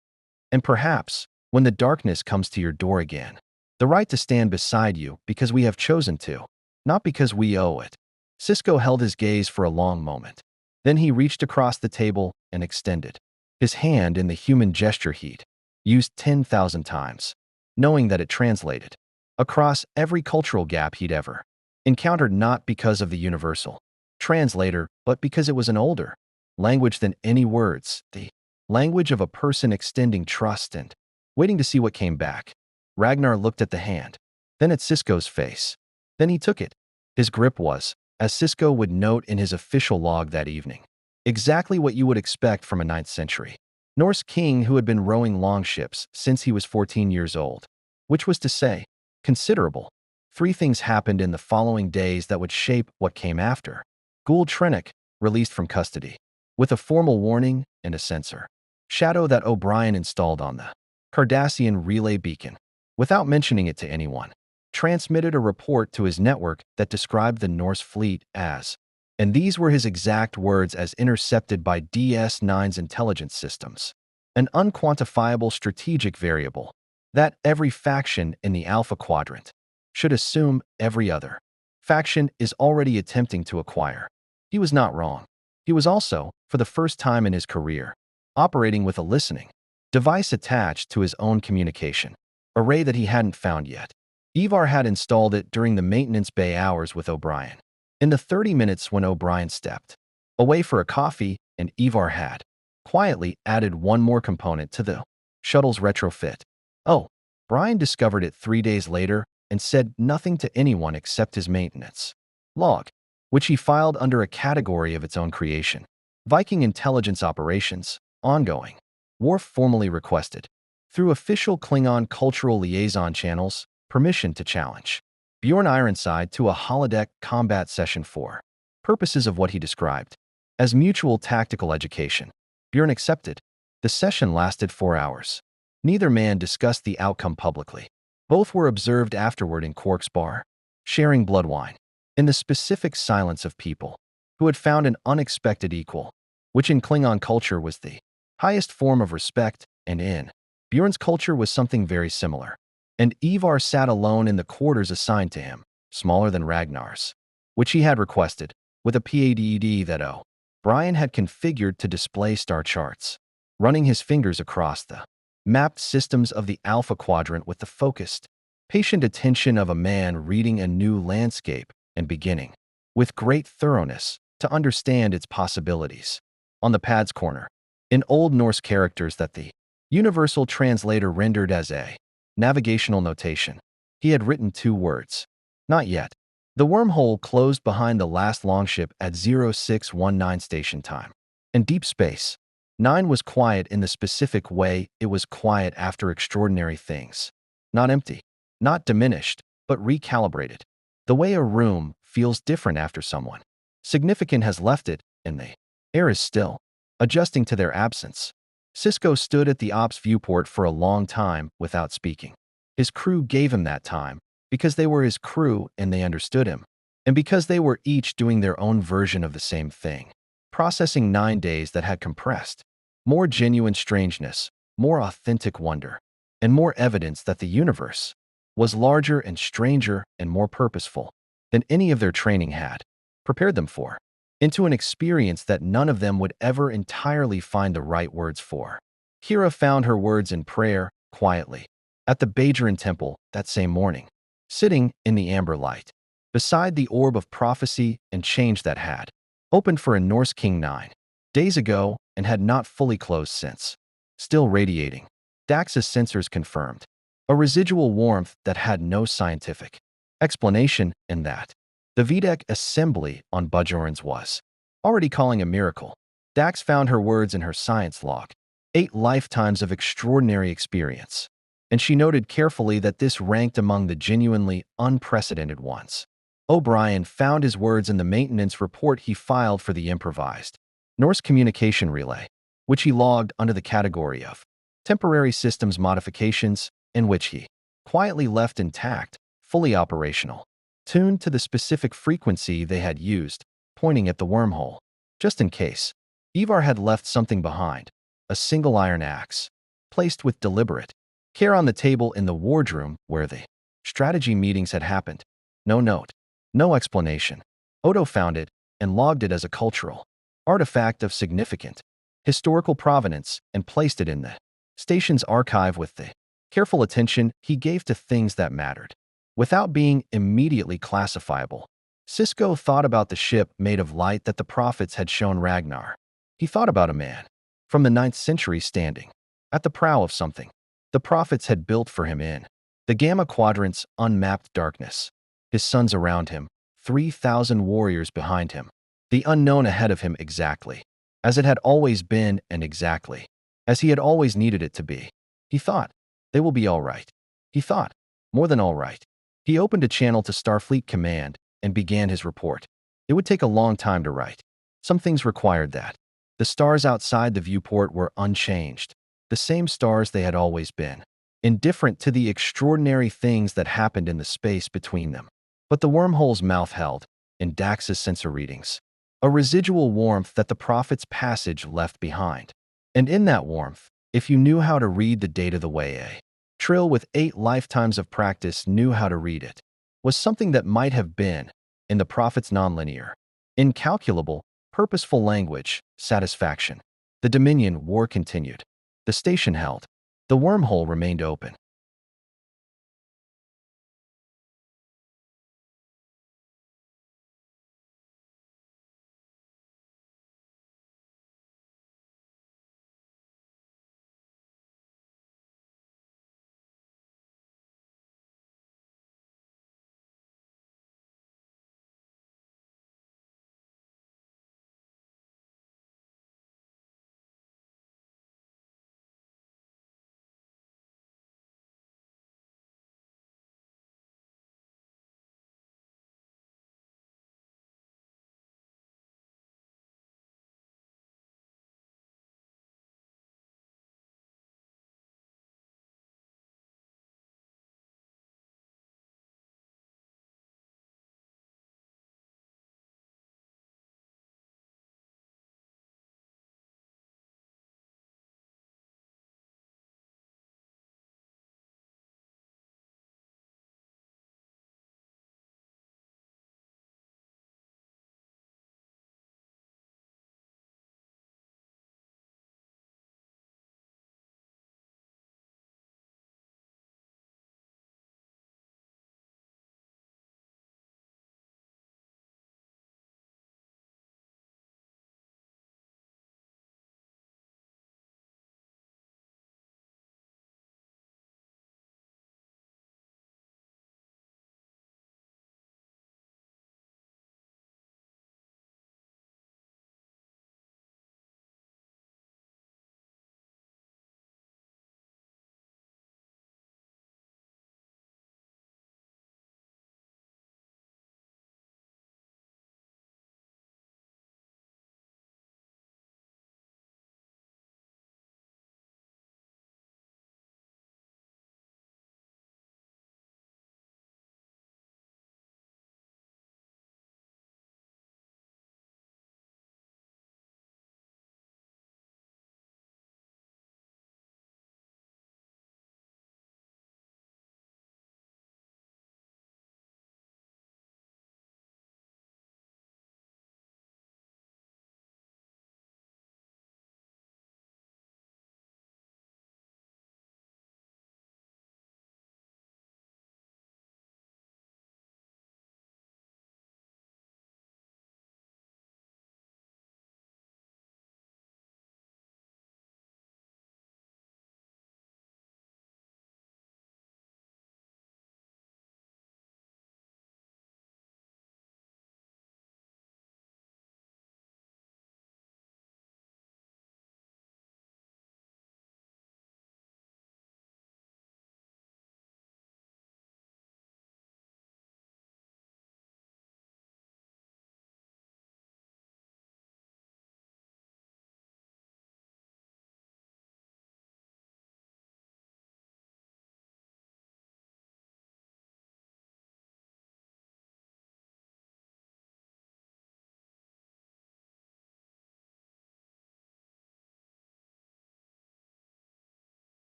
And perhaps, when the darkness comes to your door again, the right to stand beside you because we have chosen to, not because we owe it. Sisko held his gaze for a long moment. Then he reached across the table and extended his hand in the human gesture he'd used 10,000 times, knowing that it translated across every cultural gap he'd ever encountered, not because of the universal translator, but because it was an older language than any words, the language of a person extending trust and waiting to see what came back. Ragnar looked at the hand, then at Sisko's face. Then he took it. His grip was, as Sisko would note in his official log that evening, exactly what you would expect from a 9th century Norse king who had been rowing longships since he was 14 years old, which was to say, considerable. 3 things happened in the following days that would shape what came after. Guld Trenick, released from custody, with a formal warning and a censor shadow that O'Brien installed on the Cardassian relay beacon, without mentioning it to anyone, transmitted a report to his network that described the Norse fleet as, and these were his exact words as intercepted by DS9's intelligence systems, an unquantifiable strategic variable that every faction in the Alpha Quadrant should assume every other faction is already attempting to acquire. He was not wrong. He was also, for the first time in his career, operating with a listening device attached to his own communication array that he hadn't found yet. Ivar had installed it during the maintenance bay hours with O'Brien. In the 30 minutes when O'Brien stepped away for a coffee, and Ivar had quietly added one more component to the shuttle's retrofit. Oh, Brian discovered it 3 days later and said nothing to anyone except his maintenance log, which he filed under a category of its own creation. Viking intelligence operations, ongoing. Worf formally requested, through official Klingon cultural liaison channels, permission to challenge Bjorn Ironside to a holodeck combat session for purposes of what he described as mutual tactical education. Bjorn accepted. The session lasted 4 hours. Neither man discussed the outcome publicly. Both were observed afterward in Quark's bar, sharing blood wine, in the specific silence of people who had found an unexpected equal, which in Klingon culture was the highest form of respect, and in Bjorn's culture was something very similar. And Ivar sat alone in the quarters assigned to him, smaller than Ragnar's, which he had requested, with a PADD that Brian had configured to display star charts, running his fingers across the mapped systems of the Alpha Quadrant with the focused, patient attention of a man reading a new landscape and beginning, with great thoroughness, to understand its possibilities. On the pad's corner, in Old Norse characters that the universal translator rendered as a navigational notation, he had written 2 words. Not yet. The wormhole closed behind the last longship at 0619 station time. And deep space 9 was quiet in the specific way it was quiet after extraordinary things. Not empty, not diminished, but recalibrated. The way a room feels different after someone significant has left it, and the air is still, adjusting to their absence. Sisko stood at the ops viewport for a long time without speaking. His crew gave him that time, because they were his crew and they understood him, and because they were each doing their own version of the same thing, processing 9 days that had compressed more genuine strangeness, more authentic wonder, and more evidence that the universe was larger and stranger and more purposeful than any of their training had prepared them for, into an experience that none of them would ever entirely find the right words for. Kira found her words in prayer, quietly, at the Bajoran temple that same morning, sitting in the amber light, beside the orb of prophecy and change that had opened for a Norse king 9 days ago and had not fully closed since. Still radiating, Dax's sensors confirmed a residual warmth that had no scientific explanation, and that the Vedek assembly on Bajorans was already calling a miracle. Dax found her words in her science log, 8 lifetimes of extraordinary experience, and she noted carefully that this ranked among the genuinely unprecedented ones. O'Brien found his words in the maintenance report he filed for the improvised Norse communication relay, which he logged under the category of temporary systems modifications, in which he quietly left intact, fully operational, tuned to the specific frequency they had used, pointing at the wormhole. Just in case, Ivar had left something behind, a single iron axe, placed with deliberate care on the table in the wardroom where the strategy meetings had happened. No note, no explanation. Odo found it and logged it as a cultural artifact of significant historical provenance and placed it in the station's archive with the careful attention he gave to things that mattered, without being immediately classifiable. Sisko thought about the ship made of light that the prophets had shown Ragnar. He thought about a man from the 9th century standing at the prow of something the prophets had built for him in the Gamma Quadrant's unmapped darkness. His sons around him, 3,000 warriors behind him, the unknown ahead of him, exactly as it had always been and exactly as he had always needed it to be. He thought, they will be all right. He thought, more than all right. He opened a channel to Starfleet Command and began his report. It would take a long time to write. Some things required that. The stars outside the viewport were unchanged, the same stars they had always been, indifferent to the extraordinary things that happened in the space between them. But the wormhole's mouth held, in Dax's sensor readings, a residual warmth that the prophet's passage left behind. And in that warmth, if you knew how to read the data the way a Trill with 8 lifetimes of practice knew how to read it, was something that might have been, in the prophet's nonlinear, incalculable, purposeful language, satisfaction. The Dominion war continued. The station held. The wormhole remained open.